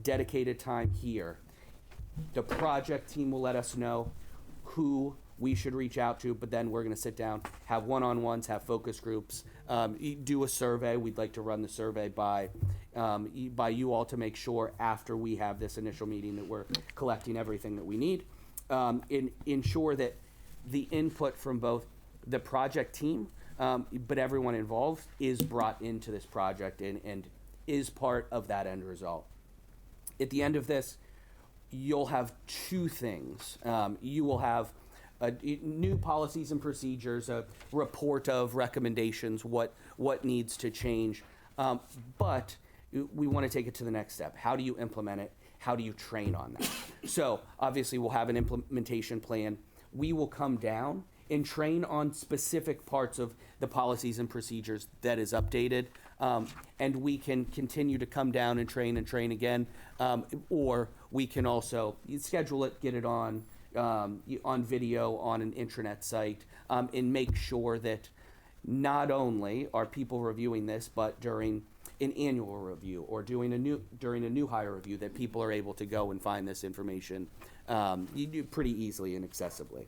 dedicated time here. The project team will let us know who we should reach out to, but then we're going to sit down, have one-on-ones, have focus groups, do a survey. We'd like to run the survey by you all to make sure after we have this initial meeting that we're collecting everything that we need. Ensure that the input from both the project team, but everyone involved is brought into this project and is part of that end result. At the end of this, you'll have two things. You will have new policies and procedures, a report of recommendations, what needs to change. But we want to take it to the next step. How do you implement it? How do you train on that? So obviously we'll have an implementation plan. We will come down and train on specific parts of the policies and procedures that is updated. And we can continue to come down and train again. Or we can also schedule it, get it on video on an intranet site, and make sure that not only are people reviewing this, but during an annual review or during a new hire review, that people are able to go and find this information pretty easily and accessibly.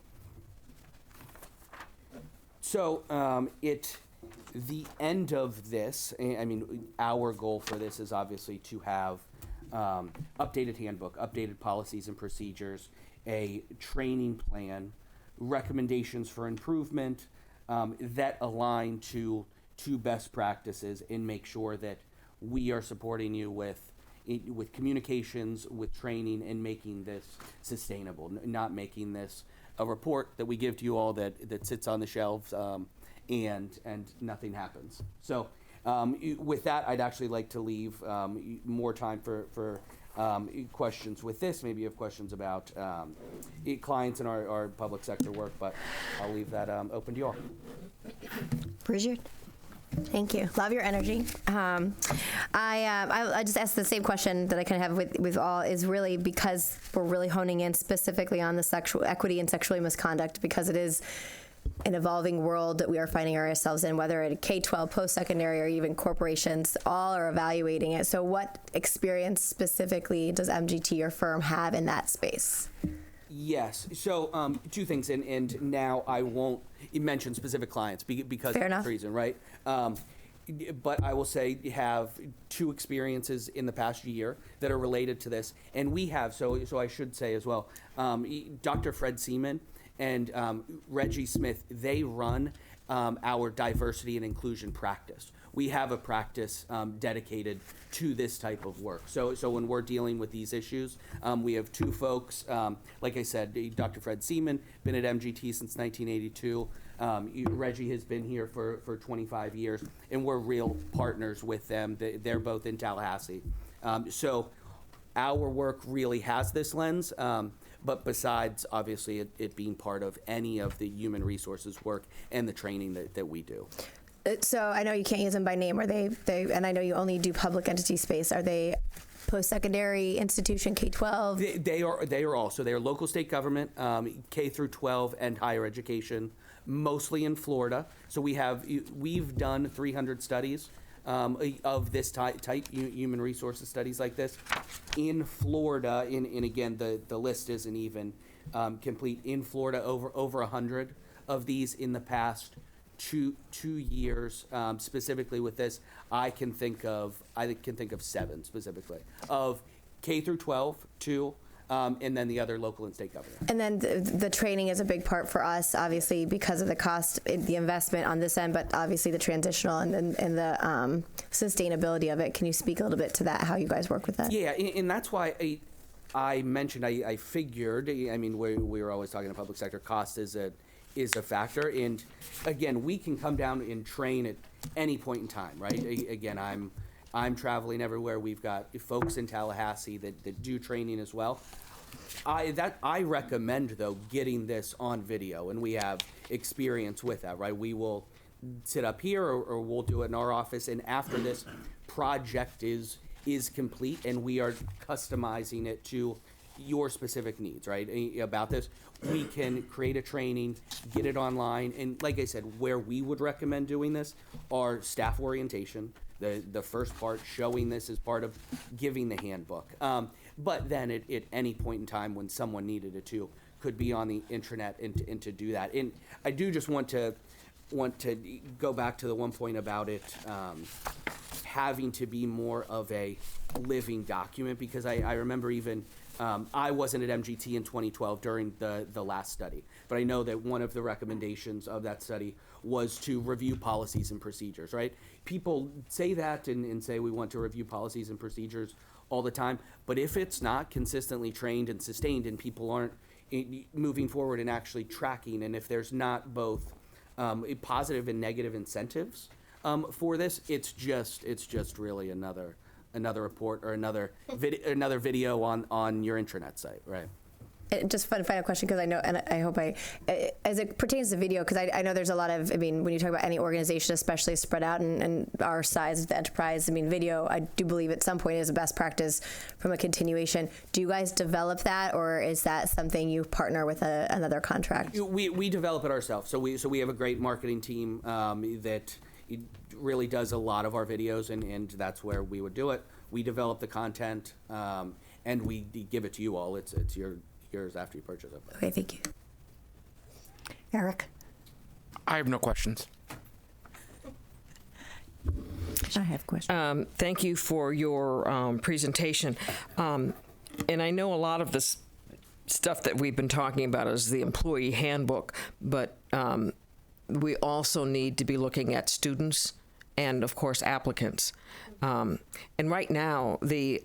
So the end of this, I mean, our goal for this is obviously to have updated handbook, updated policies and procedures, a training plan, recommendations for improvement that align to best practices, and make sure that we are supporting you with communications, with training, and making this sustainable, not making this a report that we give to you all that sits on the shelves and nothing happens. So with that, I'd actually like to leave more time for questions with this. Maybe you have questions about clients in our public sector work, but I'll leave that open to you all. Bridget? Thank you. Love your energy. I just asked the same question that I kind of have with all, is really because we're really honing in specifically on the sexual equity and sexually misconduct, because it is an evolving world that we are finding ourselves in, whether at K-12, post-secondary, or even corporations, all are evaluating it. So what experience specifically does MGT, your firm, have in that space? Yes. So two things, and now I won't mention specific clients because Fair of enough. this reason, right? But I will say you have two experiences in the past year that are related to this, and we have, so I should say as well, Dr. Fred Seaman and Reggie Smith, they run our diversity and inclusion practice. We have a practice dedicated to this type of work. So when we're dealing with these issues, we have two folks, like I said, Dr. Fred Seaman, been at MGT since 1982. Reggie has been here for 25 years, and we're real partners with them. They're both in Tallahassee. So our work really has this lens, but besides, obviously, it being part of any of the human resources work and the training that we do. So I know you can't use them by name. Are they? And I know you only do public entity space. Are they post-secondary institution, K-12? They are all. So they are local state government, K through 12, and higher education, mostly in Florida. So we've done 300 studies of this type, human resources studies like this. In Florida, and again, the list isn't even complete. In Florida, over 100 of these in the past two years, specifically with this. I can think of 7 specifically of K through 12, 2. And then the other local and state government. And then the training is a big part for us, obviously, because of the cost, the investment on this end, but obviously the transitional and the sustainability of it. Can you speak a little bit to that, how you guys work with that? Yeah, and that's why I mentioned, I figured, I mean, we were always talking to public sector, cost is a factor. And again, we can come down and train at any point in time, right? Again, I'm traveling everywhere. We've got folks in Tallahassee that do training as well. I recommend, though, getting this on video, and we have experience with that, right? We will sit up here, or we'll do it in our office, and after this project is complete, and we are customizing it to your specific needs, right? About this, we can create a training, get it online, and like I said, where we would recommend doing this are staff orientation. The first part, showing this as part of giving the handbook. But then at any point in time when someone needed it to, could be on the intranet and to do that. And I do just want to go back to the one point about it having to be more of a living document, because I remember even I wasn't at MGT in 2012 during the last study, but I know that one of the recommendations of that study was to review policies and procedures, right? People say that and say we want to review policies and procedures all the time, but if it's not consistently trained and sustained and people aren't moving forward and actually tracking, and if there's not both positive and negative incentives for this, it's just really another report or another video on your intranet site, right? Just final question, because I know, and I hope as it pertains to video, because I know there's a lot of, I mean, when you talk about any organization, especially spread out and our size of the enterprise, I mean, video, I do believe at some point is a best practice from a continuation. Do you guys develop that, or is that something you partner with another contract? We develop it ourselves. So we have a great marketing team that really does a lot of our videos, and that's where we would do it. We develop the content, and we give it to you all. It's yours after you purchase it. Okay, thank you. Eric? I have no questions. I have questions. Thank you for your presentation. And I know a lot of this stuff that we've been talking about is the employee handbook, but we also need to be looking at students and, of course, applicants. And right now, the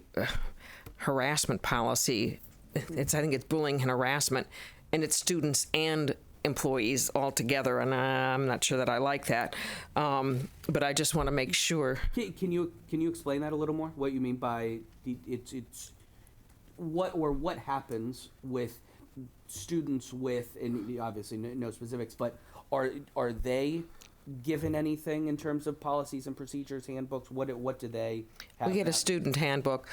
harassment policy, I think it's bullying and harassment, and it's students and employees all together, and I'm not sure that I like that. But I just want to make sure. Can you explain that a little more? What you mean by it's what happens with students with, and obviously no specifics, but are they given anything in terms of policies and procedures, handbooks? What do they have? We get a student handbook,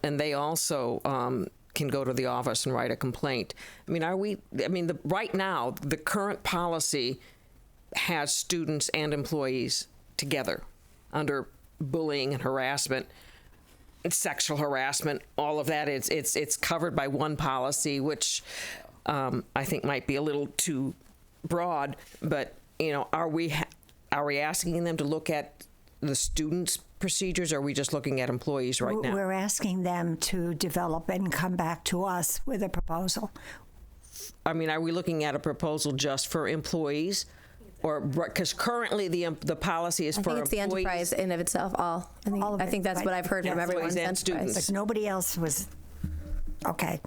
and they also can go to the office and write a complaint. I mean, right now, the current policy has students and employees together under bullying and harassment, and sexual harassment, all of that. It's covered by one policy, which I think might be a little too broad, but are we asking them to look at the students' procedures, or are we just looking at employees right now? We're asking them to develop and come back to us with a proposal. I mean, are we looking at a proposal just for employees, or because currently the policy is for employees? I think it's the enterprise in of itself. I think that's what I've heard from everyone. And students. But nobody else was okay.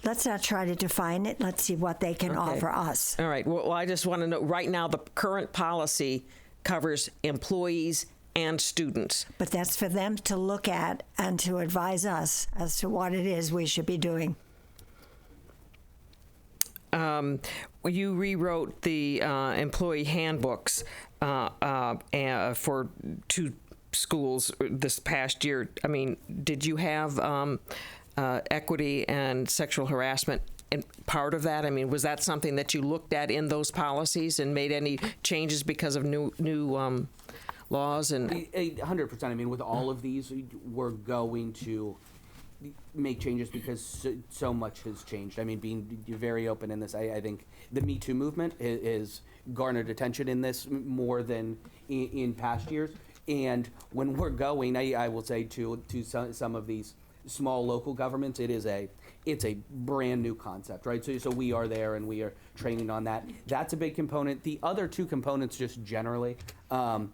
Let's not try to define it. Let's see what they can offer us. All right. Well, I just want to know, right now, the current policy covers employees and students. But that's for them to look at and to advise us as to what it is we should be doing. You rewrote the employee handbooks for 2 schools this past year. I mean, did you have equity and sexual harassment part of that? I mean, was that something that you looked at in those policies and made any changes because of new laws? And 100%. I mean, with all of these, we're going to make changes because so much has changed. I mean, being very open in this, I think the Me Too movement is garnered attention in this more than in past years. And when we're going, I will say to some of these small local governments, it's a brand new concept, right? So we are there and we are training on that. That's a big component. The other two components just generally are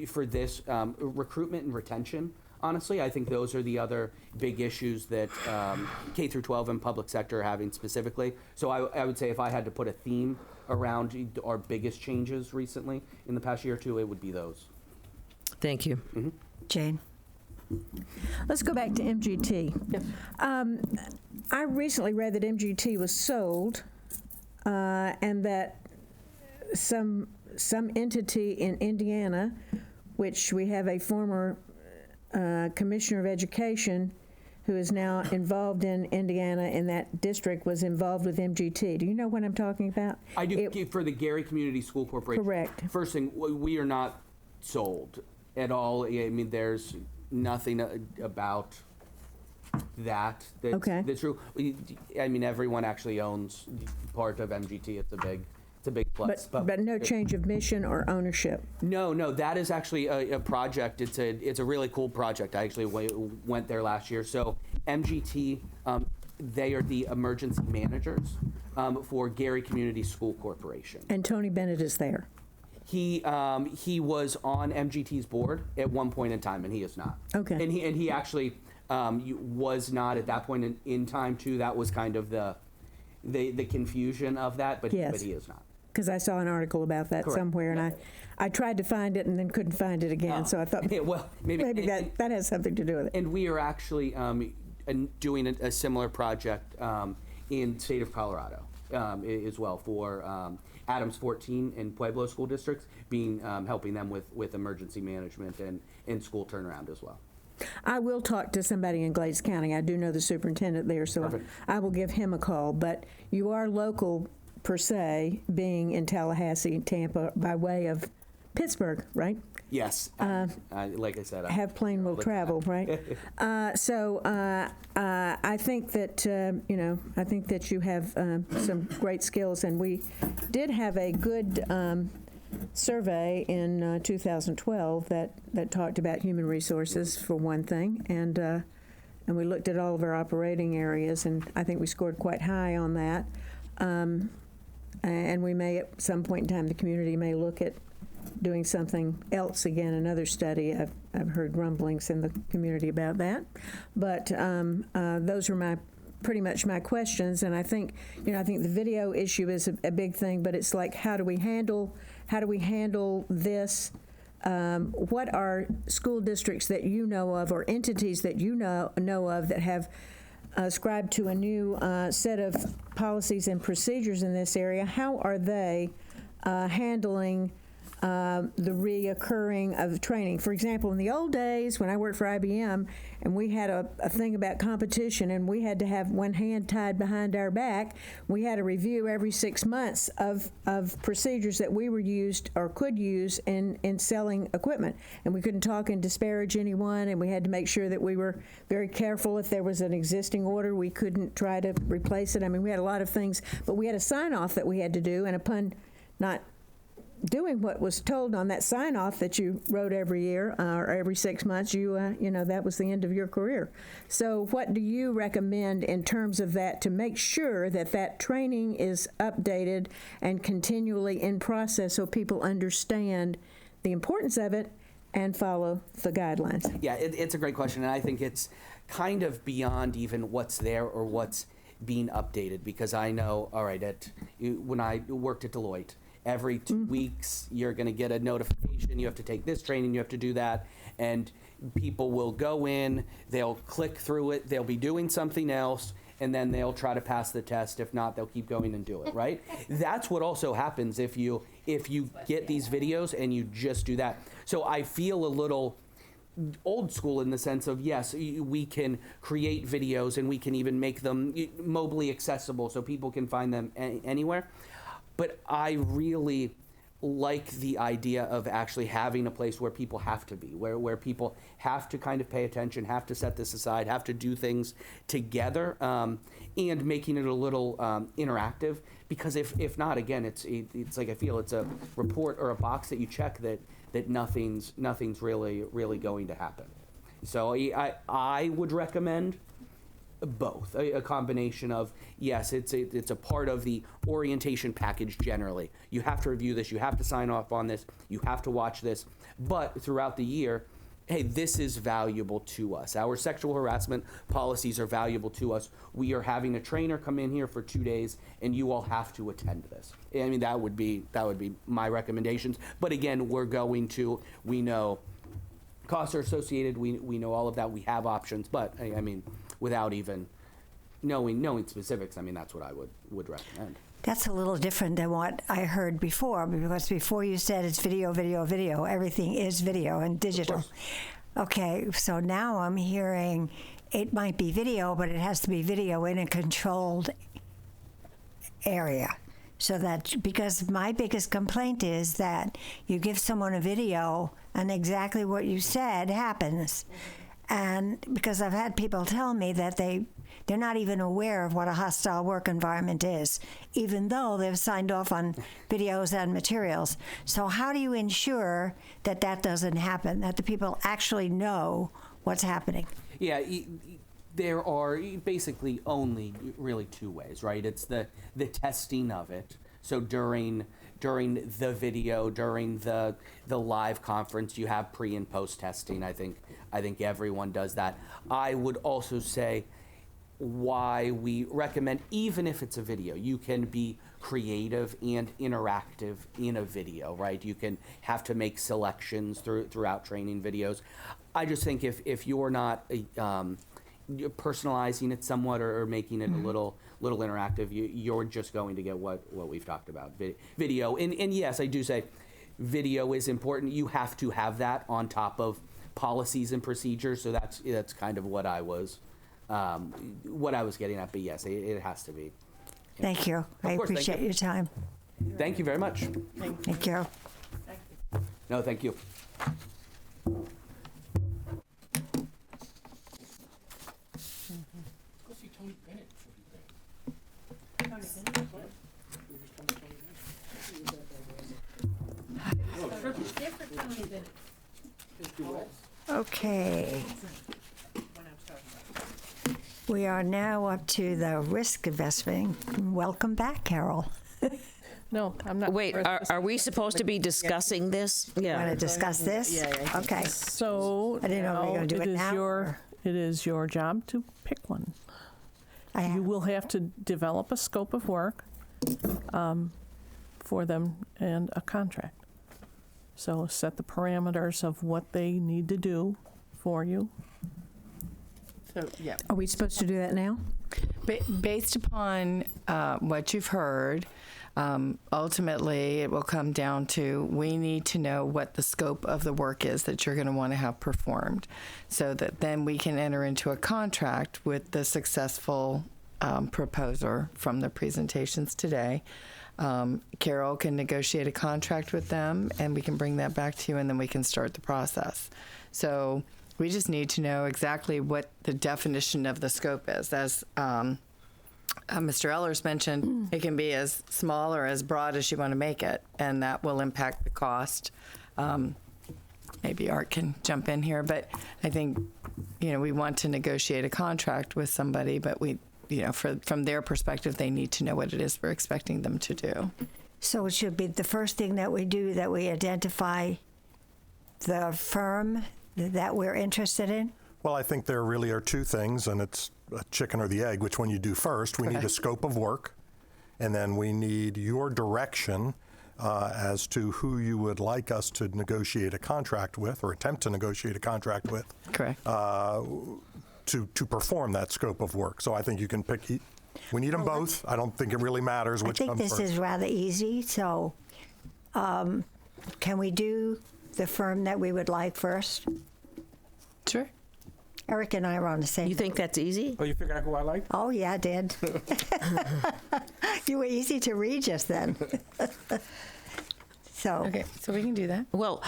for this recruitment and retention. Honestly, I think those are the other big issues that K through 12 and public sector are having specifically. So I would say if I had to put a theme around our biggest changes recently in the past year or two, it would be those. Thank you. Mm-hmm. Jane? Let's go back to MGT. I recently read that MGT was sold and that some entity in Indiana, which we have a former commissioner of education who is now involved in Indiana in that district, was involved with MGT. Do you know what I'm talking about? I do. For the Gary Community School Corporation. Correct. First thing, we are not sold at all. I mean, there's nothing about that's true. I mean, everyone actually owns part of MGT. It's a big plus. But no change of mission or ownership. No, that is actually a project. It's a really cool project. I actually went there last year. So MGT, they are the emergency managers for Gary Community School Corporation. And Tony Bennett is there. He was on MGT's board at one point in time, and he is not. Okay. And he actually was not at that point in time too. That was kind of the confusion of that, but yes. But he is not. Because I saw an article about that Correct. somewhere, and I tried to find it and then couldn't find it again. So I thought, well, maybe that has something to do with it. And we are actually doing a similar project in state of Colorado as well for Adams 14 and Pueblo school districts, helping them with emergency management and school turnaround as well. I will talk to somebody in Glades County. I do know the superintendent there, so I will give him a call. But you are local per se, being in Tallahassee, Tampa, by way of Pittsburgh, right? Yes. Like I said, have plane will travel, right? So I think that I think that you have some great skills, and we did have a good survey in 2012 that talked about human resources for one thing, and we looked at all of our operating areas, and I think we scored quite high on that. And we may, at some point in time, the community may look at doing something else again, another study. I've heard rumblings in the community about that. But those are pretty much my questions. And I think the video issue is a big thing, but it's like, how do we handle this? What are school districts that you know of, or entities that you know of, that have ascribed to a new set of policies and procedures in this area? How are they handling the reoccurring of training? For example, in the old days when I worked for IBM and we had a thing about competition and we had to have one hand tied behind our back, we had a review every 6 months of procedures that we were used or could use in selling equipment. And we couldn't talk and disparage anyone, and we had to make sure that we were very careful. If there was an existing order, we couldn't try to replace it. I mean, we had a lot of things, but we had a sign-off that we had to do, and upon not doing what was told on that sign-off that you wrote every year or every 6 months, that was the end of your career. So what do you recommend in terms of that to make sure that training is updated and continually in process so people understand the importance of it and follow the guidelines? Yeah, it's a great question, and I think it's kind of beyond even what's there or what's being updated, because I know, all right, when I worked at Deloitte, every 2 weeks, you're going to get a notification. You have to take this training. You have to do that. And people will go in. They'll click through it. They'll be doing something else. And then they'll try to pass the test. If not, they'll keep going and do it, right? That's what also happens if you get these videos and you just do that. So I feel a little old school in the sense of, yes, we can create videos and we can even make them mobily accessible so people can find them anywhere. But I really like the idea of actually having a place where people have to be, where people have to kind of pay attention, have to set this aside, have to do things together, and making it a little interactive. Because if not, again, it's like, I feel it's a report or a box that you check that nothing's really going to happen. So I would recommend both, a combination of, yes, it's a part of the orientation package generally. You have to review this, you have to sign off on this, you have to watch this, but throughout the year, hey, this is valuable to us. Our sexual harassment policies are valuable to us. We are having a trainer come in here for 2 days, and you all have to attend this. I mean, that would be my recommendations. But again, we know costs are associated, we know all of that, we have options, but I mean, without even knowing specifics, I mean, that's what I would recommend. That's a little different than what I heard before, because before you said it's video, video, video. Everything is video and digital. Okay, so now I'm hearing it might be video, but it has to be video in a controlled area. So that, because my biggest complaint is that you give someone a video and exactly what you said happens. And because I've had people tell me that they're not even aware of what a hostile work environment is, even though they've signed off on videos and materials. So how do you ensure that that doesn't happen, that the people actually know what's happening? Yeah, there are basically only really two ways, right? It's the testing of it. So during the video, during the live conference, you have pre and post testing. I think everyone does that. I would also say why we recommend, even if it's a video, you can be creative and interactive in a video, right? You can have to make selections throughout training videos. I just think if you're not personalizing it somewhat or making it a little interactive, you're just going to get what we've talked about, video. And yes, I do say video is important. You have to have that on top of policies and procedures. So that's kind of what I was getting at. But yes, it has to be. Thank you. I appreciate your time. Thank you very much. Thank you. No, thank you. Okay. We are now up to the risk investing. Welcome back, Carol. No, I'm not. Wait, are we supposed to be discussing this? Yeah. Want to discuss this? Yeah. Okay. So I didn't know we were going to do it now. It is your job to pick one. You will have to develop a scope of work for them and a contract. So set the parameters of what they need to do for you. So, yeah. Are we supposed to do that now? Based upon what you've heard, ultimately it will come down to, we need to know what the scope of the work is that you're going to want to have performed, so that then we can enter into a contract with the successful proposer from the presentations today. Carol can negotiate a contract with them, and we can bring that back to you, and then we can start the process. So we just need to know exactly what the definition of the scope is. As Mr. Ellers mentioned, it can be as small or as broad as you want to make it, and that will impact the cost. Maybe Art can jump in here, but I think, we want to negotiate a contract with somebody, but from their perspective, they need to know what it is we're expecting them to do. So it should be the first thing that we do, that we identify the firm that we're interested in? Well, I think there really are two things, and it's a chicken or the egg, which one you do first. We need a scope of work, and then we need your direction as to who you would like us to negotiate a contract with, or attempt to negotiate a contract with. Correct. To perform that scope of work. So I think you can pick. We need them both. I don't think it really matters which comes first. I think this is rather easy. So, can we do the firm that we would like first? Sure. Eric and I were on the same. You think that's easy? Oh, you figured out who I like? Oh, yeah, I did. You were easy to read just then. So. Okay, so we can do that. Well,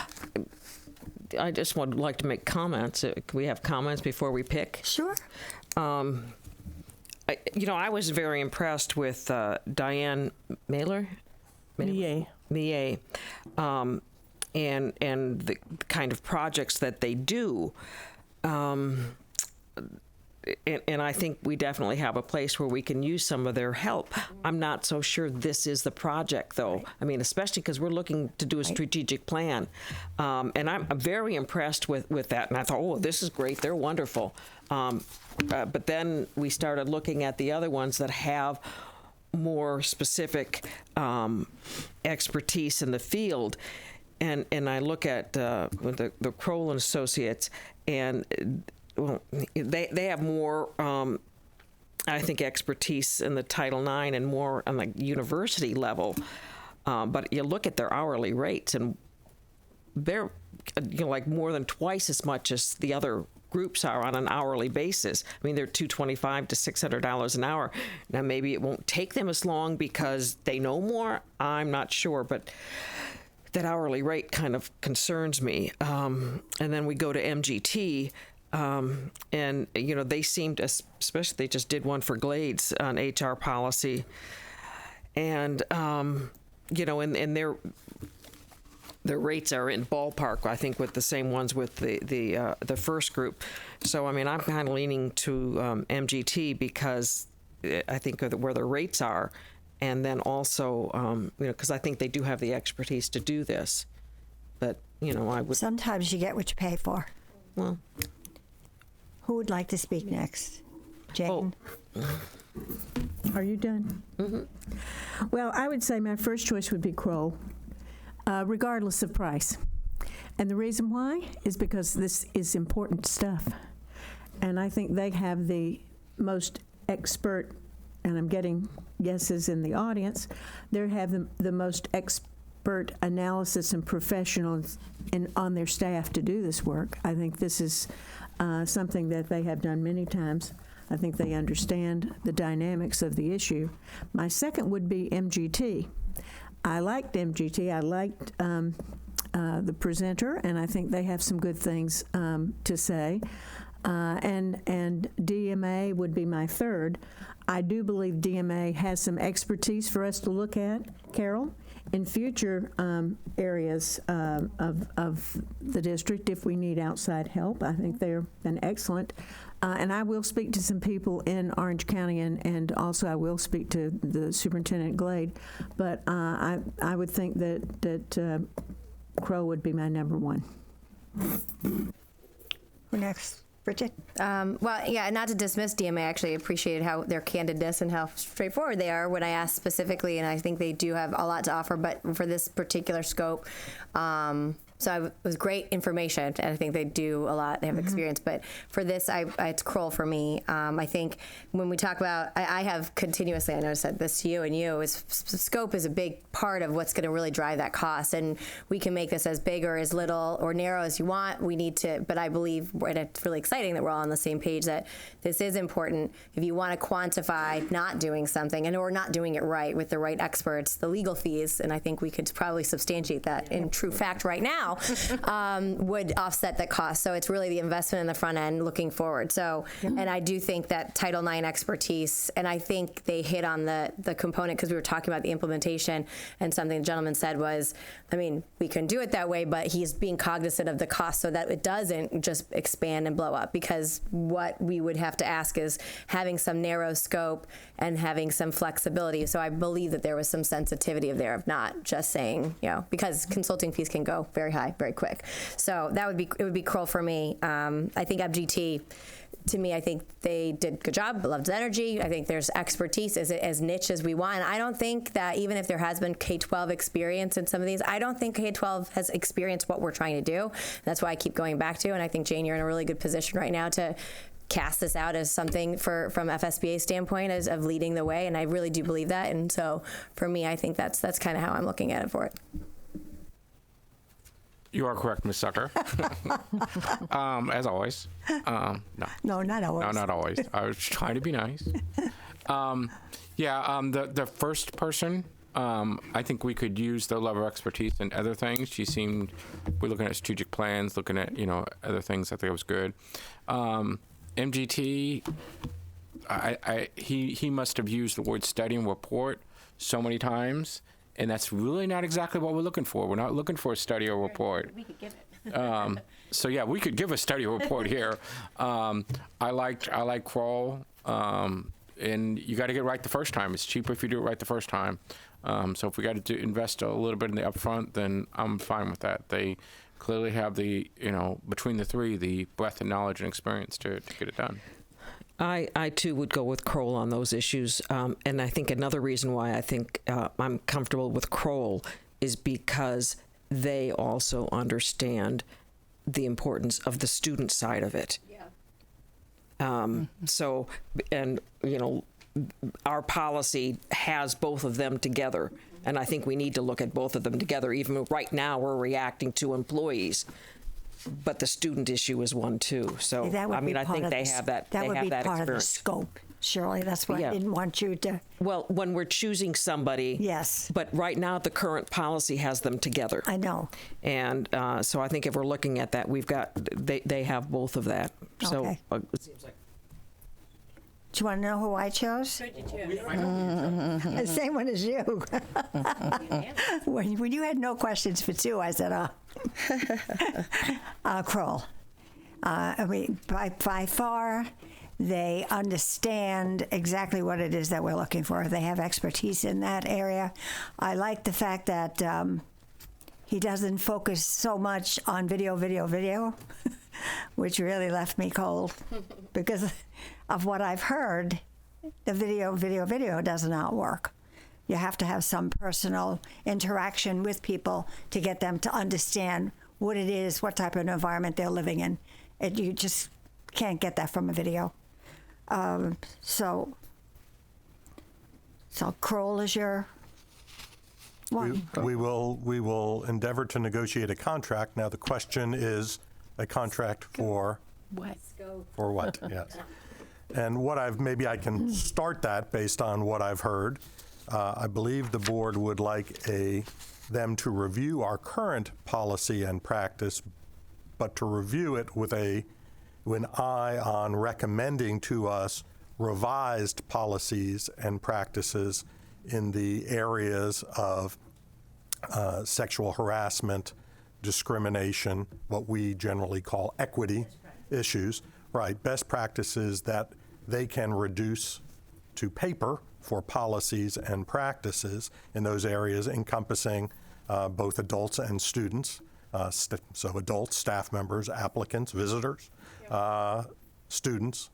I just would like to make comments. Can we have comments before we pick? Sure. I was very impressed with Diane Millet, and the kind of projects that they do. And I think we definitely have a place where we can use some of their help. I'm not so sure this is the project, though. Right. I mean, especially because we're looking to do a strategic plan. And I'm very impressed with that. And I thought, oh, this is great. They're wonderful. But then we started looking at the other ones that have more specific expertise in the field. And I look at the Kroll and Associates, and well, they have more, I think, expertise in the Title IX and more on the university level. But you look at their hourly rates, and they're like more than twice as much as the other groups are on an hourly basis. I mean, they're $225 to $600 an hour. Now, maybe it won't take them as long because they know more. I'm not sure, but that hourly rate kind of concerns me. And then we go to MGT. And, they seemed, especially they just did one for Glades on HR policy. And, and their rates are in ballpark, I think, with the same ones with the first group. So, I mean, I'm kind of leaning to MGT because I think of where the rates are. And then also, because I think they do have the expertise to do this. But, I would... Sometimes you get what you pay for. Well... Who would like to speak next? Jane? Oh. Are you done? Mm-hmm. Well, I would say my first choice would be Kroll, regardless of price. And the reason why is because this is important stuff. And I think they have the most expert, and I'm getting yeses in the audience, they have the most expert analysis and professionals on their staff to do this work. I think this is something that they have done many times. I think they understand the dynamics of the issue. My second would be MGT. I liked MGT. I liked the presenter, and I think they have some good things to say. And DMA would be my third. I do believe DMA has some expertise for us to look at, Carol, in future areas of the district if we need outside help. I think they're an excellent. And I will speak to some people in Orange County, and also I will speak to the Superintendent Glade. But I would think that Crow would be my number one. Who next? Bridget? Well, yeah, not to dismiss DMA, I actually appreciated how their candidness and how straightforward they are when I asked specifically, and I think they do have a lot to offer, but for this particular scope, so it was great information, and I think they do a lot. They have experience, but for this, it's Kroll for me. I think when we talk about, I have continuously, I know I said this to you and you, is scope is a big part of what's going to really drive that cost, and we can make this as big or as little or narrow as you want. We need to, but I believe, and it's really exciting that we're all on the same page, that this is important. If you want to quantify not doing something or not doing it right with the right experts, the legal fees, and I think we could probably substantiate that in true fact right now, would offset that cost. So it's really the investment in the front end looking forward. So, and I do think that Title IX expertise, and I think they hit on the component, because we were talking about the implementation, and something the gentleman said was, I mean, we can do it that way, but he's being cognizant of the cost so that it doesn't just expand and blow up, because what we would have to ask is having some narrow scope and having some flexibility. So I believe that there was some sensitivity there of not just saying, because consulting fees can go very high very quick. So it would be Kroll for me. I think MGT, to me, I think they did a good job. I loved the energy. I think there's expertise as niche as we want. And I don't think that even if there has been K-12 experience in some of these, I don't think K-12 has experienced what we're trying to do. That's why I keep going back to, and I think, Jane, you're in a really good position right now to cast this out as something from FSBA's standpoint as of leading the way, and I really do believe that. And so for me, I think that's kind of how I'm looking at it for it. You are correct, Ms. Sucker. As always. No. No, not always. No, not always. I was trying to be nice. The first person, I think we could use the level of expertise in other things. We're looking at strategic plans, looking at, other things. I think it was good. MGT, he must have used the word study and report so many times, and that's really not exactly what we're looking for. We're not looking for a study or report. We could give it. We could give a study report here. I like Kroll, and you got to get it right the first time. It's cheaper if you do it right the first time. So if we got to invest a little bit in the upfront, then I'm fine with that. They clearly have the, between the three, the breadth and knowledge and experience to get it done. I too would go with Kroll on those issues. And I think another reason why I think I'm comfortable with Kroll is because they also understand the importance of the student side of it. Yeah. So, and, our policy has both of them together. And I think we need to look at both of them together. Even right now, we're reacting to employees. But the student issue is one too. So I think they have that. That would be part experience. of the scope. Surely that's why I didn't want you to. Well, when we're choosing somebody. Yes. But right now, the current policy has them together. I know. And so I think if we're looking at that, they have both of that. Okay. So it seems like. Do you want to know who I chose? The same one as you. When you had no questions for two, I said, Kroll. By far, they understand exactly what it is that we're looking for. They have expertise in that area. I like the fact that he doesn't focus so much on video, which really left me cold because of what I've heard. The video does not work. You have to have some personal interaction with people to get them to understand what it is, what type of environment they're living in. You just can't get that from a video. So Kroll is your one. We will endeavor to negotiate a contract. Now the question is a contract for What? for what? Yes. And maybe I can start that based on what I've heard. I believe the board would like them to review our current policy and practice, but to review it with an eye on recommending to us revised policies and practices in the areas of sexual harassment, discrimination, what we generally call equity issues, right? Best practices that they can reduce to paper for policies and practices in those areas encompassing both adults and students. So adults, staff members, applicants, visitors, students.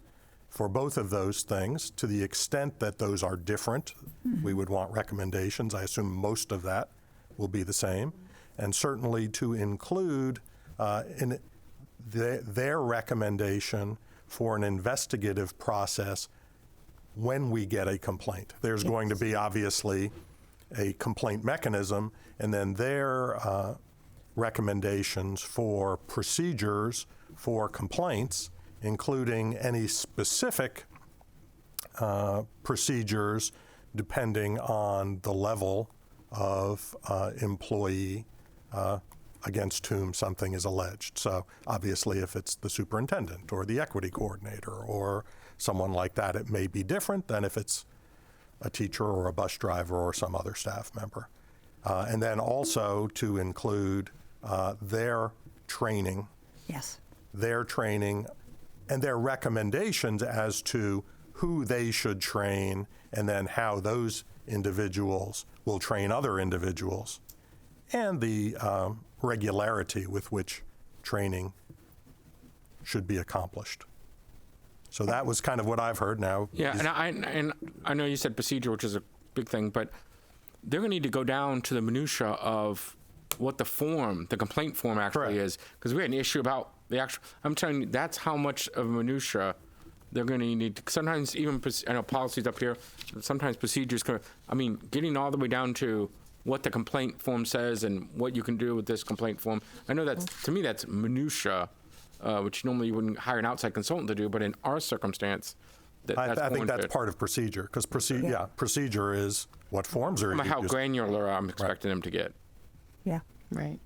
For both of those things, to the extent that those are different, we would want recommendations. I assume most of that will be the same. And certainly to include in their recommendation for an investigative process when we get a complaint. There's going to be obviously a complaint mechanism, and then their recommendations for procedures for complaints, including any specific procedures depending on the level of employee against whom something is alleged. So obviously if it's the superintendent or the equity coordinator or someone like that, it may be different than if it's a teacher or a bus driver or some other staff member. And then also to include their training. Yes. Their training and their recommendations as to who they should train and then how those individuals will train other individuals, and the regularity with which training should be accomplished. So that was kind of what I've heard now. Yeah, and I know you said procedure, which is a big thing, but they're going to need to go down to the minutia of what the complaint form actually is, because we had an issue about the actual. I'm telling you, that's how much of a minutia they're going to need. Sometimes even I know policies up here. Sometimes procedures. Getting all the way down to what the complaint form says and what you can do with this complaint form. I know that's, to me, that's minutia, which normally you wouldn't hire an outside consultant to do, but in our circumstance, that's I think that's warranted. part of procedure, because procedure is what forms are How used. granular I'm expecting them to get. Yeah. Right.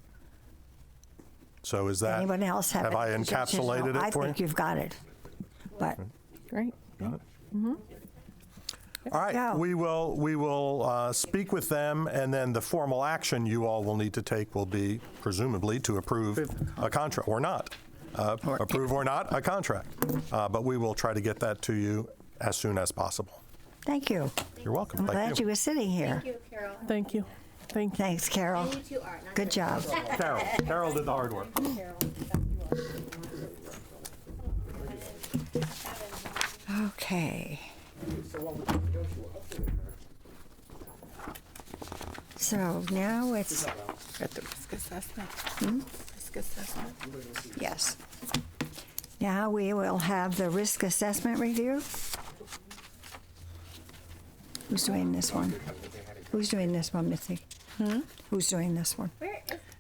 So is that, Anyone else have I any suggestions? encapsulated I it for think you? you've got it. But Great. Got it. All right, Yeah. we will speak with them, and then the formal action you all will need to take will be presumably to approve a contract, or not. Approve or not a contract. But we will try to get that to you as soon as possible. thank you. You're welcome. I'm Thank glad you were sitting here. Thank you, Carol. Thank you. Thank you. Thanks, Carol. And you too, Art. Not Good job. Carol did the hard work. Okay. So now it's, Got the risk assessment. Risk assessment. yes. Now we will have the risk assessment review. Who's doing this one? Who's doing this one, Missy? Who's doing this one?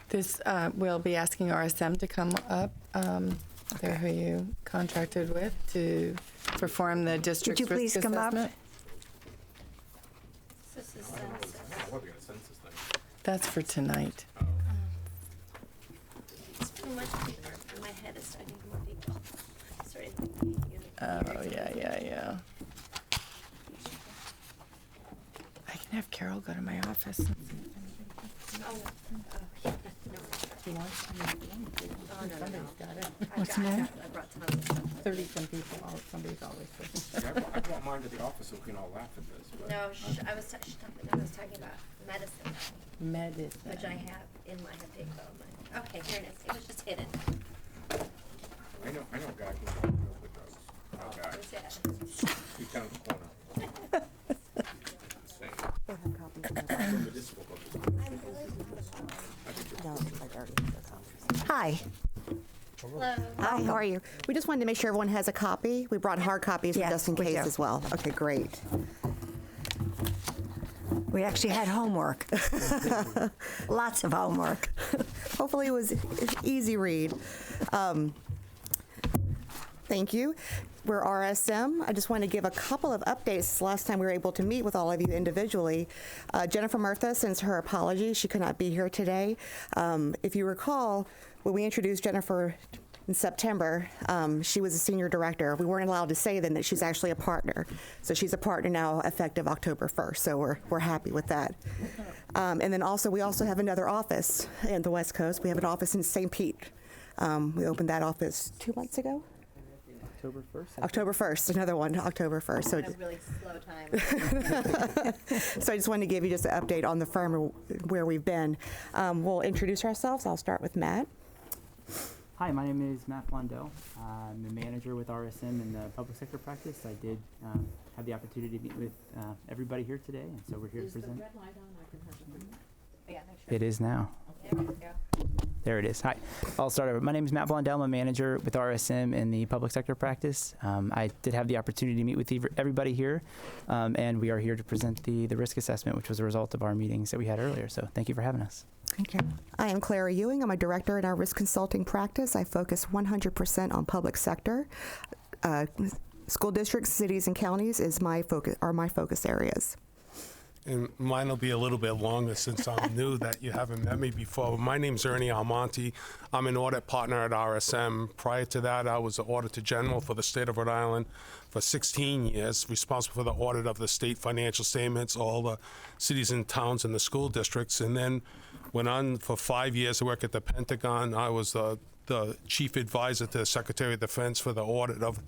This, we'll be asking RSM to come up. They're who you contracted with to perform the district's Would you please risk come up? assessment. This is census. That's for tonight. It's too much paper. My head is starting to more people. Sorry. Oh, yeah. I can have Carol go to my office. What's the matter? I brought tons of stuff. 30-some people, somebody's always I brought mine to the office so we can all laugh at this. No, I was talking about medicine, medicine. which I have in my paper. Okay, here it is. It was just hidden. I know a guy who can help with those. Oh, guy. Who's that? He's down the corner. Insane. Municipal book. Hi. Hello. Hi, how are you? We just wanted to make sure everyone has a copy. We brought hard copies Yes, just in we case do. as well. Okay, great. We actually had homework. Lots of homework. Hopefully it was easy read. Thank you. We're RSM. I just want to give a couple of updates. Last time we were able to meet with all of you individually. Jennifer Murtha sends her apologies. She could not be here today. If you recall, when we introduced Jennifer in September, she was a senior director. We weren't allowed to say then that she's actually a partner. So she's a partner now effective October 1st. So we're happy with that. And then also, we also have another office in the West Coast. We have an office in St. Pete. We opened that office 2 months ago. October 1st, another one, October 1st. So, A really slow time. so I just wanted to give you just an update on the firm or where we've been. We'll introduce ourselves. I'll start with Matt. Hi, my name is Matt Blondell. I'm the manager with RSM in the public sector practice. I did have the opportunity to meet with everybody here today, and so we're here to present. It is now. There we go. There it is. Hi. I'll start over. My name is Matt Blondell. I'm a manager with RSM in the public sector practice. I did have the opportunity to meet with everybody here, and we are here to present the risk assessment, which was a result of our meetings that we had earlier. So thank you for having us. Thank you. I am Clara Ewing. I'm a director in our risk consulting practice. I focus 100% on public sector. School districts, cities, and counties are my focus areas. And mine will be a little bit longer since I'm new that you haven't met me before. But my name's Ernie Almonte. I'm an audit partner at RSM. Prior to that, I was the Auditor General for the state of Rhode Island for 16 years, responsible for the audit of the state financial statements, all the cities and towns and the school districts. And then went on for 5 years to work at the Pentagon. I was the chief advisor to the Secretary of Defense for the audit of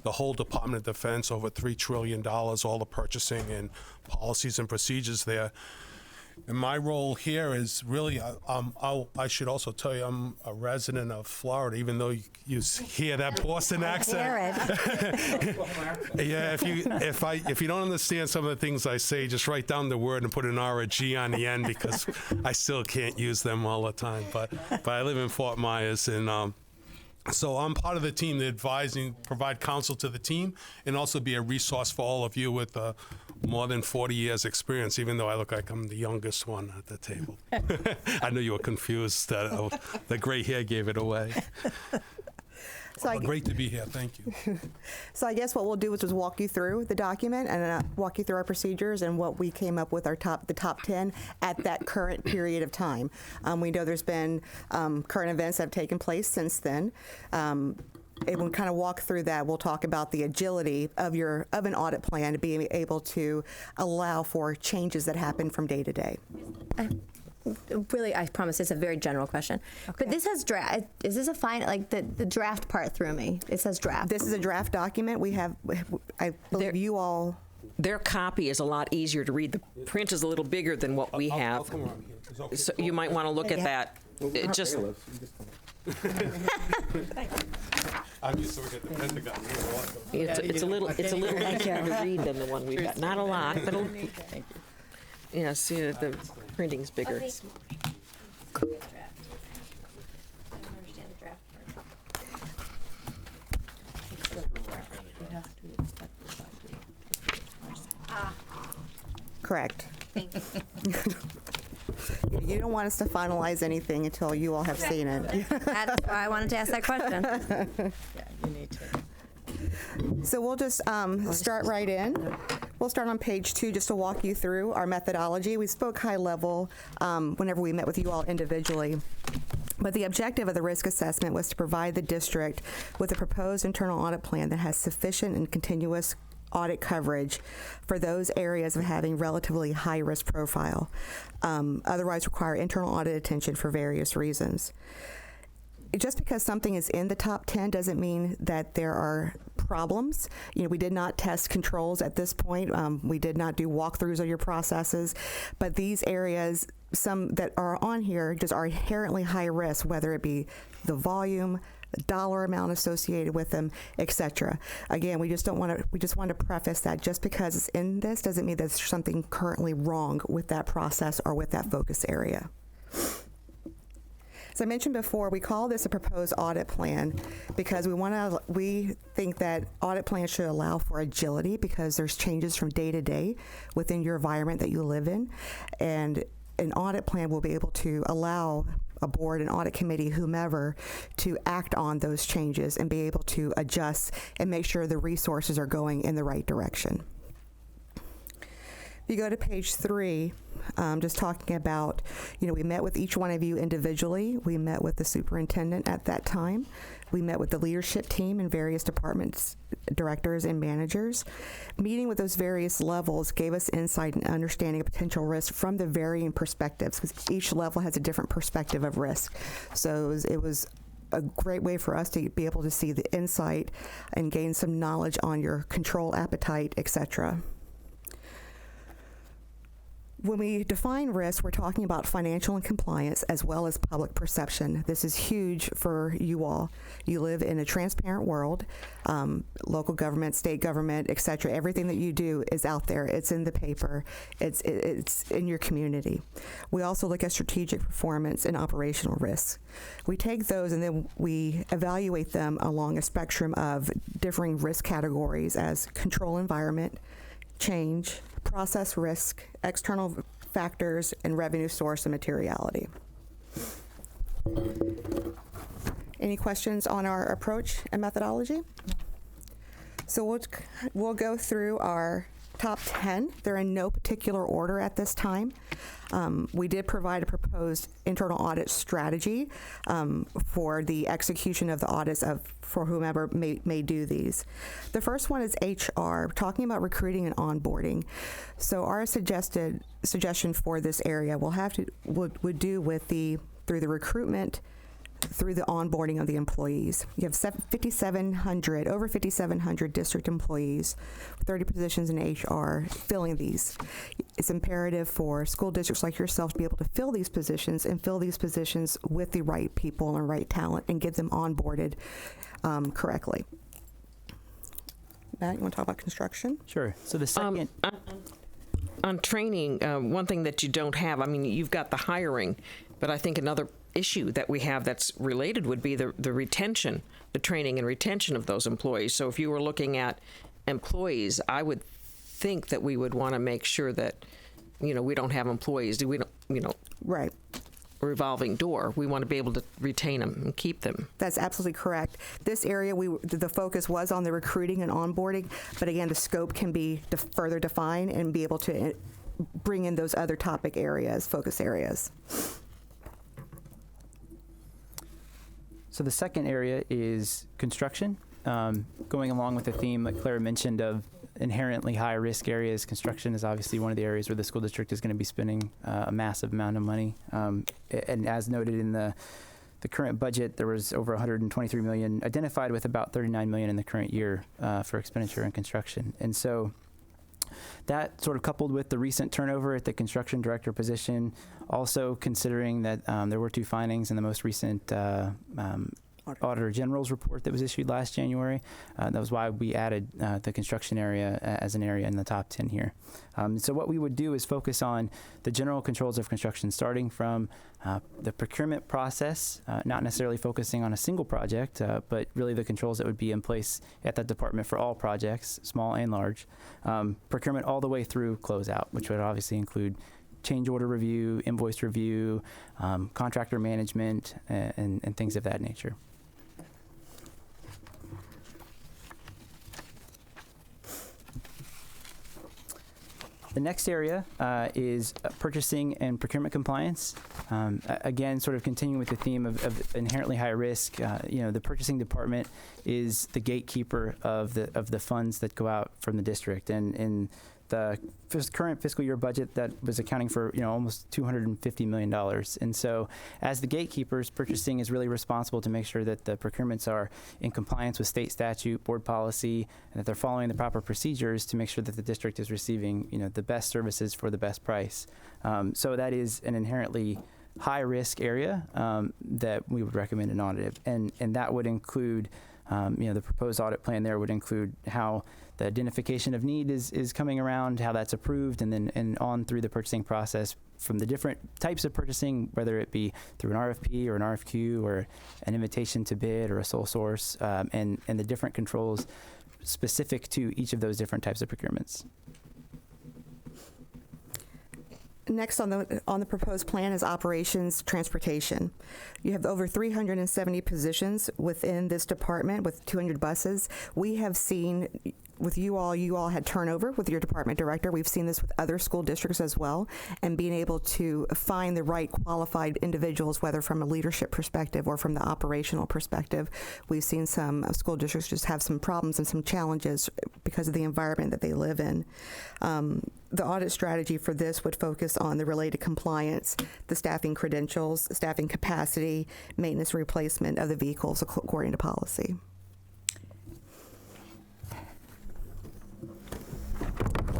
the whole Department of Defense, over $3 trillion, all the purchasing and policies and procedures there. And my role here is really, I should also tell you, I'm a resident of Florida, even though you hear that Boston accent. Yeah, if you don't understand some of the things I say, just write down the word and put an R or G on the end, because I still can't use them all the time. But I live in Fort Myers, and so I'm part of the team that provide counsel to the team, and also be a resource for all of you with more than 40 years experience, even though I look like I'm the youngest one at the table. I know you were confused that the gray hair gave it away. So Great to be here. Thank you. So I guess what we'll do is just walk you through the document and walk you through our procedures and what we came up with the top 10 at that current period of time. We know there's been current events that have taken place since then. And we'll kind of walk through that. We'll talk about the agility of an audit plan to be able to allow for changes that happen from day to day. Really, I promise it's a very general question. Okay. But this has draft. Is this a fine? Like the draft part threw me. It says draft. This is a draft document. We have, I believe you all. Their copy is a lot easier to read. The print is a little bigger than what we have. I'll come around here. Okay. So you might want to look at that. It just. I'm used to working at the Pentagon. It's a little easier to read than the one we've got. Not a lot, but yeah. See, the printing's bigger. Correct. You don't want us to finalize anything until you all have seen it. That's why I wanted to ask that question. Yeah, you need to. So we'll just start right in. We'll start on page 2 just to walk you through our methodology. We spoke high level whenever we met with you all individually. But the objective of the risk assessment was to provide the district with a proposed internal audit plan that has sufficient and continuous audit coverage for those areas of having relatively high risk profile, otherwise require internal audit attention for various reasons. Just because something is in the top 10 doesn't mean that there are problems. We did not test controls at this point. We did not do walkthroughs of your processes, but these areas, some that are on here, just are inherently high risk, whether it be the volume, the dollar amount associated with them, etc. Again, we just want to preface that just because it's in this doesn't mean there's something currently wrong with that process or with that focus area. As I mentioned before, we call this a proposed audit plan because we think that audit plans should allow for agility because there's changes from day to day within your environment that you live in, and an audit plan will be able to allow a board, an audit committee, whomever, to act on those changes and be able to adjust and make sure the resources are going in the right direction. If you go to page 3, just talking about, we met with each one of you individually. We met with the superintendent at that time. We met with the leadership team and various departments, directors and managers. Meeting with those various levels gave us insight and understanding of potential risk from the varying perspectives, because each level has a different perspective of risk. So it was a great way for us to be able to see the insight and gain some knowledge on your control appetite, etc. When we define risk, we're talking about financial and compliance as well as public perception. This is huge for you all. You live in a transparent world, local government, state government, etc. Everything that you do is out there. It's in the paper. It's in your community. We also look at strategic performance and operational risks. We take those and then we evaluate them along a spectrum of differing risk categories as control environment, change, process risk, external factors, and revenue source and materiality. Any questions on our approach and methodology? So we'll go through our top 10. They're in no particular order at this time. We did provide a proposed internal audit strategy for the execution of the audits for whomever may do these. The first one is HR, talking about recruiting and onboarding. So our suggestion for this area would do with through the recruitment, through the onboarding of the employees. You have over 5,700 district employees, 30 positions in HR, filling these. It's imperative for school districts like yourself to be able to fill these positions and fill these positions with the right people and right talent and get them onboarded correctly. Matt, you want to talk about construction? Sure. So the second... on training, one thing that you don't have, you've got the hiring, but I think another issue that we have that's related would be the retention, the training and retention of those employees. So if you were looking at employees, I would think that we would want to make sure that, we don't have employees. We don't, Right. a revolving door. We want to be able to retain them and keep them. That's absolutely correct. This area, the focus was on the recruiting and onboarding, but again, the scope can be further defined and be able to bring in those other topic areas, focus areas. So the second area is construction. Going along with the theme that Claire mentioned of inherently high risk areas, construction is obviously one of the areas where the school district is going to be spending a massive amount of money. And as noted in the current budget, there was over $123 million identified, with about $39 million in the current year for expenditure in construction. And so that sort of coupled with the recent turnover at the construction director position, also considering that there were 2 findings in the most recent Auditor General's report that was issued last January. That was why we added the construction area as an area in the top 10 here. So what we would do is focus on the general controls of construction, starting from the procurement process, not necessarily focusing on a single project, but really the controls that would be in place at that department for all projects, small and large. Procurement all the way through closeout, which would obviously include change order review, invoice review, contractor management, and things of that nature. The next area is purchasing and procurement compliance. Again, sort of continuing with the theme of inherently high risk. The purchasing department is the gatekeeper of the funds that go out from the district, and in the current fiscal year budget, that was accounting for almost $250 million. And so, as the gatekeepers, purchasing is really responsible to make sure that the procurements are in compliance with state statute, board policy, and that they're following the proper procedures to make sure that the district is receiving the best services for the best price. So that is an inherently high risk area that we would recommend an audit, and that would include the proposed audit plan there would include how the identification of need is coming around, how that's approved, and on through the purchasing process from the different types of purchasing, whether it be through an RFP or an RFQ or an invitation to bid or a sole source, and the different controls specific to each of those different types of procurements. Next on the proposed plan is operations transportation. You have over 370 positions within this department with 200 buses. We have seen with you all had turnover with your department director. We've seen this with other school districts as well, and being able to find the right qualified individuals, whether from a leadership perspective or from the operational perspective. We've seen some school districts just have some problems and some challenges because of the environment that they live in. The audit strategy for this would focus on the related compliance, the staffing credentials, staffing capacity, maintenance replacement of the vehicles according to policy.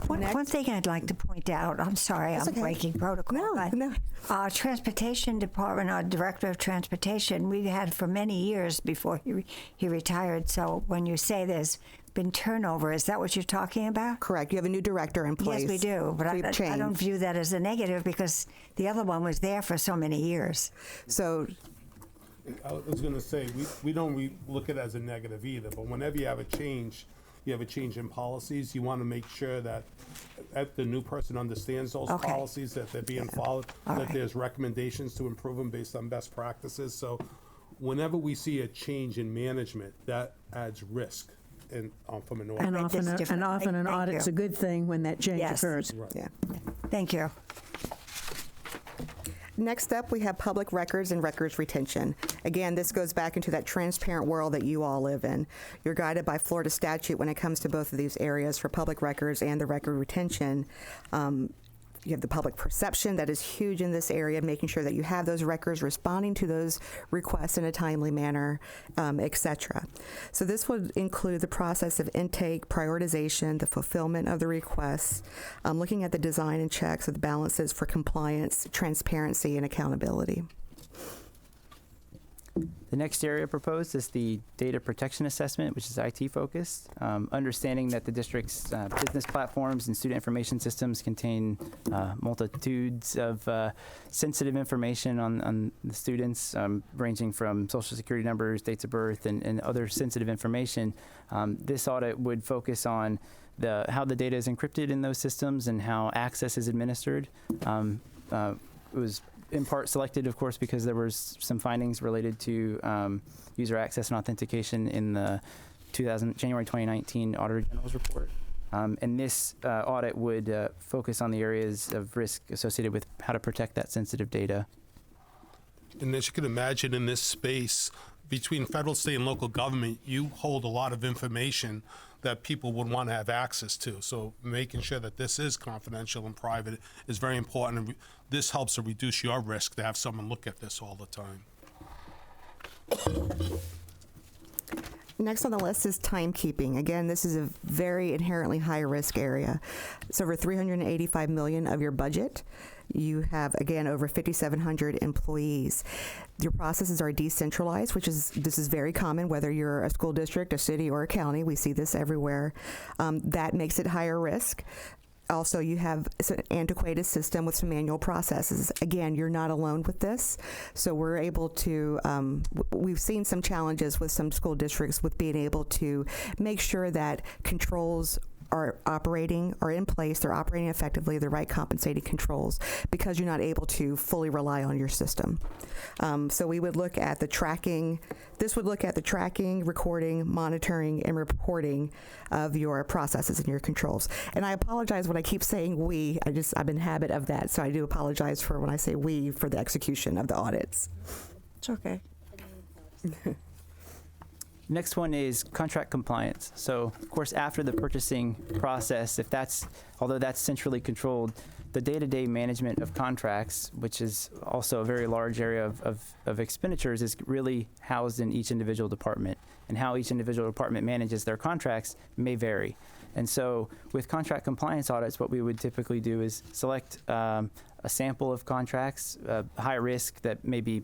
One thing I'd like to point out, I'm sorry, I'm breaking protocol. No. Transportation Department, our Director of Transportation, we had for many years before he retired. So when you say there's been turnover, is that what you're talking about? Correct. You have a new director in place. Yes, we do. But I don't view that as a negative because the other one was there for so many years. So I was going to say, we don't look at it as a negative either, but whenever you have a change in policies, you want to make sure that the new person understands those policies, that they're being followed, that there's recommendations to improve them based on best practices. So whenever we see a change in management, that adds risk from an audit. And often an audit's a good thing when that change occurs. Right. Yeah. Thank you. Next up, we have public records and records retention. Again, this goes back into that transparent world that you all live in. You're guided by Florida statute when it comes to both of these areas for public records and the record retention. You have the public perception that is huge in this area, making sure that you have those records, responding to those requests in a timely manner, etc. So this would include the process of intake, prioritization, the fulfillment of the requests, looking at the design and checks of the balances for compliance, transparency, and accountability. The next area proposed is the data protection assessment, which is IT focused. Understanding that the district's business platforms and student information systems contain multitudes of sensitive information on the students, ranging from social security numbers, dates of birth, and other sensitive information. This audit would focus on how the data is encrypted in those systems and how access is administered. It was in part selected, of course, because there was some findings related to user access and authentication in the January 2019 Auditor General's report. And this audit would focus on the areas of risk associated with how to protect that sensitive data. And as you can imagine, in this space, between federal, state, and local government, you hold a lot of information that people would want to have access to. So making sure that this is confidential and private is very important. And this helps to reduce your risk to have someone look at this all the time. Next on the list is timekeeping. Again, this is a very inherently high risk area. It's over $385 million of your budget. You have, again, over 5,700 employees. Your processes are decentralized, this is very common, whether you're a school district, a city, or a county. We see this everywhere. That makes it higher risk. Also, you have an antiquated system with some manual processes. Again, you're not alone with this. So we're able to, we've seen some challenges with some school districts with being able to make sure that controls are in place, they're operating effectively, the right compensating controls, because you're not able to fully rely on your system. So we would look at the tracking. This would look at the tracking, recording, monitoring, and reporting of your processes and your controls. And I apologize when I keep saying we. I'm in habit of that, so I do apologize for when I say we for the execution of the audits. It's okay. Next one is contract compliance. So, of course, after the purchasing process, although that's centrally controlled, the day-to-day management of contracts, which is also a very large area of expenditures, is really housed in each individual department. And how each individual department manages their contracts may vary. And so with contract compliance audits, what we would typically do is select a sample of contracts, high risk that maybe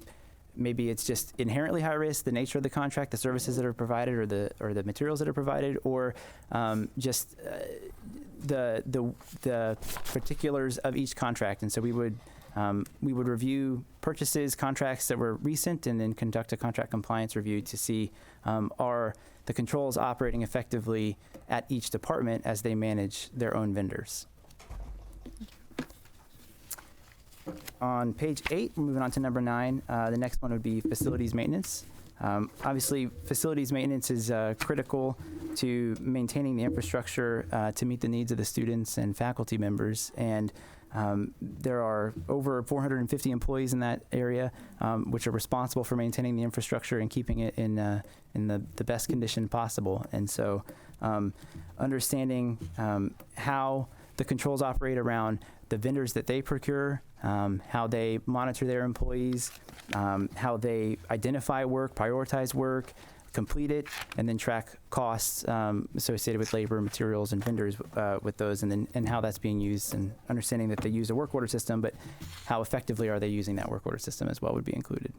it's just inherently high risk, the nature of the contract, the services that are provided, or the materials that are provided, or just the particulars of each contract. And so we would review purchases, contracts that were recent, and then conduct a contract compliance review to see are the controls operating effectively at each department as they manage their own vendors. On page 8, we're moving on to number 9. The next one would be facilities maintenance. Obviously, facilities maintenance is critical to maintaining the infrastructure to meet the needs of the students and faculty members. And there are over 450 employees in that area, which are responsible for maintaining the infrastructure and keeping it in the best condition possible. And so understanding how the controls operate around the vendors that they procure, how they monitor their employees, how they identify work, prioritize work, complete it, and then track costs associated with labor, materials, and vendors with those, and how that's being used, and understanding that they use a work order system, but how effectively are they using that work order system as well would be included.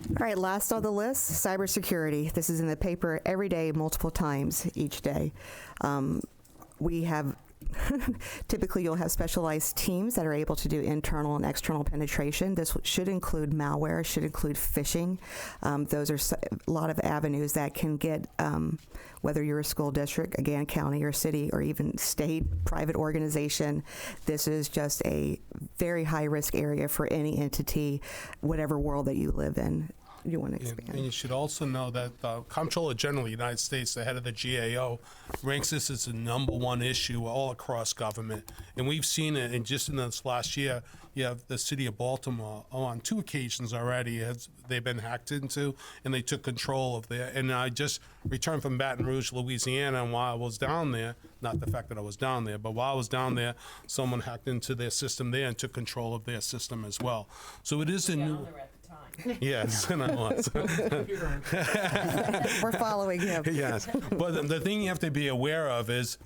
All right, last on the list, cybersecurity. This is in the paper every day, multiple times each day. We have typically you'll have specialized teams that are able to do internal and external penetration. This should include malware, should include phishing. Those are a lot of avenues that can get, whether you're a school district, again, county or city, or even state, private organization. This is just a very high risk area for any entity, whatever world that you live in. You want to expand. And you should also know that the Comptroller General of the United States, the head of the GAO, ranks this as the #1 issue all across government. And we've seen it, and just in this last year, you have the city of Baltimore on 2 occasions already they've been hacked into, and they took control of there. And I just returned from Baton Rouge, Louisiana, and while I was down there, not the fact that I was down there, but while I was down there, someone hacked into their system there and took control of their system as well. So it is a new... Yes, and I was. We're following him. Yes, but the thing you have to be aware of is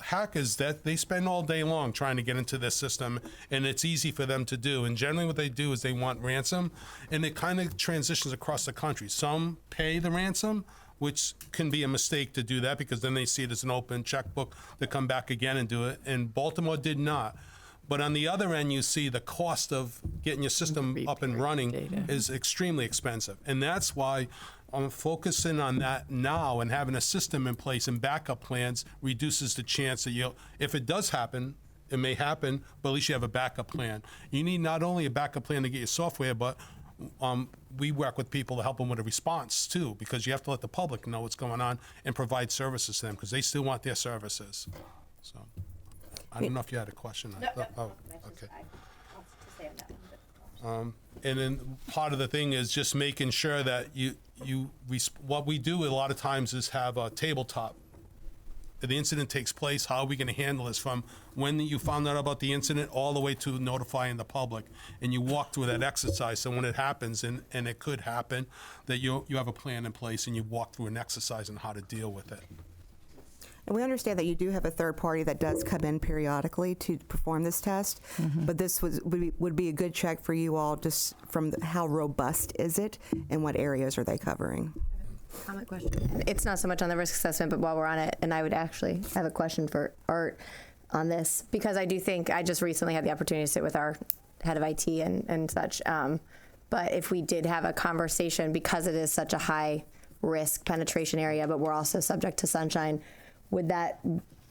hackers that they spend all day long trying to get into this system, and it's easy for them to do. And generally what they do is they want ransom, and it kind of transitions across the country. Some pay the ransom, which can be a mistake to do that because then they see it as an open checkbook to come back again and do it. And Baltimore did not. But on the other end, you see the cost of getting your system up and running is extremely expensive. And that's why focusing on that now and having a system in place and backup plans reduces the chance that if it does happen, it may happen, but at least you have a backup plan. You need not only a backup plan to get your software, but we work with people to help them with a response too, because you have to let the public know what's going on and provide services to them, because they still want their services. So, I don't know if you had a question. Oh, okay. And then part of the thing is just making sure that what we do a lot of times is have a tabletop. If the incident takes place, how are we going to handle this from when you found out about the incident all the way to notifying the public? And you walk through that exercise, so when it happens, and it could happen, that you have a plan in place and you walk through an exercise on how to deal with it. And we understand that you do have a third party that does come in periodically to perform this test, but this would be a good check for you all, just from how robust is it and what areas are they covering? Comment question. It's not so much on the risk assessment, but while we're on it, and I would actually have a question for Art on this, because I do think I just recently had the opportunity to sit with our head of IT and such. But if we did have a conversation, because it is such a high risk penetration area, but we're also subject to sunshine, would that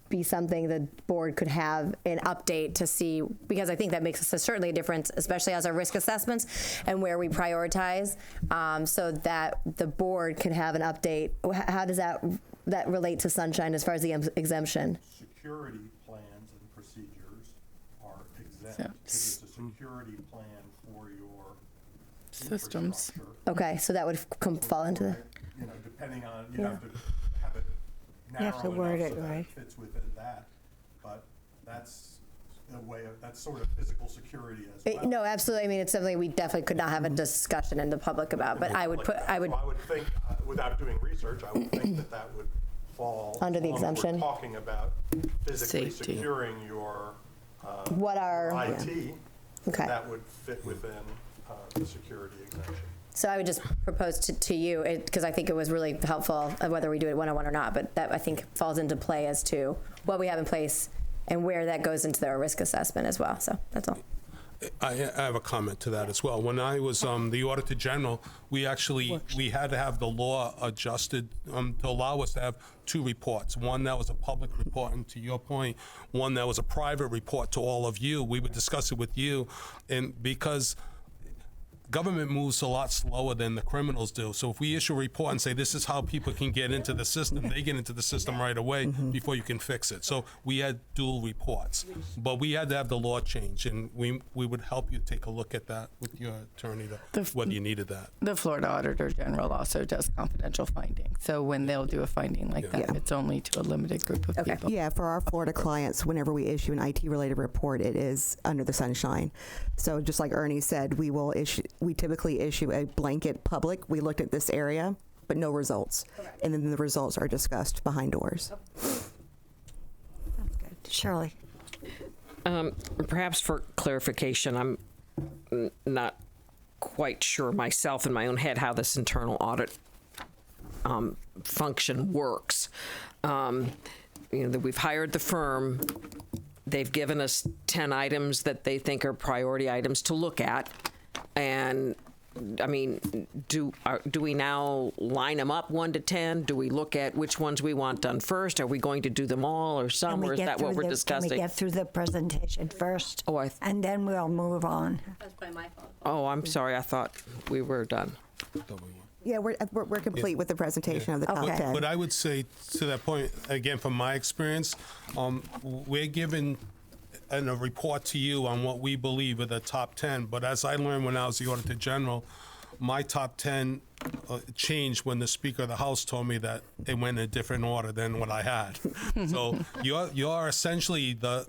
be something the board could have an update to see? Because I think that makes certainly a difference, especially as our risk assessments and where we prioritize, so that the board could have an update. How does that relate to sunshine as far as the exemption? Security plans and procedures are exempt. It's a security plan for your systems. Okay, so that would fall into the. Depending on, you have to have it narrow You have to word enough it so that right. it fits within that, but that's that's sort of physical security as well. No, absolutely. I mean, it's something we definitely could not have a discussion in the public about. But I would So I would think, without doing research, I would think that would fall under the exemption. We're talking about physically Safety. securing your What are IT. Okay. That would fit within the security exemption. So I would just propose to you, because I think it was really helpful, whether we do it one-on-one or not, but that I think falls into play as to what we have in place and where that goes into their risk assessment as well. So that's all. I have a comment to that as well. When I was the Auditor General, we had to have the law adjusted to allow us to have two reports. One that was a public report, and to your point, one that was a private report to all of you. We would discuss it with you, and because government moves a lot slower than the criminals do. So if we issue a report and say this is how people can get into the system, they get into the system right away before you can fix it. So we had dual reports, but we had to have the law change, and we would help you take a look at that with your attorney whether you needed that. The Florida Auditor General also does confidential finding. So when they'll do a finding like that, it's only to a limited group of people. Yeah, for our Florida clients, whenever we issue an IT-related report, it is under the sunshine. So just like Ernie said, we typically issue a blanket public. We looked at this area, but no results. Correct. And then the results are discussed behind doors. Sounds good. Shirley. Perhaps for clarification, I'm not quite sure myself in my own head how this internal audit function works. That we've hired the firm. They've given us 10 items that they think are priority items to look at. And I mean, do we now line them up 1 to 10? Do we look at which ones we want done first? Are we going to do them all or some? Or is that what we're discussing? Can we get through the presentation first? Oh, and then we'll move on. That's by my fault. Oh, I'm sorry. I thought we were done. Yeah, we're complete with the presentation of the top 10. But I would say to that point, again, from my experience, we're given a report to you on what we believe are the top 10. But as I learned when I was the Auditor General, my top 10 changed when the Speaker of the House told me that it went in a different order than what I had. So you're essentially the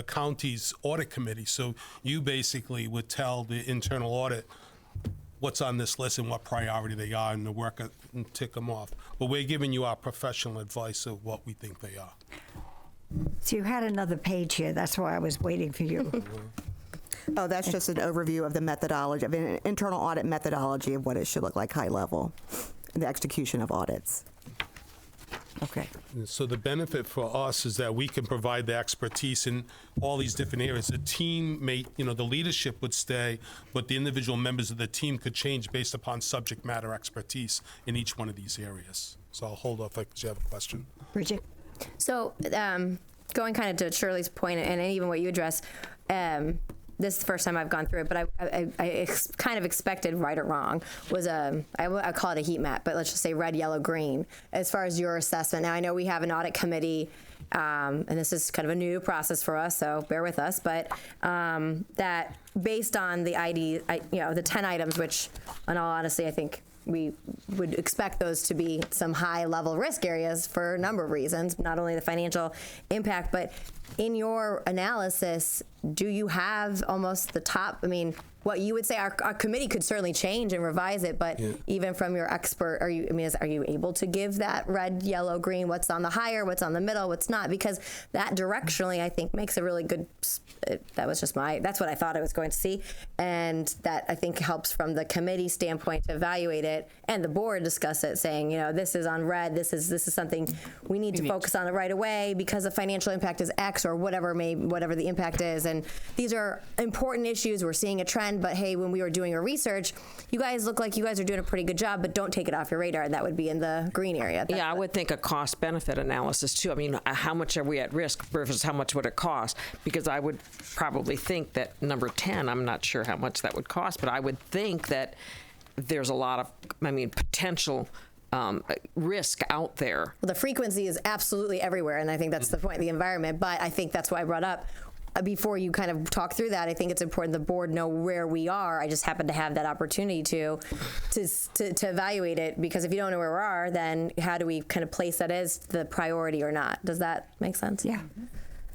county's audit committee. So you basically would tell the internal audit what's on this list and what priority they are, and the work and tick them off. But we're giving you our professional advice of what we think they are. So you had another page here. That's why I was waiting for you. Oh, that's just an overview of the methodology, of an internal audit methodology of what it should look like high level, and the execution of audits. Okay. So the benefit for us is that we can provide the expertise in all these different areas. The team may, the leadership would stay, but the individual members of the team could change based upon subject matter expertise in each one of these areas. So I'll hold off because you have a question. Bridget. So going kind of to Shirley's point and even what you addressed, this is the first time I've gone through it, but I kind of expected, right or wrong, was I call it a heat map, but let's just say red, yellow, green, as far as your assessment. Now, I know we have an audit committee, and this is kind of a new process for us, so bear with us, but that based on the the 10 items, which, in all honesty, I think we would expect those to be some high-level risk areas for a number of reasons, not only the financial impact, but in your analysis, do you have almost the top, what you would say our committee could certainly change and revise it, but even from your expert, are you able to give that red, yellow, green, what's on the higher, what's on the middle, what's not? Because that directionally, I think, makes a really good, that's what I thought I was going to see. And that, I think, helps from the committee standpoint to evaluate it and the board discuss it, saying, this is on red, this is something we need to focus on it right away because the financial impact is X or whatever the impact is. And these are important issues. We're seeing a trend. But hey, when we were doing our research, you guys look like you guys are doing a pretty good job, but don't take it off your radar. And that would be in the green area. I would think a cost-benefit analysis too. How much are we at risk versus how much would it cost? Because I would probably think that number 10, I'm not sure how much that would cost, but I would think that there's a lot of, potential risk out there. Well, the frequency is absolutely everywhere, and I think that's the point of the environment. But I think that's why I brought up, before you kind of talk through that, I think it's important the board know where we are. I just happen to have that opportunity to evaluate it, because if you don't know where we are, then how do we kind of place that as the priority or not? Does that make sense? Yeah.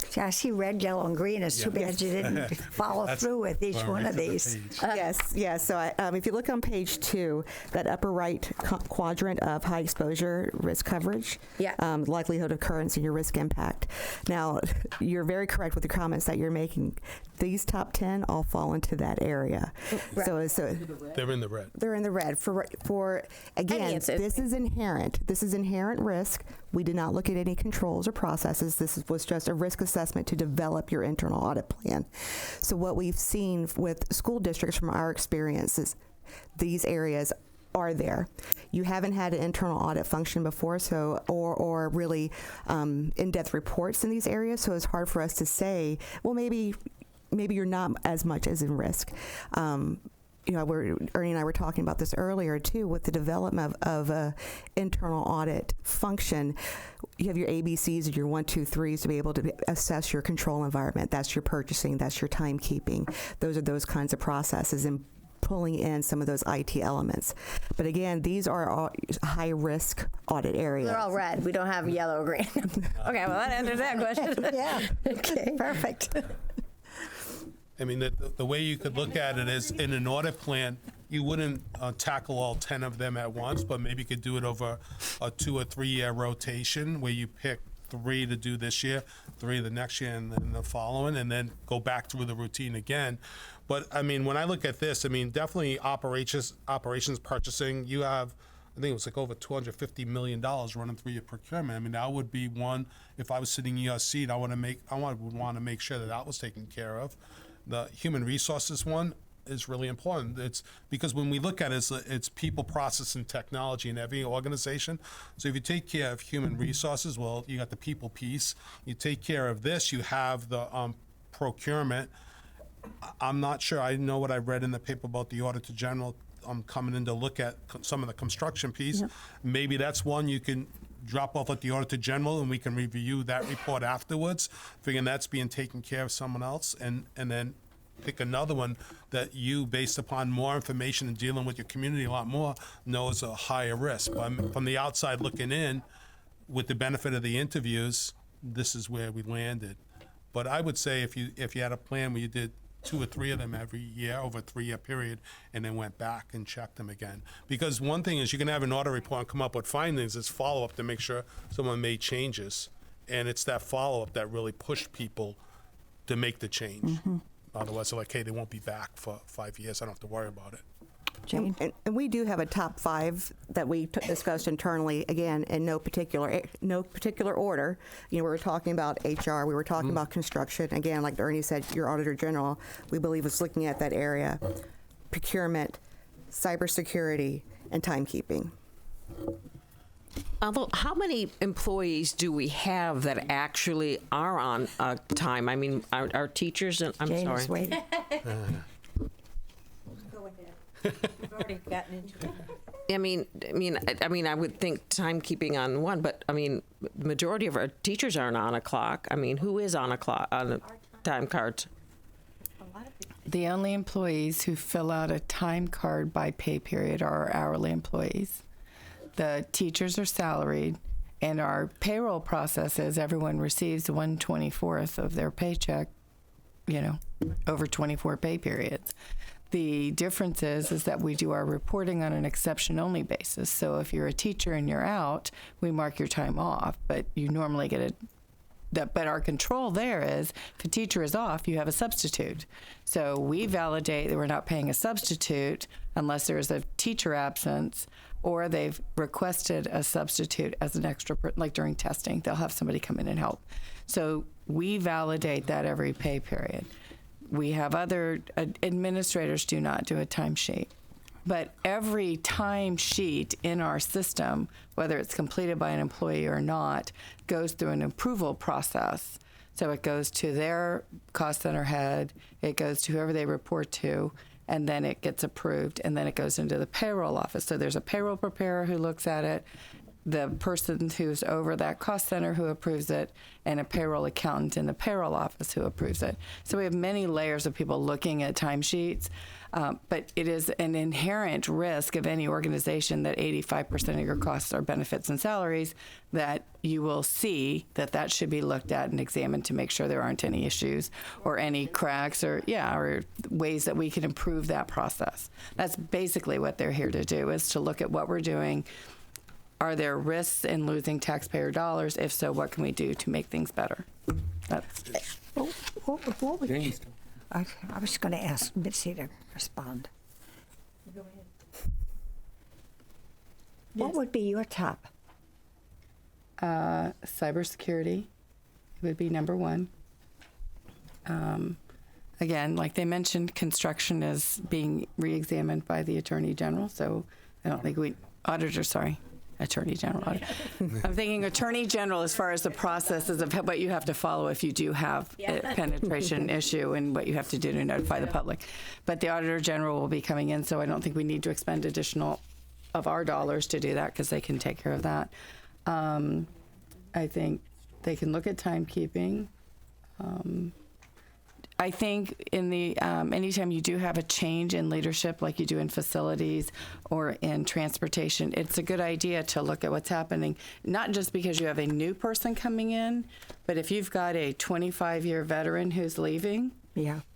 See, I see red, yellow, and green. It's too bad you didn't follow through with each one of these. Yes. So if you look on page 2, that upper right quadrant of high exposure risk coverage, likelihood of occurrence and your risk impact. Now, you're very correct with the comments that you're making. These top 10 all fall into that area. Right. So they're in the red. They're in the red. For again, this is inherent. This is inherent risk. We did not look at any controls or processes. This was just a risk assessment to develop your internal audit plan. So what we've seen with school districts from our experiences, these areas are there. You haven't had an internal audit function before, or really in-depth reports in these areas, so it's hard for us to say, well, maybe you're not as much as in risk. Ernie and I were talking about this earlier too, with the development of a internal audit function. You have your ABCs and your 1, 2, 3s to be able to assess your control environment. That's your purchasing, that's your timekeeping. Those are those kinds of processes, and pulling in some of those IT elements. But again, these are all high risk audit areas. They're all red. We don't have yellow or green. Okay, well, that answers that question. Yeah. Okay, perfect. The way you could look at it is, in an audit plan, you wouldn't tackle all 10 of them at once, but maybe you could do it over a 2 or 3 year rotation, where you pick 3 to do this year, 3 the next year, and then the following, and then go back through the routine again. But when I look at this, definitely operations purchasing, you have, I think it was like over $250 million running through your procurement. That would be one, if I was sitting in your seat, I would want to make sure that was taken care of. The human resources one is really important. It's because when we look at it, it's people, process, and technology in every organization. So if you take care of human resources, well, you got the people piece. You take care of this, you have the procurement. I'm not sure. I know what I read in the paper about the Auditor General coming in to look at some of the construction piece. Yep. Maybe that's one you can drop off at the Auditor General, and we can review that report afterwards, figuring that's being taken care of someone else, and then pick another one that you, based upon more information and dealing with your community a lot more, know is a higher risk. But from the outside looking in, with the benefit of the interviews, this is where we landed. But I would say if you had a plan where you did 2 or 3 of them every year over a 3-year period, and then went back and checked them again. Because one thing is, you can have an audit report and come up with findings. It's follow-up to make sure someone made changes. And it's that follow-up that really pushed people to make the change. Mm-hmm. Otherwise, they're like, hey, they won't be back for 5 years. I don't have to worry about it. Jane? And we do have a top 5 that we discussed internally, again, in no particular order. You know, we were talking about HR, we were talking about construction. Again, like Ernie said, your Auditor General, we believe, was looking at that area. Procurement, cybersecurity, and timekeeping. Although, how many employees do we have that actually are on time? I mean, our teachers, I'm Jane sorry. is waiting. Go ahead. We've already gotten into it. I mean, I would think timekeeping on one, but I mean, the majority of our teachers aren't on a clock. I mean, who is on a clock, on a time card? The only employees who fill out a time card by pay period are our hourly employees. The teachers are salaried, and our payroll process is everyone receives 1/24th of their paycheck, you know, over 24 pay periods. The difference is that we do our reporting on an exception-only basis. So if you're a teacher and you're out, we mark your time off, but you normally get but our control there is if a teacher is off, you have a substitute. So we validate that we're not paying a substitute unless there's a teacher absence or they've requested a substitute as an extra, like during testing, they'll have somebody come in and help. So we validate that every pay period. We have other administrators do not do a timesheet. But every timesheet in our system, whether it's completed by an employee or not, goes through an approval process. So it goes to their cost center head, it goes to whoever they report to, and then it gets approved, and then it goes into the payroll office. So there's a payroll preparer who looks at it, the person who's over that cost center who approves it, and a payroll accountant in the payroll office who approves it. So we have many layers of people looking at timesheets, but it is an inherent risk of any organization that 85% of your costs are benefits and salaries, that you will see that should be looked at and examined to make sure there aren't any issues or any cracks or ways that we can improve that process. That's basically what they're here to do, is to look at what we're doing. Are there risks in losing taxpayer dollars? If so, what can we do to make things better? What would I was going to ask Mitzi to respond. Go ahead. What would be your top? Cybersecurity would be number one. Again, like they mentioned, construction is being re-examined by the Attorney General, so I don't think Attorney General. I'm thinking Attorney General as far as the processes of what you have to follow if you do have a penetration issue and what you have to do to notify the public. But the Auditor General will be coming in, so I don't think we need to expend additional of our dollars to do that because they can take care of that. I think they can look at timekeeping. I think in the anytime you do have a change in leadership like you do in facilities or in transportation, it's a good idea to look at what's happening, not just because you have a new person coming in, but if you've got a 25-year veteran who's leaving,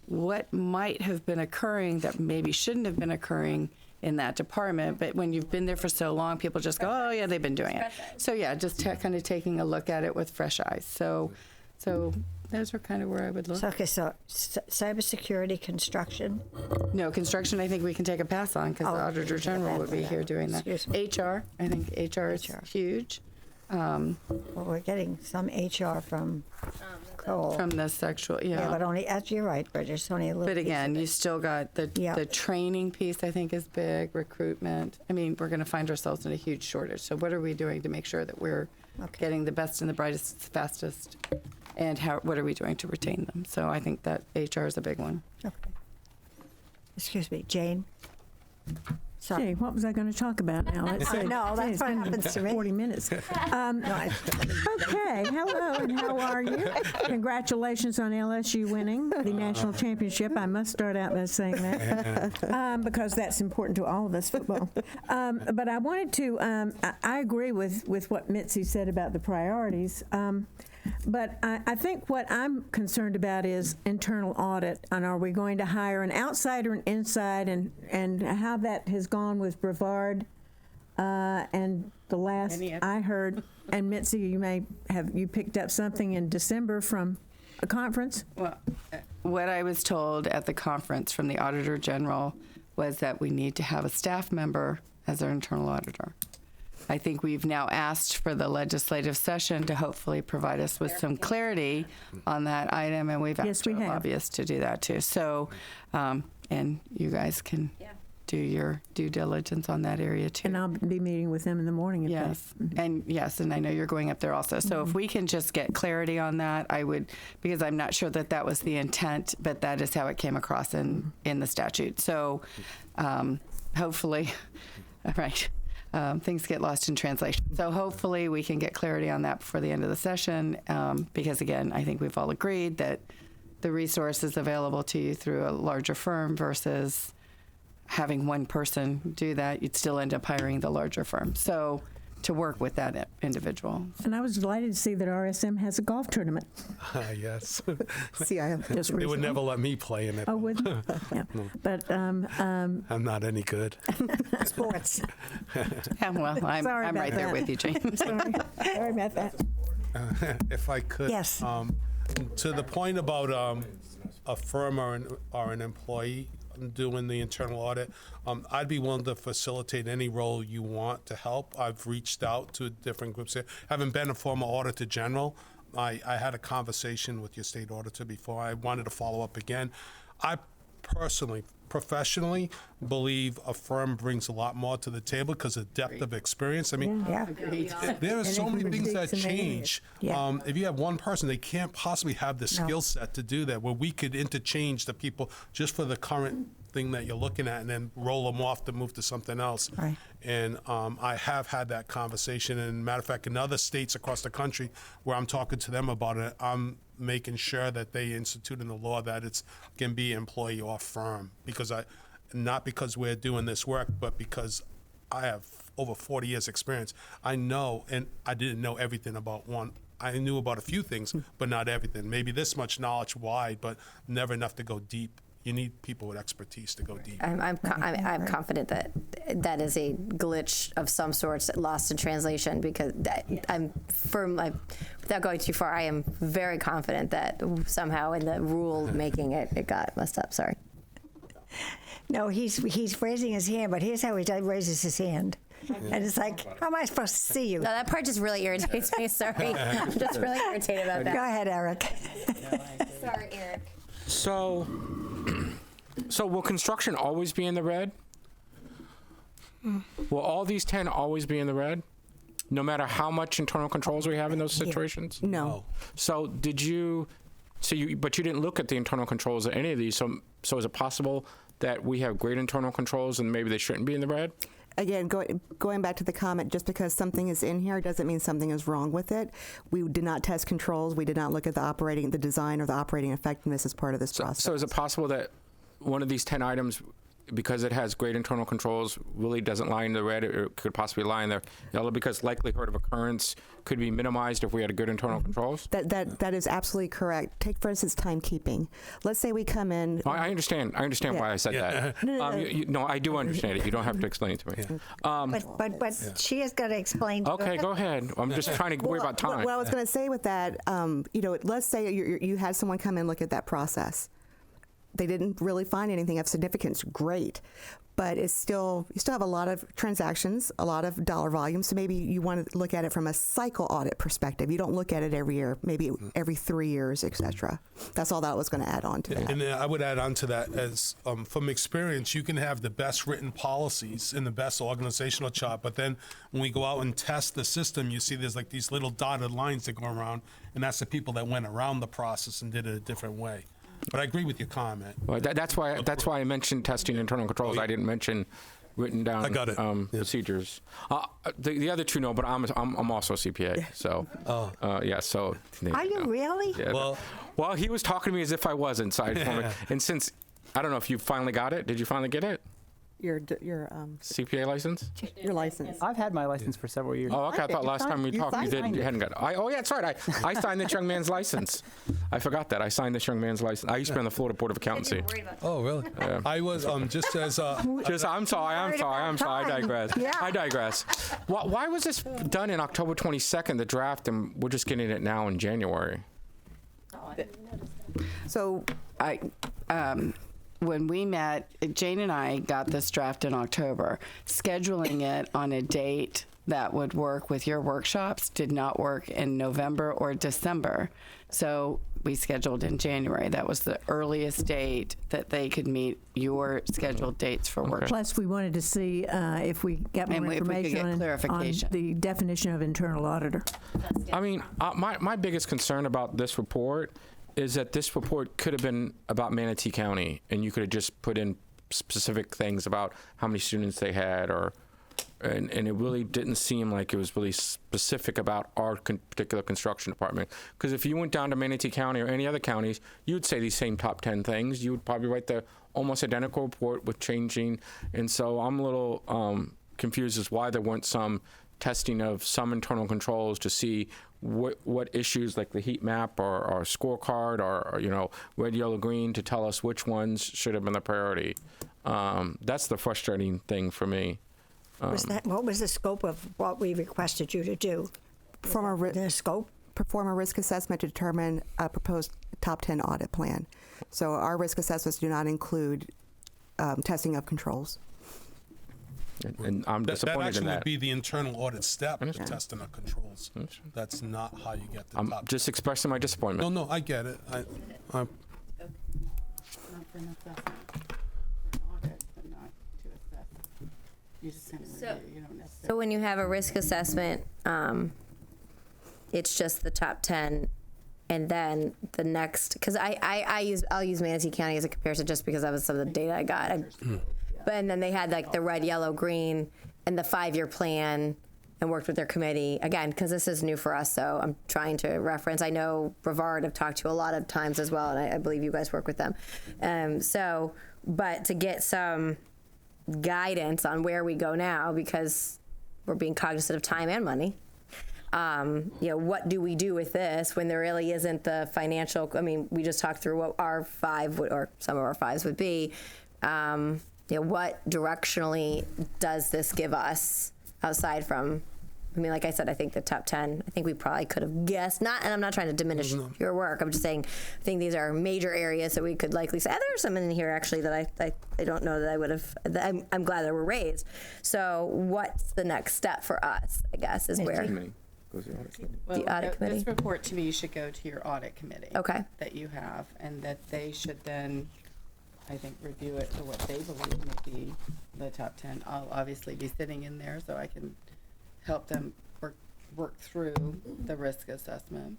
what might have been occurring that maybe shouldn't have been occurring in that department, but when you've been there for so long, people just go, oh yeah, they've been doing it. So yeah, just kind of taking a look at it with fresh eyes. So those are kind of where I would look. So cybersecurity, construction? No, construction I think we can take a pass on because the Auditor General would be here doing that. HR, I think HR is huge. Well, we're getting some HR from Cole. From the sexual, Yeah, but only, you're right, Bridget, it's only a little But again, piece of you still got the training piece I think is big, recruitment. I mean, we're going to find ourselves in a huge shortage. So what are we doing to make sure that we're getting the best and the brightest, fastest, and what are we doing to retain them? So I think that HR is a big one. Okay. Excuse me, Jane? Sorry. Gee, what was I going to talk about now? Let's see. No, that's It's what been happens to me. 40 minutes. Okay, hello, and how are you? Congratulations on LSU winning the national championship. I must start out by saying that because that's important to all of us, football. But I wanted to, I agree with what Mitzi said about the priorities. But I think what I'm concerned about is internal audit, and are we going to hire an outside or an inside, and how that has gone with Brevard, and the last I heard, and Mitzi, you picked up something in December from a conference? Well, what I was told at the conference from the Auditor General was that we need to have a staff member as our internal auditor. I think we've now asked for the legislative session to hopefully provide us with some clarity on that item, and we've asked our lobbyists to do that too. So, and you guys can do your due diligence on that area too. And I'll be meeting with them in the morning. Yes, and I know you're going up there also. So if we can just get clarity on that, I would, because I'm not sure that was the intent, but that is how it came across in the statute. So hopefully, all right. Things get lost in translation. So hopefully we can get clarity on that before the end of the session, because again, I think we've all agreed that the resources available to you through a larger firm versus having one person do that, you'd still end up hiring the larger firm. So to work with that individual. And I was delighted to see that RSM has a golf tournament. Yes. See, I have just They would never let me play in it. Oh, wouldn't? Yeah. But I'm not any good. Sports. Yeah, well, I'm right there with you, James. Sorry about that. If I could. Yes. To the point about a firm or an employee doing the internal audit, I'd be willing to facilitate any role you want to help. I've reached out to different groups here. Having been a former auditor general, I had a conversation with your state auditor before. I wanted to follow up again. I personally, professionally, believe a firm brings a lot more to the table because of depth of experience. I mean, there are so many things that change. If you have one person, they can't possibly have the skill set to do that, where we could interchange the people just for the current thing that you're looking at and then roll them off to move to something else. Right. And I have had that conversation. And matter of fact, in other states across the country where I'm talking to them about it, I'm making sure that they institute in the law that it's can be employee or firm, because not because we're doing this work, but because I have over 40 years experience. I know, and I didn't know everything about one. I knew about a few things, but not everything. Maybe this much knowledge wide, but never enough to go deep. You need people with expertise to go deep. I'm confident that that is a glitch of some sorts lost in translation, because without going too far, I am very confident that somehow in the rule making it got messed up. Sorry. No, he's raising his hand, but here's how he raises his hand. And it's like, how am I supposed to see you? No, that part just really irritates me. Sorry. I'm just really irritated about that. Go ahead, Eric. Sorry, Eric. So will construction always be in the red? Will all these 10 always be in the red? No matter how much internal controls we have in those situations? No. So but you didn't look at the internal controls of any of these. So is it possible that we have great internal controls and maybe they shouldn't be in the red? Again, going back to the comment, just because something is in here doesn't mean something is wrong with it. We did not test controls. We did not look at the design or the operating effectiveness as part of this process. So is it possible that one of these 10 items, because it has great internal controls, really doesn't lie in the red, or could possibly lie in the yellow, because likelihood of occurrence could be minimized if we had good internal controls? That is absolutely correct. Take, for instance, timekeeping. Let's say we come in. I understand why I said that. No, I do understand it. You don't have to explain it to me. But she has got to explain. Okay, go ahead. I'm just trying to worry about time. What I was going to say with that, let's say you had someone come in and look at that process. They didn't really find anything of significance. Great. But you still have a lot of transactions, a lot of dollar volume. So maybe you want to look at it from a cycle audit perspective. You don't look at it every year, maybe every 3 years, et cetera. That's all that I was going to add on to that. And I would add on to that, as from experience, you can have the best written policies and the best organizational chart, but then when we go out and test the system, you see there's like these little dotted lines that go around, and that's the people that went around the process and did it a different way. But I agree with your comment. Well, that's why I mentioned testing internal controls. I didn't mention written down I got it. Procedures. The other two know, but I'm also a CPA. So so are you really? Yeah, well, he was talking to me as if I wasn't. So and since I don't know if you finally got it. Did you finally get it? Your CPA license? Your license. I've had my license for several years. Oh, okay. I thought last time we talked, you hadn't got it. Oh, yeah, that's right. I signed this young man's license. I forgot that. I signed this young man's license. I used to be on the Florida Board of Accountancy. Oh, really? Yeah. I was just as. I'm sorry. I digress. Why was this done in October 22nd, the draft, and we're just getting it now in January? So when we met, Jane and I got this draft in October. Scheduling it on a date that would work with your workshops did not work in November or December. So we scheduled in January. That was the earliest date that they could meet your scheduled dates for workshops. Plus, we wanted to see if we got more And if we could information get on clarification. the definition of internal auditor. I mean, my biggest concern about this report is that this report could have been about Manatee County, and you could have just put in specific things about how many students they had, and it really didn't seem like it was really specific about our particular construction department. Because if you went down to Manatee County or any other counties, you would say these same top 10 things. You would probably write the almost identical report with changing. And so I'm a little confused as why there weren't some testing of some internal controls to see what issues, like the heat map or scorecard or red, yellow, green, to tell us which ones should have been the priority. That's the frustrating thing for me. What was the scope of what we requested you to do? The scope? Perform a risk assessment to determine a proposed top 10 audit plan. So our risk assessments do not include testing of controls. And I'm disappointed that actually in that. would be the internal audit step, the testing of controls. That's not how you get the I'm top. just expressing my disappointment. No, I get it. Not for an assessment. Audit, but not to assess. You just kind of review. You don't necessarily. So when you have a risk assessment, it's just the top 10, and then the next, because I'll use Manatee County as a comparison just because that was some of the data I got. But and then they had like the red, yellow, green, and the 5-year plan, and worked with their committee again because this is new for us. So I'm trying to reference. I know Brevard I've talked to a lot of times as well, and I believe you guys work with them. But to get some guidance on where we go now, because we're being cognizant of time and money. What do we do with this when there really isn't the financial? I mean, we just talked through what our 5 would, or some of our 5s would be. What directionally does this give us aside from? I mean, like I said, I think the top 10. I think we probably could have guessed. And I'm not trying to diminish your work. I'm just saying, I think these are major areas that we could likely say. There's some in here actually that I don't know that I would have. I'm glad that were raised. So what's the next step for us? I guess is where. Well, the audit committee. This report to me should go to your audit committee. Okay. That you have, and that they should then, I think, review it for what they believe may be the top 10. I'll obviously be sitting in there, so I can help them work through the risk assessment.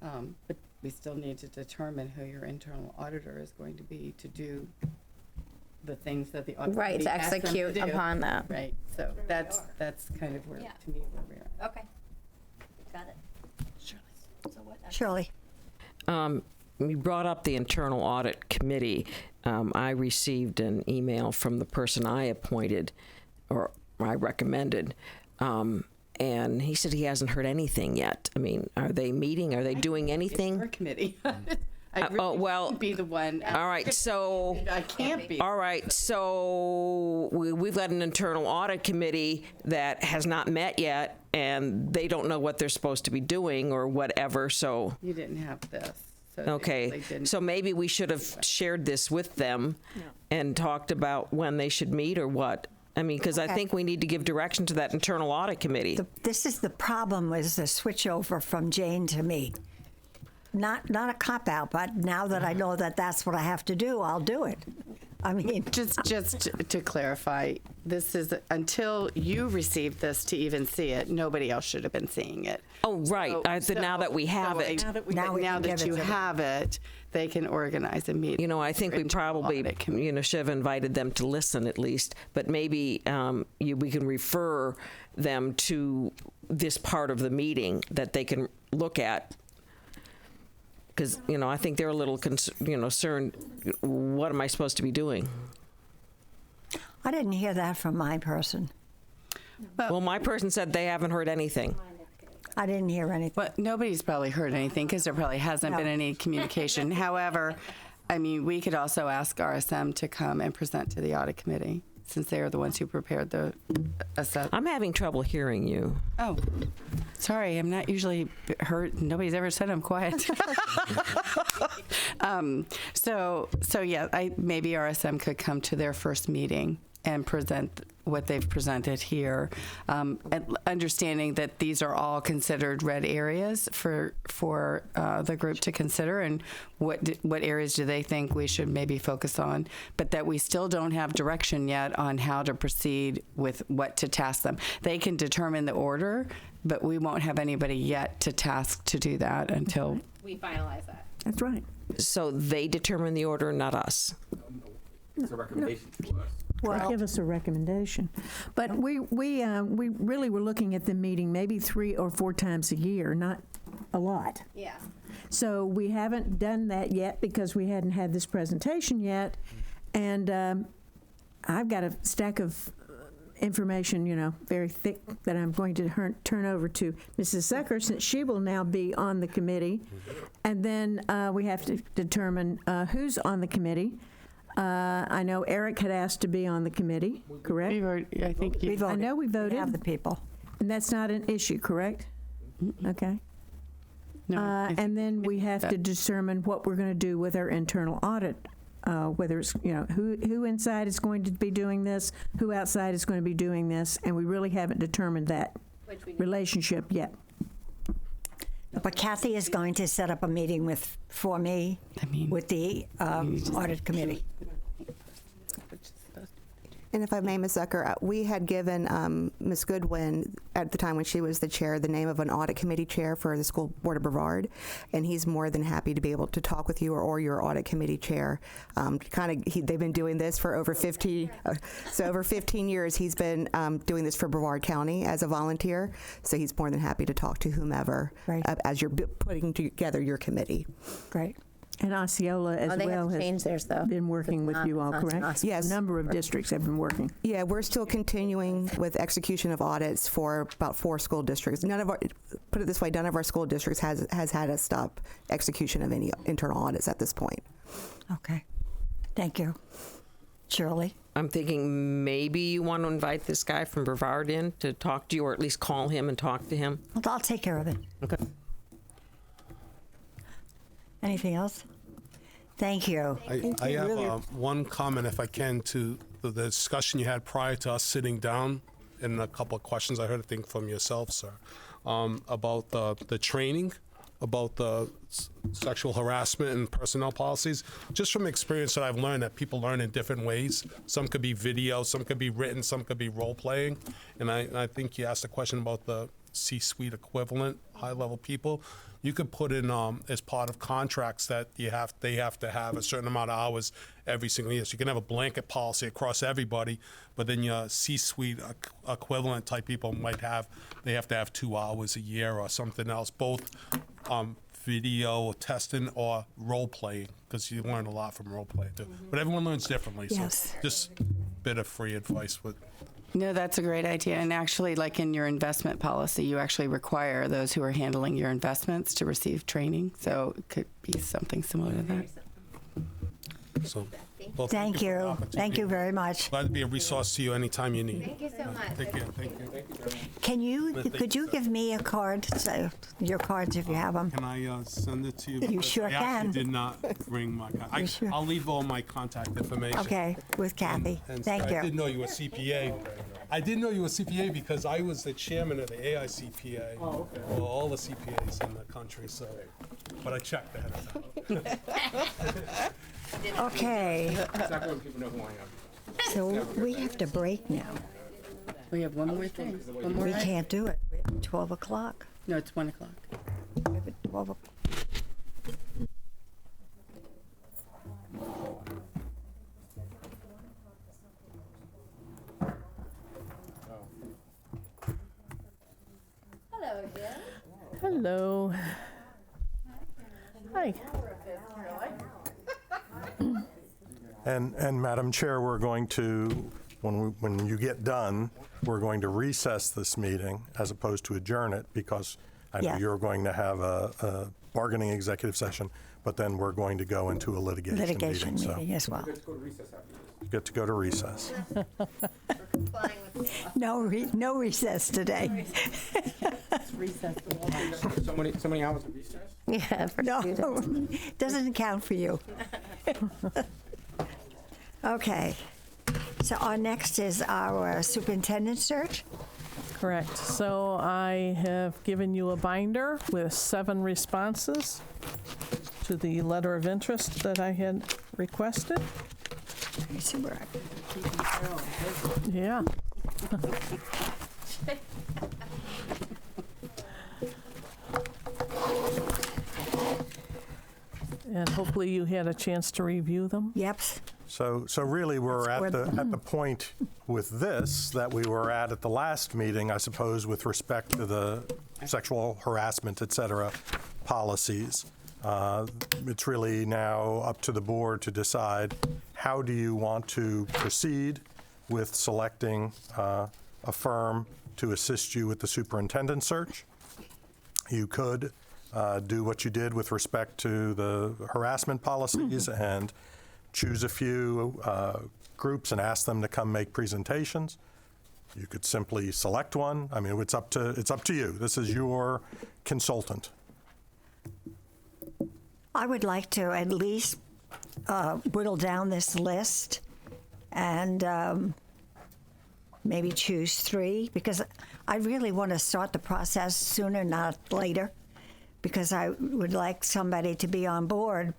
But we still need to determine who your internal auditor is going to be to do the things that the audit committee to asks them execute to do. upon that. Right. So that's kind of where, to me, where we're at. Okay. Got it. Shirley. You brought up the internal audit committee. I received an email from the person I appointed, or I recommended, and he said he hasn't heard anything yet. I mean, are they meeting? Are they doing anything? It's our committee. I really can't be the one. All right, so I can't be. All right, so we've got an internal audit committee that has not met yet, and they don't know what they're supposed to be doing or whatever. So You didn't have this. So they okay, really didn't. so maybe we should have shared this with them and talked about when they should meet or what. I mean, because I think we need to give direction to that internal audit committee. This is the problem, is the switch over from Jane to me. Not a cop-out, but now that I know that that's what I have to do, I'll do it. I mean, just to clarify, this is until you received this to even see it. Nobody else should have been seeing it. Oh, right. Now that we have it, now that you have it, they can organize a meeting. You know, I think we probably, should have invited them to listen at least. But maybe we can refer them to this part of the meeting that they can look at. Because, I think they're a little concerned, what am I supposed to be doing? I didn't hear that from my person. Well, my person said they haven't heard anything. I didn't hear anything. But nobody's probably heard anything because there probably hasn't been any communication. However, I mean, we could also ask RSM to come and present to the audit committee. since they are the ones who prepared the assessment. I'm having trouble hearing you. Oh, sorry. I'm not usually heard. Nobody's ever said I'm quiet. So yeah, maybe RSM could come to their first meeting and present what they've presented here, and understanding that these are all considered red areas for the group to consider, and what areas do they think we should maybe focus on, but that we still don't have direction yet on how to proceed with what to task them. They can determine the order, but we won't have anybody yet to task to do that until we finalize that. That's right. So they determine the order, not us. It's a recommendation to us. Well, give us a recommendation. But we really were looking at the meeting maybe 3 or 4 times a year, not a lot. Yeah. So we haven't done that yet because we hadn't had this presentation yet. And I've got a stack of information, very thick, that I'm going to turn over to Mrs. Zucker, since she will now be on the committee. And then we have to determine who's on the committee. I know Eric had asked to be on the committee, correct? I think We voted. I know we voted. We have the people. And that's not an issue, correct? Okay. No, and then we have to determine what we're going to do with our internal audit, whether it's, who inside is going to be doing this, who outside is going to be doing this, and we really haven't determined that relationship yet. But Kathy is going to set up a meeting for me with the audit committee. And if I may, Ms. Zucker, we had given Ms. Goodwin, at the time when she was the chair, the name of an audit committee chair for the school board of Brevard, and he's more than happy to be able to talk with you or your audit committee chair. They've been doing this for over 15 years. He's been doing this for Brevard County as a volunteer, so he's more than happy to talk to whomever as you're putting together your committee. Great. And Osceola as they well have to has change theirs, though. been working with you all, correct? Yes. A number of districts have been working. Yeah, we're still continuing with execution of audits for about 4 school districts. Put it this way, none of our school districts has had us stop execution of any internal audits at this point. Okay. Thank you. Shirley? I'm thinking maybe you want to invite this guy from Brevard in to talk to you, or at least call him and talk to him. Well, I'll take care of it. Okay. Anything else? Thank you. I have one comment, if I can, to the discussion you had prior to us sitting down, and a couple of questions I heard, I think, from yourself, sir, about the training, about the sexual harassment and personnel policies. Just from experience that I've learned that people learn in different ways. Some could be video, some could be written, some could be role-playing. And I think you asked a question about the C-suite equivalent, high-level people. You could put in as part of contracts that they have to have a certain amount of hours every single year. So you can have a blanket policy across everybody, but then your C-suite equivalent type people they have to have 2 hours a year or something else, both video or testing or role playing, because you learn a lot from role playing too. But everyone learns differently. Yes. So just a bit of free advice with. No, that's a great idea. And actually, like in your investment policy, you actually require those who are handling your investments to receive training. So it could be something similar to that. So, Thank you. Thank you very much. Glad to be a resource to you anytime you need. Thank you so much. Take care. Thank you. Could you give me a card? So your cards, if you have them. Can I send it to you? You sure I can. actually did not bring my card. Sure? I'll leave all my contact information. Okay, with Kathy. And Thank you. I didn't know you were CPA. I didn't know you were CPA because I was the chairman of the AICPA. Oh, okay. Well, all the CPAs in the country, so. But I checked ahead of time. Okay. Exactly when people know who I am. So we have to break now. We have one more thing. One more We item. can't do it. We have 12 o'clock. No, it's 1 o'clock. We have at 12 o'clock. Hello again. Hello. Hi. And Madam Chair, we're going to, when you get done, we're going to recess this meeting as opposed to adjourn it, because I know Yeah. you're going to have a bargaining executive session, but then we're going to go into a litigation Litigation meeting. meeting as well. Let's go to recess after this. get to go to recess. No recess today. So many hours of recess? Yeah, no, doesn't count for you. Okay, so our next is our superintendent search. Correct. So I have given you a binder with 7 responses to the letter of interest that I had requested. Yeah. And hopefully you had a chance to review them. Yep. So really, we're at the point with this that we were at the last meeting, I suppose, with respect to the sexual harassment, et cetera, policies. It's really now up to the board to decide how do you want to proceed with selecting a firm to assist you with the superintendent search. You could do what you did with respect to the harassment policies and choose a few groups and ask them to come make presentations. You could simply select one. I mean, it's up to you. This is your consultant. I would like to at least whittle down this list and maybe choose 3, because I really want to start the process sooner, not later, because I would like somebody to be on board.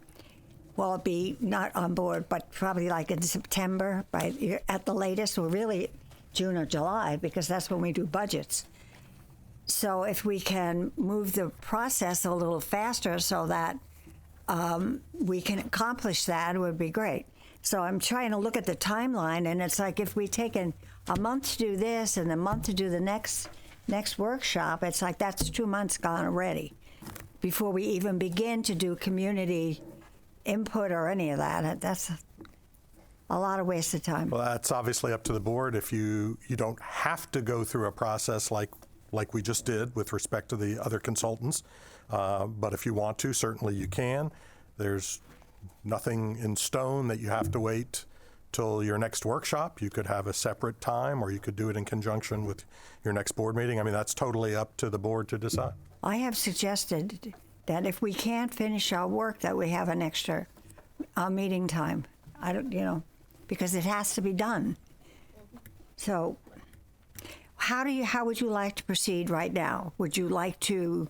Well, be not on board, but probably like in September at the latest, or really June or July, because that's when we do budgets. So if we can move the process a little faster so that we can accomplish that, it would be great. So I'm trying to look at the timeline, and it's like if we take a month to do this and a month to do the next workshop, it's like that's 2 months gone already before we even begin to do community input or any of that. That's a lot of wasted time. Well, that's obviously up to the board. If you don't have to go through a process like we just did with respect to the other consultants, but if you want to, certainly you can. There's nothing in stone that you have to wait till your next workshop. You could have a separate time, or you could do it in conjunction with your next board meeting. I mean, that's totally up to the board to decide. I have suggested that if we can't finish our work, that we have an extra meeting time. I don't, because it has to be done. So, how would you like to proceed right now? Would you like to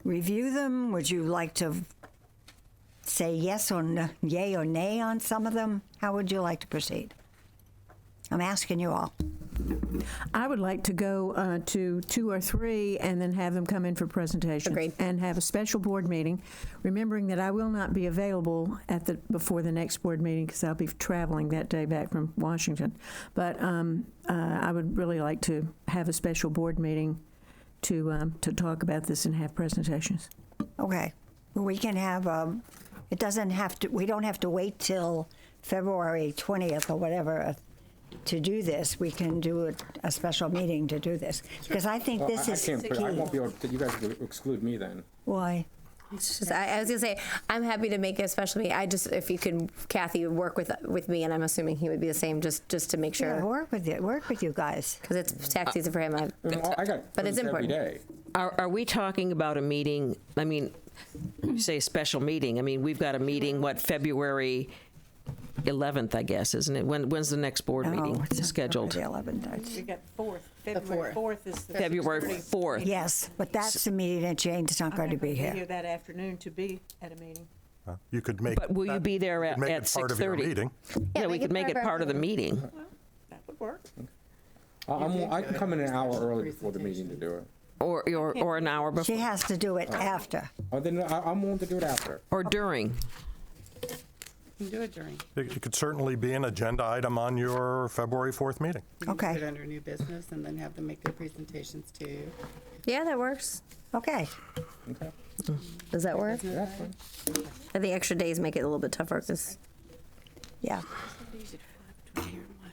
review them? Would you like to say yes or no, yay or nay on some of them? How would you like to proceed? I'm asking you all. I would like to go to 2 or 3 and then have them come in for presentations. Agreed. And have a special board meeting, remembering that I will not be available before the next board meeting because I'll be traveling that day back from Washington. But I would really like to have a special board meeting to talk about this and have presentations. Okay. We can have, we don't have to wait till February 20th or whatever to do this. We can do a special meeting to do this. Because I think this is key. I won't be able to, you guys will exclude me then. Why? It's just, I was gonna say, I'm happy to make it a special meeting. If you could, Kathy, work with me, and I'm assuming he would be the same, just to make sure. Yeah, work with you guys. Because it's tax season for him. But it's important. Every day. Are we talking about a meeting? I mean, you say special meeting. I mean, we've got a meeting, February 11th, I guess, isn't it? When's the next board meeting scheduled? The 11th. We got 4th. February 4th is the February 4th. Yes, but that's the meeting that Jane's not going to be here. That afternoon to be at a meeting. You could make. But will you be there at 6:30? Yeah, we could make it part of the meeting. That would work. I can come in an hour early before the meeting to do it. Or an hour before. She has to do it after. Oh, then I'm willing to do it after. Or during. You can do it during. It could certainly be an agenda item on your February 4th meeting. You can Okay. put it under new business and then have them make their presentations to you. Yeah, that works. Okay. Okay. Does that work? Yeah. I think extra days make it a little bit tougher because. Yeah.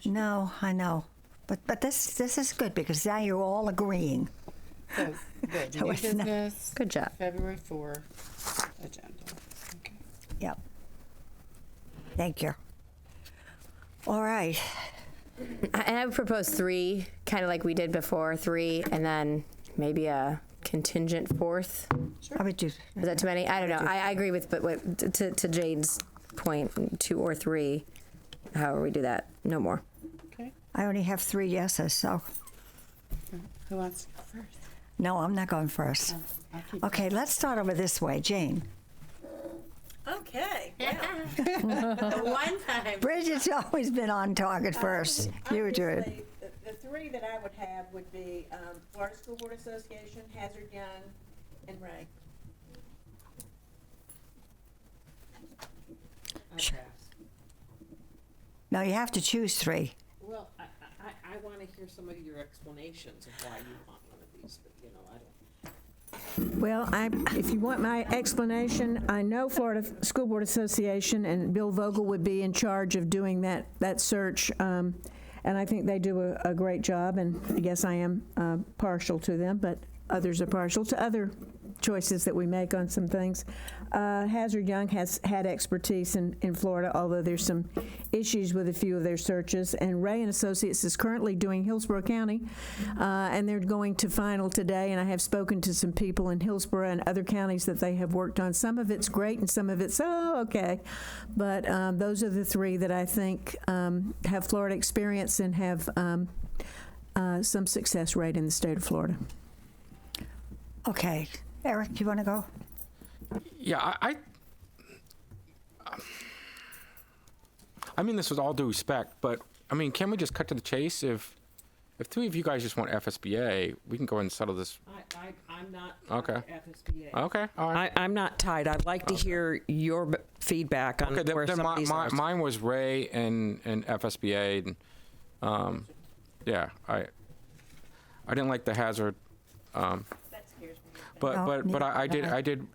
No, I know. But this is good because now you're all agreeing. So, good. So New it's not- business. Good job. February 4 agenda. Okay. Yep. Thank you. All right. And I would propose 3, kind of like we did before, 3, and then maybe a contingent 4th. I would do. Is that too many? I don't know. I agree with, but to Jade's point, 2 or 3, however we do that, no more. Okay. I only have 3 yeses, so. Who wants to go first? No, I'm not going first. Okay, let's start over this way. Jane. Okay. Well, one time. Bridget's always been on target first. You do it. The 3 that I would have would be Florida School Board Association, Hazard Young, and Ray. No, you have to choose 3. Well, I want to hear some of your explanations of why you want one of these, but I don't. Well, if you want my explanation, I know Florida School Board Association and Bill Vogel would be in charge of doing that search, and I think they do a great job, and I guess I am partial to them, but others are partial to other choices that we make on some things. Hazard Young has had expertise in Florida, although there's some issues with a few of their searches. And Ray and Associates is currently doing Hillsborough County, and they're going to final today. And I have spoken to some people in Hillsborough and other counties that they have worked on. Some of it's great, and some of it's okay. But those are the 3 that I think have Florida experience and have some success rate in the state of Florida. Okay. Eric, do you want to go? Yeah, I mean this with all due respect, but I mean, can we just cut to the chase? If 3 of you guys just want FSBA, we can go ahead and settle this. I'm not okay. FSBA. Okay, all right. I'm not tied. I'd like to hear your feedback on where some of these are. Mine was Ray and FSBA. And, yeah, I didn't like the hazard. That scares me. But I did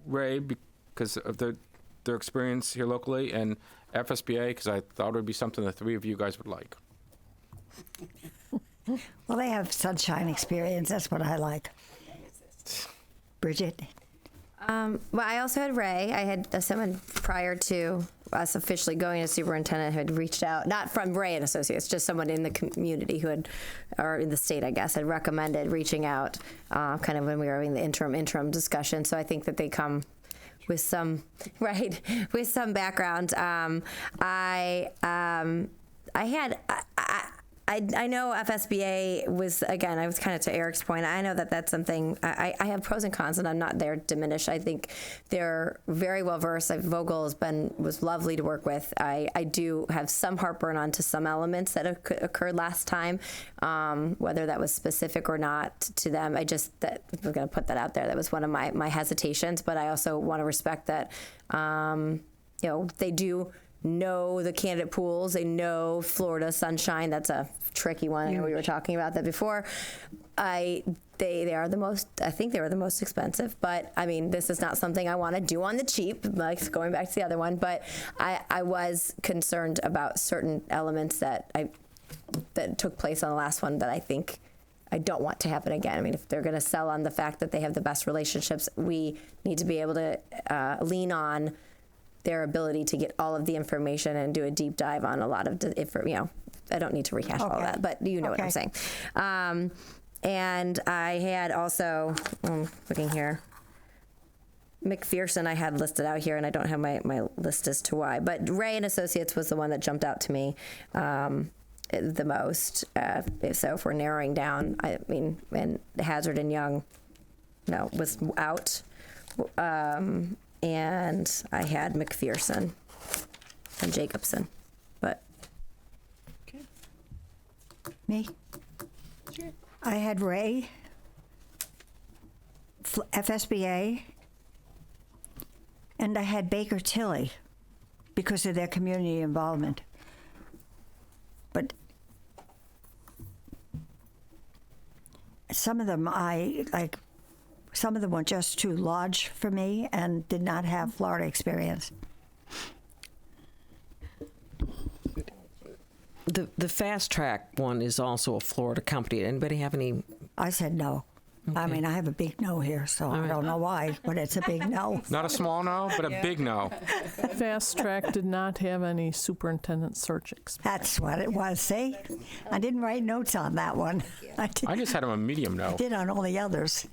Ray because of their experience here locally, and FSBA because I thought it would be something the 3 of you guys would like. Well, they have sunshine experience. That's what I like. Bridget. Well, I also had Ray. I had someone prior to us officially going to superintendent who had reached out, not from Ray and Associates, just someone in the community who had, or in the state, I guess, had recommended reaching out kind of when we were having the interim discussion. So I think that they come with some, right, with some background. I know FSBA was, again, I was kind of to Eric's point. I know that that's something, I have pros and cons, and I'm not there to diminish. I think they're very well versed. Vogel was lovely to work with. I do have some heartburn onto some elements that occurred last time, whether that was specific or not to them. We're going to put that out there. That was one of my hesitations, but I also want to respect that, they do know the candidate pools. They know Florida sunshine. That's a tricky one. I know we were talking about that before. They are the most, I think they were the most expensive, but I mean, this is not something I want to do on the cheap, like going back to the other one, but I was concerned about certain elements that took place on the last one that I think I don't want to happen again. I mean, if they're going to sell on the fact that they have the best relationships, we need to be able to lean on their ability to get all of the information and do a deep dive on a lot of, I don't need to rehash all that, but you know what I'm saying. And I had also, looking here, McPherson I had listed out here, and I don't have my list as to why, but Ray and Associates was the one that jumped out to me the most. So if we're narrowing down, I mean, and Hazard and Young, was out. And I had McPherson and Jacobson, but. Okay. Me? Sure. I had Ray, FSBA, and I had Baker Tilly because of their community involvement. But some of them some of them were just too large for me and did not have Florida experience. The fast track one is also a Florida company. Anybody have any? I said no. I mean, I have a big no here, so I don't know why, but it's a big no. Not a small no, but a big no. Fast Track did not have any superintendent search experience. That's what it was, see? I didn't write notes on that one. I just had a medium no. did on all the others.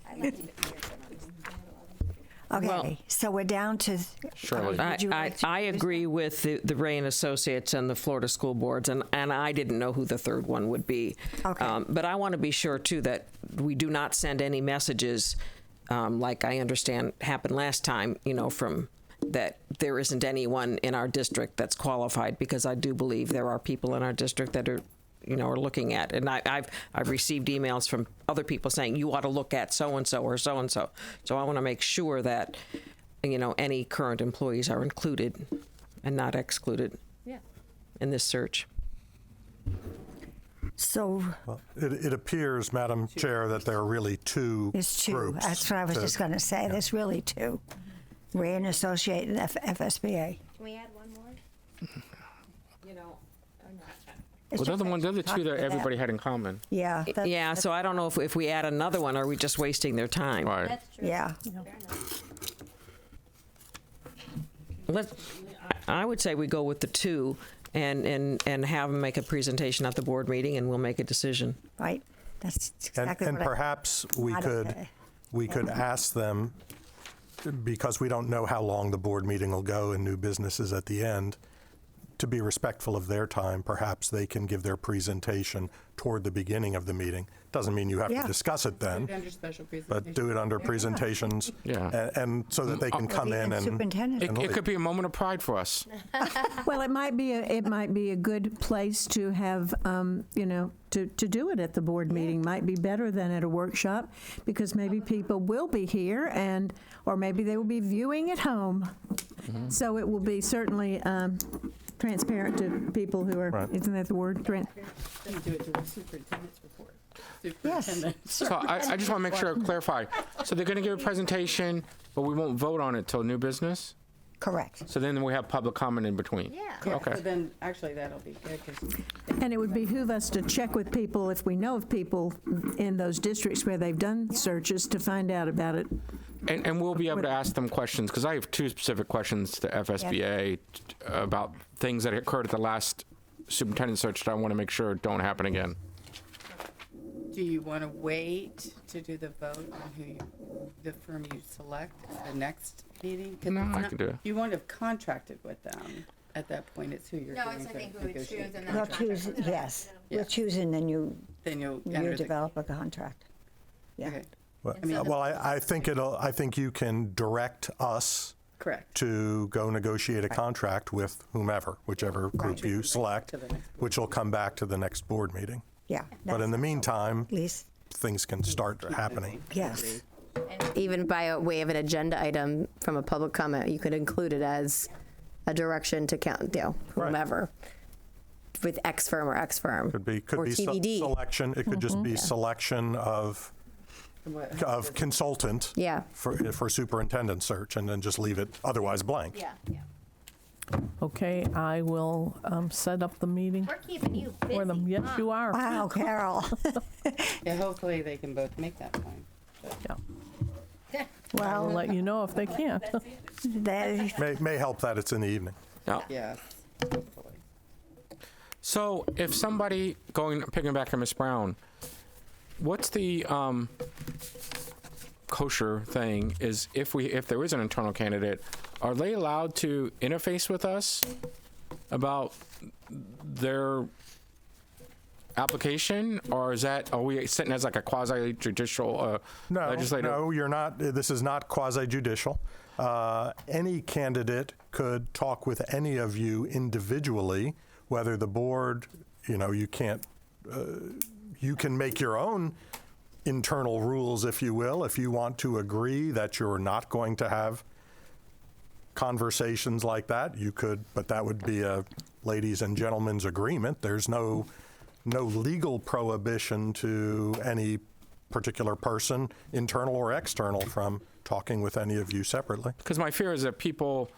Okay, Well, so we're down to... Shirley. I agree with the Ray and Associates and the Florida School Boards, and I didn't know who the third one would be. Okay. But I want to be sure, too, that we do not send any messages, like I understand happened last time, from that there isn't anyone in our district that's qualified, because I do believe there are people in our district that are looking at. And I've received emails from other people saying, you ought to look at so-and-so or so-and-so. So I want to make sure that, any current employees are included and not excluded in this search. So... Well, it appears, Madam Chair, that there are really two It's two. groups. That's what I was just going to say. There's really two. Ray and Associate and FSBA. Can we add one more? Well, they're the two that everybody had in common. Yeah. Yeah, so I don't know if we add another one, are we just wasting their time? Right. That's true. Yeah. I would say we go with the two and have them make a presentation at the board meeting, and we'll make a decision. Right. That's exactly And what perhaps we Not could okay. we could ask them, because we don't know how long the board meeting will go and new businesses at the end, to be respectful of their time. Perhaps they can give their presentation toward the beginning of the meeting. Doesn't mean you have to discuss it then, Under special but do it under presentations, Yeah. and so that they can come in and Superintendent. It could be a moment of pride for us. Well, it might be a good place to have, to do it at the board meeting. Might be better than at a workshop, because maybe people will be here, or maybe they will be viewing at home. So it will be certainly transparent to people who are. Right. Isn't that the word? Do it to the superintendent's report. Yes. So I just want to make sure I clarify. So they're going to give a presentation, but we won't vote on it till new business? Correct. So then we have public comment in between? Yeah, Okay. so then actually that'll be good, because And it would behoove us to check with people, if we know of people in those districts where they've done searches, to find out about it. And we'll be able to ask them questions, because I have two specific questions to FSBA about things that occurred at the last superintendent search that I want to make sure don't happen again. do you want to wait to do the vote on the firm you select at the next meeting? 'Cause No, it's I not- can do it. You won't have contracted with them at that point. It's who you're No, going it's, I to think we would choose negotiate. and then We'll contract choose, with them. yes. Yeah. We'll choose and then you Then you'll enter the. develop a contract. Yeah. Okay. well, I think you can direct us Correct. to go negotiate a contract with whomever, whichever group you select, To the next which will come back to the next board meeting. Yeah. But in the meantime, At least, things can start happening. yes. Even by way of an agenda item from a public comment, you could include it as a direction to count, whomever, with X firm or X firm. Could be or TBD. selection. It could just be selection of consultant Yeah. for superintendent search, and then just leave it otherwise blank. Yeah. Okay, I will set up the meeting We're keeping you busy. for them. Yes, you are. Wow, Carol. Yeah, hopefully they can both make that time. I'll Well, let you know if they can't. that, May help that it's in the evening. Yes, hopefully. So if somebody, picking back on Ms. Brown, what's the kosher thing is if there is an internal candidate, are they allowed to interface with us about their application, or are we sitting as like a quasi-judicial legislative? No, you're not. This is not quasi-judicial. Any candidate could talk with any of you individually, whether the board, you can't, you can make your own internal rules, if you will, if you want to agree that you're not going to have conversations like that, you could, but that would be a ladies and gentlemen's agreement. There's no legal prohibition to any particular person, internal or external, from talking with any of you separately. Because my fear is that people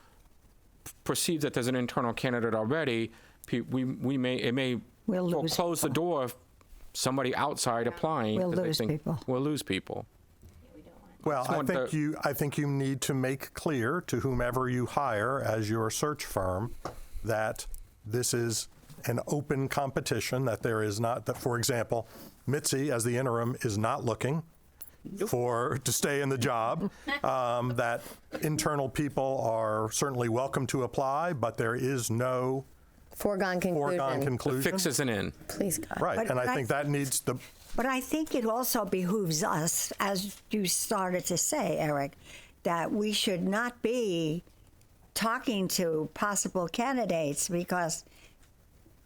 perceive that there's an internal candidate already. It may We'll lose close the door if somebody outside applying. We'll 'cause they lose think people. We'll lose people. Well, I think you need to make clear to whomever you hire as your search firm that this is an open competition, that there is not, that, for example, Mitzi, as the interim, is not looking to stay in the job, that internal people are certainly welcome to apply, but there is no foregone conclusion. The fix isn't in. Please, God. Right, and I think that needs the... But I think it also behooves us, as you started to say, Eric, that we should not be talking to possible candidates because...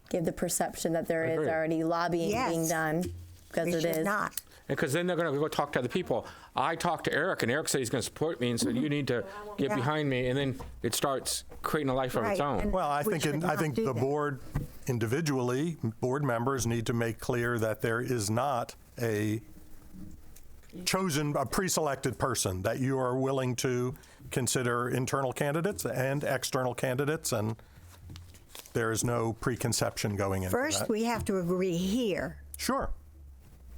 Give the perception that there is already lobbying being done, because it is. Not. Because then they're going to go talk to other people. I talked to Eric, and Eric said he's going to support me, and said, you need to get behind me, and then it starts creating a life of its own. Well, I think the board individually, board members need to make clear that there is not a pre-selected person, that you are willing to consider internal candidates and external candidates, and there is no preconception going into that. First, we have to agree here. Sure.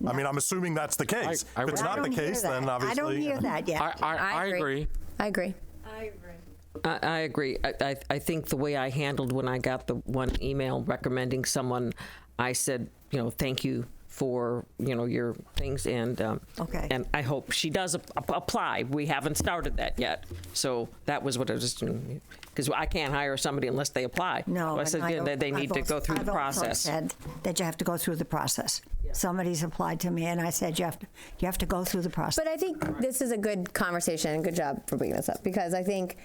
I mean, I'm assuming that's the case. If it's not the case, then obviously... I don't hear that yet. I agree. I agree. I agree. I think the way I handled when I got the one email recommending someone, I said, thank you for, your things, and and I hope she does apply. We haven't started that yet. So that was what I was doing. Because I can't hire somebody unless they apply. No, so I said that they need to go through the process. I've also said that you have to go through the process. Yeah. Somebody's applied to me, and I said you have to go through the process. But I think this is a good conversation. Good job for bringing this up, because I think,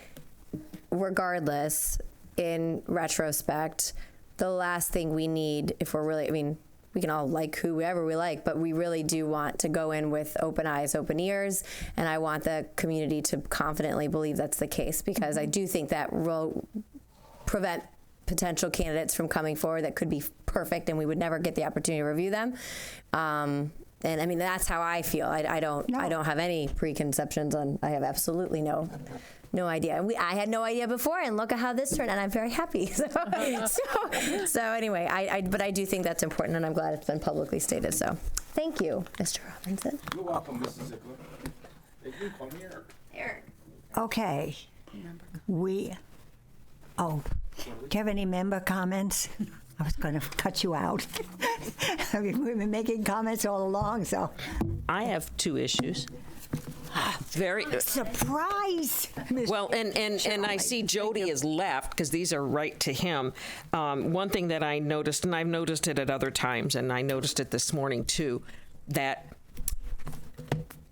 regardless, in retrospect, the last thing we need, if we're really, we can all like whoever we like, but we really do want to go in with open eyes, open ears, and I want the community to confidently believe that's the case, because I do think that will prevent potential candidates from coming forward that could be perfect and we would never get the opportunity to review them. And that's how I feel. I don't have any preconceptions on. I have absolutely no idea. I had no idea before, and look at how this turned, and I'm very happy. So anyway, but I do think that's important, and I'm glad it's been publicly stated. So thank you, Mr. Robinson. You're welcome, Mrs. Ziegler. Hey, you come here. Eric. Okay. Do you have any member comments? I was going to cut you out. We've been making comments all along, so. I have two issues. Very surprise. Well, and I see Jody has left because these are right to him. One thing that I noticed, and I've noticed it at other times, and I noticed it this morning too, that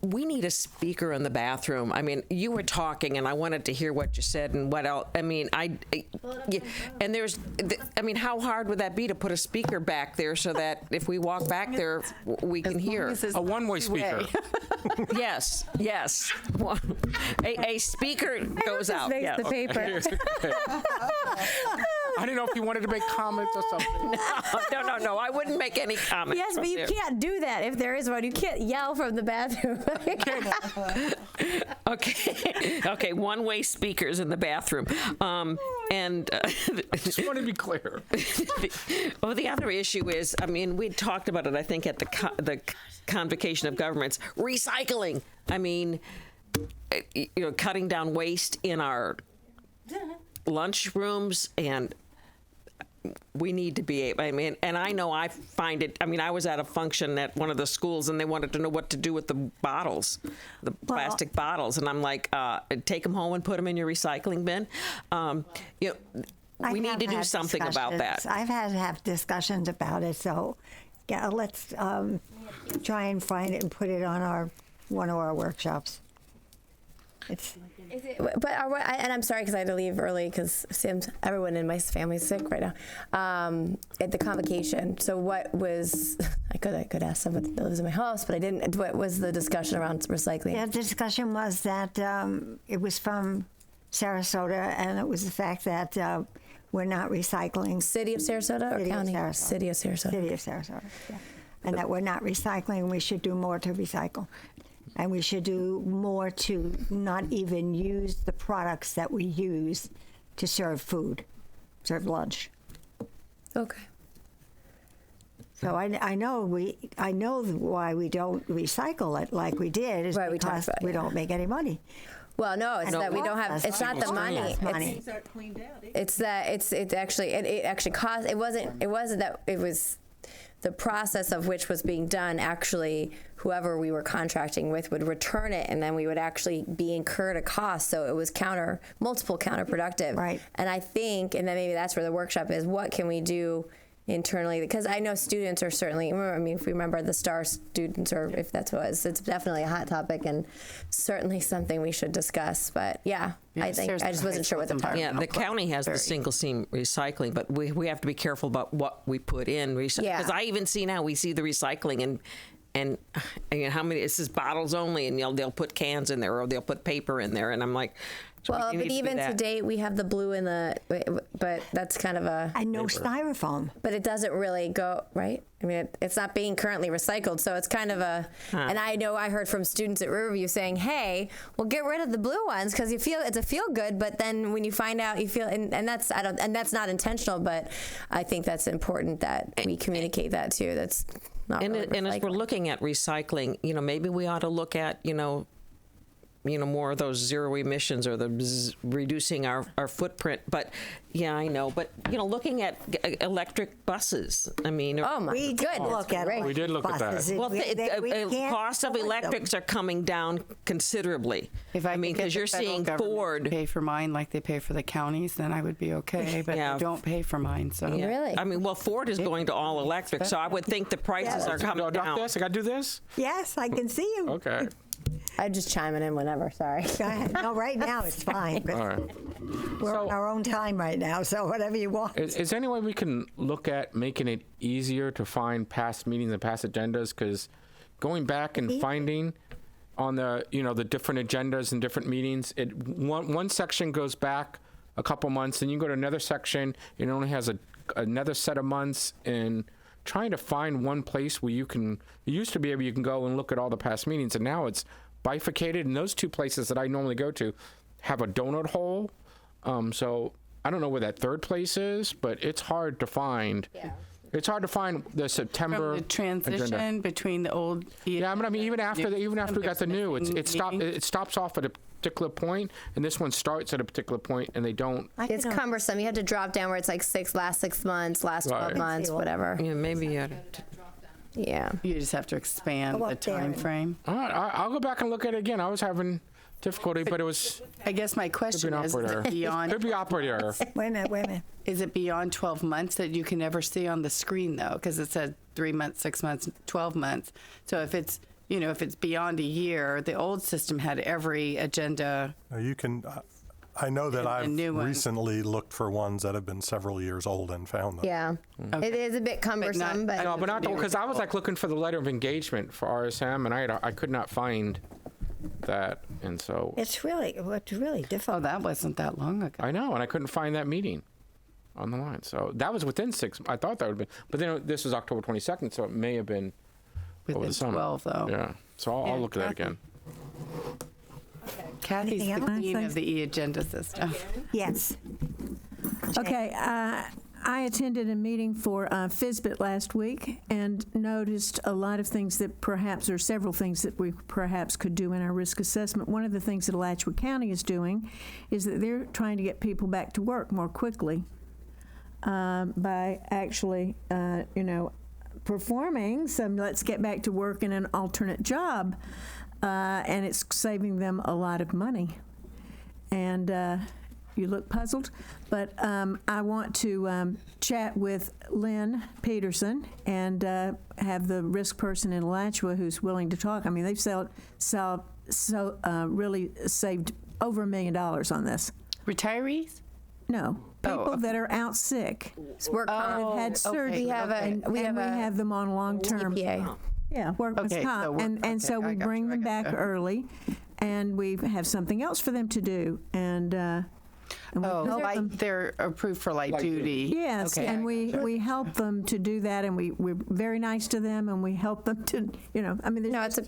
we need a speaker in the bathroom. I mean, you were talking, and I wanted to hear what you said and what else. I mean, and there's, how hard would that be to put a speaker back there so that if we walk back there, we can hear? A one-way speaker. Yes. A speaker goes out. The paper. I didn't know if you wanted to make comments or something. No. I wouldn't make any comments. Yes, but you can't do that if there is one. You can't yell from the bathroom. Okay. One-way speakers in the bathroom. Just want to be clear. The other issue is, we talked about it, I think, at the Convocation of Governments, recycling. Cutting down waste in our lunch rooms, and we need to be and I know I find it, I was at a function at one of the schools, and they wanted to know what to do with the bottles, the plastic bottles, and I'm like, take them home and put them in your recycling bin. We need to do something about that. I've had to have discussions about it, so let's try and find it and put it on one of our workshops. And I'm sorry because I had to leave early because everyone in my family's sick right now. At the convocation, so what was, I could ask somebody that lives in my house, but I didn't. What was the discussion around recycling? Yeah, the discussion was that it was from Sarasota, and it was the fact that we're not recycling. City of Sarasota or county? City of Sarasota. City of Sarasota, yeah. And that we're not recycling, we should do more to recycle. And we should do more to not even use the products that we use to serve lunch. Okay. So I know why we don't recycle it like we did is Right, we talked because about it, we yeah. don't make any money. Well, no, it's And that we don't have. costs It's not the money. Things aren't cleaned out either. It's that it actually cost. It wasn't that it was the process of which was being done. Actually, whoever we were contracting with would return it, and then we would actually be incurred a cost. So it was multiple counterproductive. Right. And I think, and then maybe that's where the workshop is. What can we do internally? Because I know students are certainly, I mean, if we remember the STAR students, or if that's what it was, it's definitely a hot topic and certainly something we should discuss. But yeah, I think I just wasn't sure what the target. Yeah, the county has the single seam recycling, but we have to be careful about what we put in. Because I even see now, we see the recycling and how many, this is bottles only, and they'll put cans in there, or they'll put paper in there, and I'm like, well, but even to date, we have the blue and but that's kind of a... And no styrofoam. But it doesn't really go, right? I mean, it's not being currently recycled, so it's kind of a... And I know I heard from students at Riverview saying, hey, well, get rid of the blue ones, because it's a feel-good, but then when you find out, you feel... And that's not intentional, but I think that's important that we communicate that, too. That's not really and as we're looking at recycling, maybe we ought to look at, more of those zero emissions, or reducing our footprint. But yeah, I know. But looking at electric buses. I mean, We did look at that. Well, the cost of electrics are coming down considerably. If I mean, because you're seeing Ford pay for mine like they pay for the counties, then I would be okay. But they don't pay for mine, so really. I mean, well, Ford is going to all electric, so I would think the prices are coming down. I got to do this? Yes, I can see you. Okay. I'm just chiming in whenever, sorry. Go ahead. No, right now it's fine. But All right. we're on our own time right now, so whatever you want. Is there any way we can look at making it easier to find past meetings and past agendas? Because going back and finding on the the different agendas and different meetings, one section goes back a couple months, and you go to another section, it only has another set of months, and trying to find one place where you used to be able, you can go and look at all the past meetings, and now it's bifurcated, and those two places that I normally go to have a donut hole. So I don't know where that third place is, but it's hard to find. Yeah. It's hard to find the September From the transition agenda. between the old. Yeah, but I mean, even after we got the new, it stops off at a particular point, and this one starts at a particular point, and they don't. It's cumbersome. You have to drop down where it's like last 6 months, last 12 months, whatever. Yeah, maybe. Yeah. You just have to expand the time frame. All right, I'll go back and look at it again. I was having difficulty, but it was. I guess my question is beyond. Could be operator. Wait a minute. Is it beyond 12 months that you can never see on the screen though? Because it said 3 months, 6 months, 12 months. So if it's if it's beyond a year, the old system had every agenda. You can. I know that I've recently looked for ones that have been several years old and found them. Yeah, it is a bit cumbersome, but no, but not because I was like looking for the letter of engagement for RSM, and I could not find that, and so it's really difficult. Oh, that wasn't that long ago. I know, and I couldn't find that meeting on the line. So that was within 6. I thought that would be, but then this was October 22nd, so it may have been over the summer. 12 though. Yeah, so I'll look at that again. Kathy's the queen of the e-agenda system. Yes. Okay, I attended a meeting for FSBIT last week and noticed a lot of things that several things that we perhaps could do in our risk assessment. One of the things that Alachua County is doing is that they're trying to get people back to work more quickly by actually, performing some let's get back to work in an alternate job. And it's saving them a lot of money. And you look puzzled, but I want to chat with Lynn Peterson and have the risk person in Alachua who's willing to talk. I mean, they've really saved over $1 million on this. Retirees? No, people that are out sick. Work have had surgery. We have them on long-term. Yeah, workman's comp, and so we bring them back early, and we have something else for them to do, and they're approved for light duty. Yes, and we help them to do that, and we're very nice to them, and we help them to, there's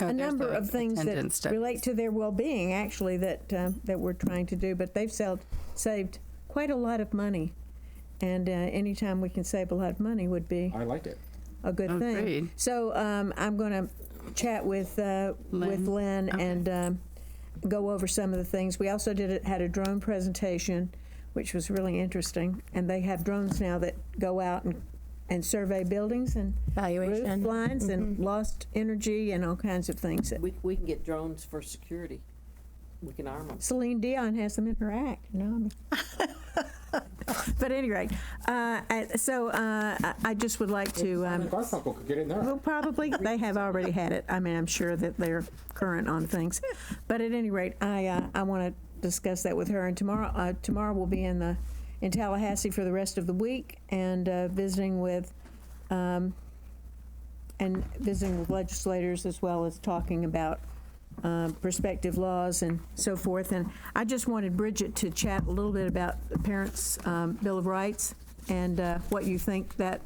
a number of things that relate to their well-being, actually, that we're trying to do, but they've saved quite a lot of money, and anytime we can save a lot of money would be. I like it. a good thing. great. So I'm going to chat with Lynn and go over some of the things. We also had a drone presentation, which was really interesting. And they have drones now that go out and survey buildings and Evaluation. roof lines and lost energy and all kinds of things. We can get drones for security. We can arm them. Celine Dion has them in her act, you know. I mean. But at any rate, I just would like to. Garfunkel could get in there. Well, probably they have already had it. I mean, I'm sure that they're current on things. But at any rate, I want to discuss that with her. And tomorrow we'll be in Tallahassee for the rest of the week and visiting with legislators as well as talking about prospective laws and so forth. And I just wanted Bridget to chat a little bit about the Parents' Bill of Rights and what you think that.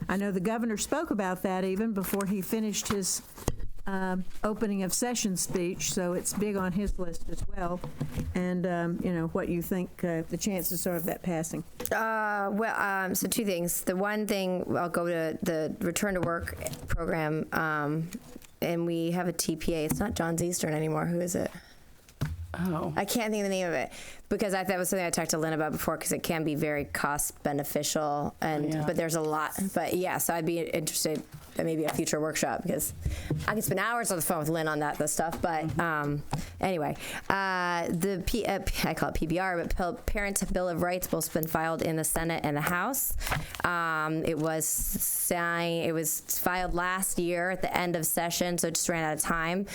I know the governor spoke about that even before he finished his opening of session speech, so it's big on his list as well. And what you think the chances are of that passing. So two things. The one thing, I'll go to the return to work program, and we have a TPA. It's not John's Eastern anymore. Who is it? Oh. I can't think of the name of it because that was something I talked to Lynn about before because it can be very cost beneficial but there's a lot. But yeah, so I'd be interested in maybe a future workshop because I could spend hours on the phone with Lynn on this stuff. But anyway, I call it PBR, but Parents' Bill of Rights both been filed in the Senate and the House. It was filed last year at the end of session, so it just ran out of time.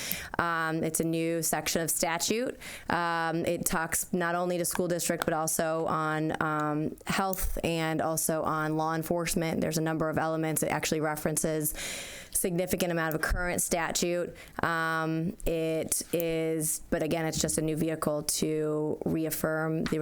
It's a new section of statute. It talks not only to school district, but also on health and also on law enforcement. There's a number of elements. It actually references significant amount of a current statute. It is, but again, it's just a new vehicle to reaffirm the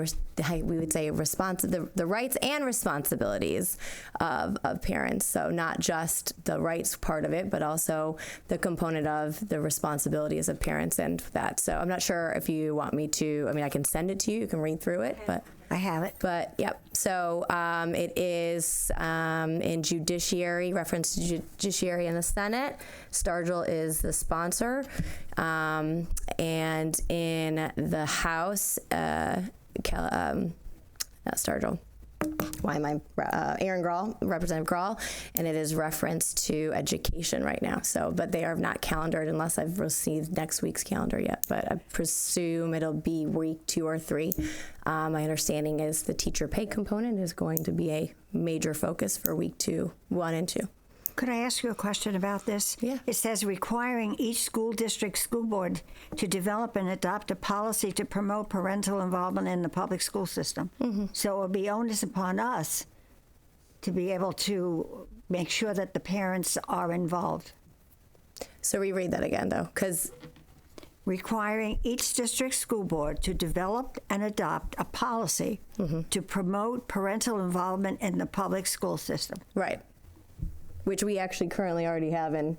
rights and responsibilities of parents. So not just the rights part of it, but also the component of the responsibilities of parents and that. So I'm not sure if you want me to. I mean, I can send it to you. You can read through it, but. I have it. But, yep. So it is in judiciary, reference to judiciary in the Senate. Stargell is the sponsor. And in the House, not Stargell. Why am I? Aaron Grahl, Representative Grahl, and it is referenced to education right now. So, but they are not calendared unless I've received next week's calendar yet. But I presume it'll be week 2 or 3. My understanding is the teacher pay component is going to be a major focus for week 1 and 2. Could I ask you a question about this? Yeah. It says requiring each school district school board to develop and adopt a policy to promote parental involvement in the public school system. Mm-hmm. So it will be onus upon us to be able to make sure that the parents are involved. So reread that again, though, because requiring each district school board to develop and adopt a policy to promote parental involvement in the public school system. Right. Which we actually currently already have in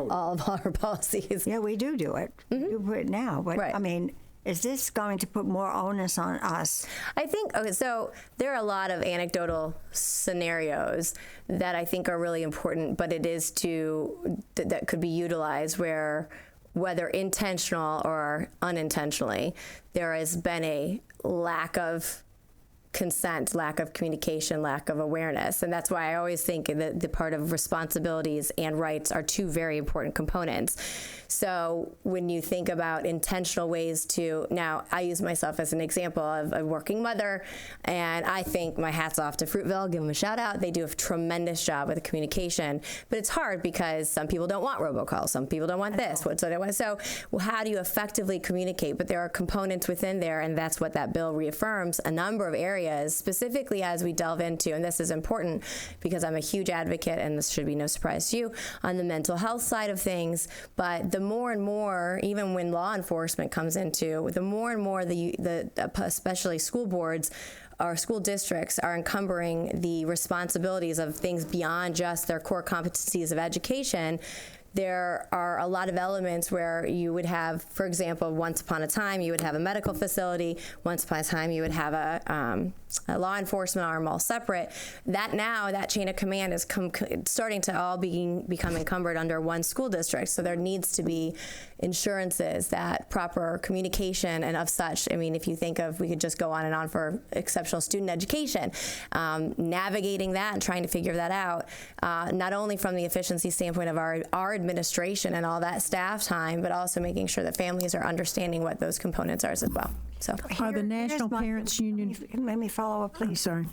all of our policies. Yeah, we do it. We do it now. But, right. I mean, is this going to put more onus on us? I think, so there are a lot of anecdotal scenarios that I think are really important, but it is that could be utilized where, whether intentional or unintentionally, there has been a lack of consent, lack of communication, lack of awareness. And that's why I always think that the part of responsibilities and rights are 2 very important components. So when you think about intentional ways to, now I use myself as an example of a working mother, and I think my hat's off to Fruitville, give them a shout out. They do a tremendous job with communication, but it's hard because some people don't want robocalls, some people don't want this, so how do you effectively communicate? But there are components within there, and that's what that bill reaffirms, a number of areas, specifically as we delve into, and this is important because I'm a huge advocate, and this should be no surprise to you, on the mental health side of things, but the more and more, even when law enforcement comes into, the more and more especially school boards or school districts are encumbering the responsibilities of things beyond just their core competencies of education, there are a lot of elements where you would have, for example, once upon a time you would have a medical facility, once upon a time you would have a law enforcement arm all separate. That chain of command is starting to all become encumbered under one school district. So there needs to be insurances, that proper communication and of such. I mean, if you think of, we could just go on and on for exceptional student education, navigating that and trying to figure that out, not only from the efficiency standpoint of our administration and all that staff time, but also making sure that families are understanding what those components are as well. So, Are the National Parents Union? Let me follow up, please. Sorry.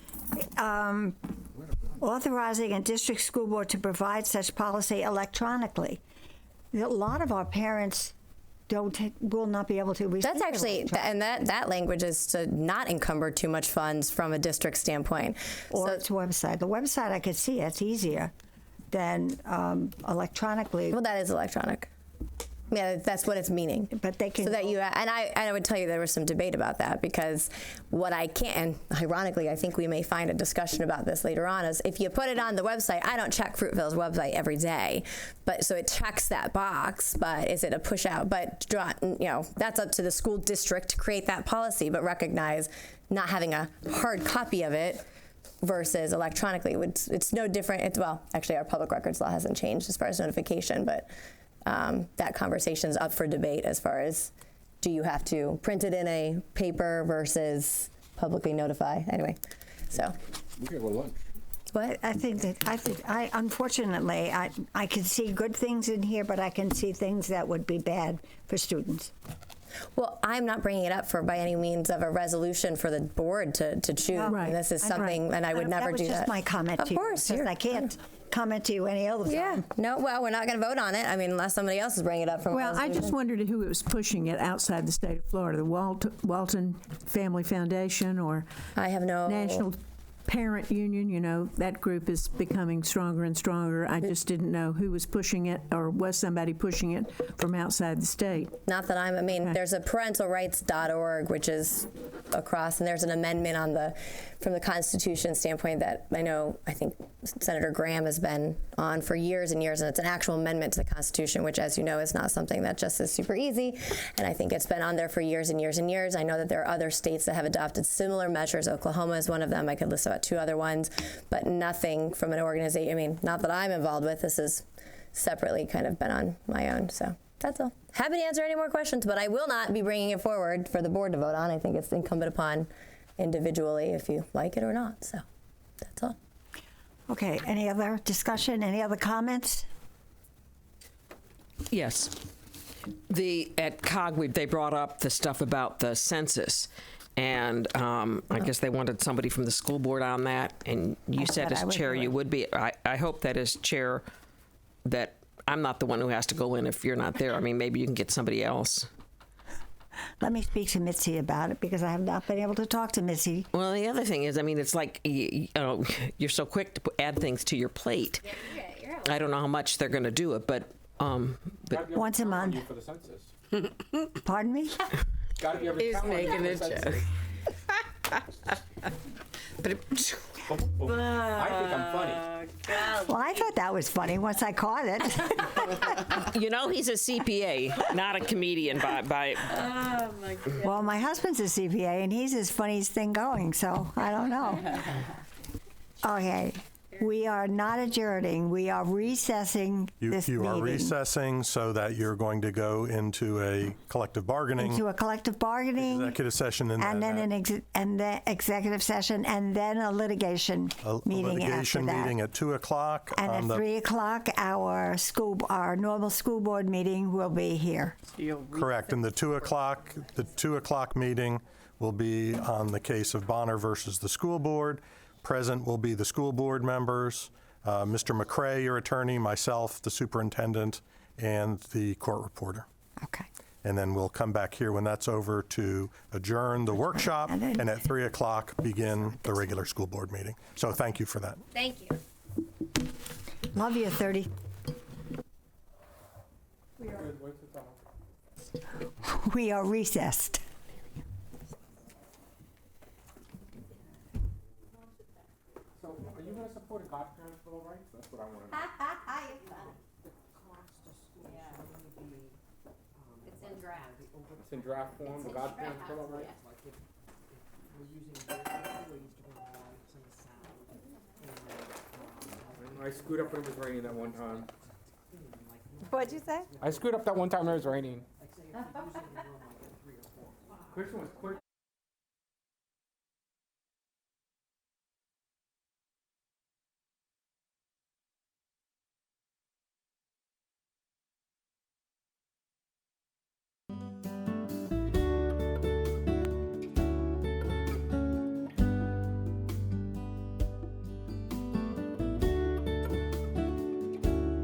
Authorizing a district school board to provide such policy electronically. A lot of our parents will not be able to receive. That's actually, and that language is to not encumber too much funds from a district standpoint. Or its website. The website, I could see it's easier than electronically. Well, that is electronic. Yeah, that's what it's meaning. But they can. So that I would tell you there was some debate about that, because what I can, ironically, I think we may find a discussion about this later on, is if you put it on the website, I don't check Fruitville's website every day, but so it checks that box, but is it a push out? But, that's up to the school district to create that policy, but recognize not having a hard copy of it versus electronically. It's no different. Actually, our public records law hasn't changed as far as notification, but that conversation's up for debate as far as, do you have to print it in a paper versus publicly notify? Anyway, so. We could go to lunch. What? Unfortunately, I can see good things in here, but I can see things that would be bad for students. Well, I'm not bringing it up by any means of a resolution for the board to choose. Right. This is something, and I would never do that. That was just my comment to you. Of course. I can't comment to you any other time. Yeah. No, well, we're not going to vote on it. I mean, unless somebody else is bringing it up from Well, I just wondered who it was pushing it outside the state of Florida, the Walton Family Foundation or I have no National Parent Union. That group is becoming stronger and stronger. I just didn't know who was pushing it, or was somebody pushing it from outside the state. Not that there's a parentalrights.org, which is across, and there's an amendment from the Constitution standpoint that I think Senator Graham has been on for years and years, and it's an actual amendment to the Constitution, which, as you know, is not something that just is super easy, and I think it's been on there for years and years and years. I know that there are other states that have adopted similar measures. Oklahoma is one of them. I could list about 2 other ones, but nothing from an organization, not that I'm involved with. This is separately kind of been on my own, so that's all. Happy to answer any more questions, but I will not be bringing it forward for the board to vote on. I think it's incumbent upon individually if you like it or not, so that's all. Okay, any other discussion, any other comments? Yes. At COG, they brought up the stuff about the census, and I guess they wanted somebody from the school board on that, and you said as chair you would be. I hope that as chair that I'm not the one who has to go in if you're not there. I mean, maybe you can get somebody else. Let me speak to Mitzi about it, because I have not been able to talk to Mitzi. Well, the other thing is, it's like you're so quick to add things to your plate. I don't know how much they're going to do it, but once a month. For the census. Pardon me? He's making a joke. I think I'm funny. Well, I thought that was funny once I caught it. He's a CPA, not a comedian by Oh, my God. Well, my husband's a CPA, and he's his funniest thing going, so I don't know. Okay. We are not adjourning. We are recessing this meeting. You are recessing so that you're going to go into a collective bargaining. Executive session. And then an executive session, and then a litigation meeting after that. Meeting at 2 o'clock. And at 3 o'clock, our normal school board meeting will be here. Correct. And the 2 o'clock meeting will be on the case of Bonner versus the school board. Present will be the school board members, Mr. McCrae, your attorney, myself, the superintendent, and the court reporter. Okay. And then we'll come back here when that's over to adjourn the workshop, and at 3 o'clock begin the regular school board meeting. So thank you for that. Thank you. Love you, 30. We are recessed. So, are you going to support a godparent bill of rights? That's what I want to know. in draft. It's in draft form, the God form, come on, right? Like if we're using different ways to bring the lights and the sound. I screwed up when it was raining that one time. What'd you say? I screwed up that one time when it was raining. Christian was quick.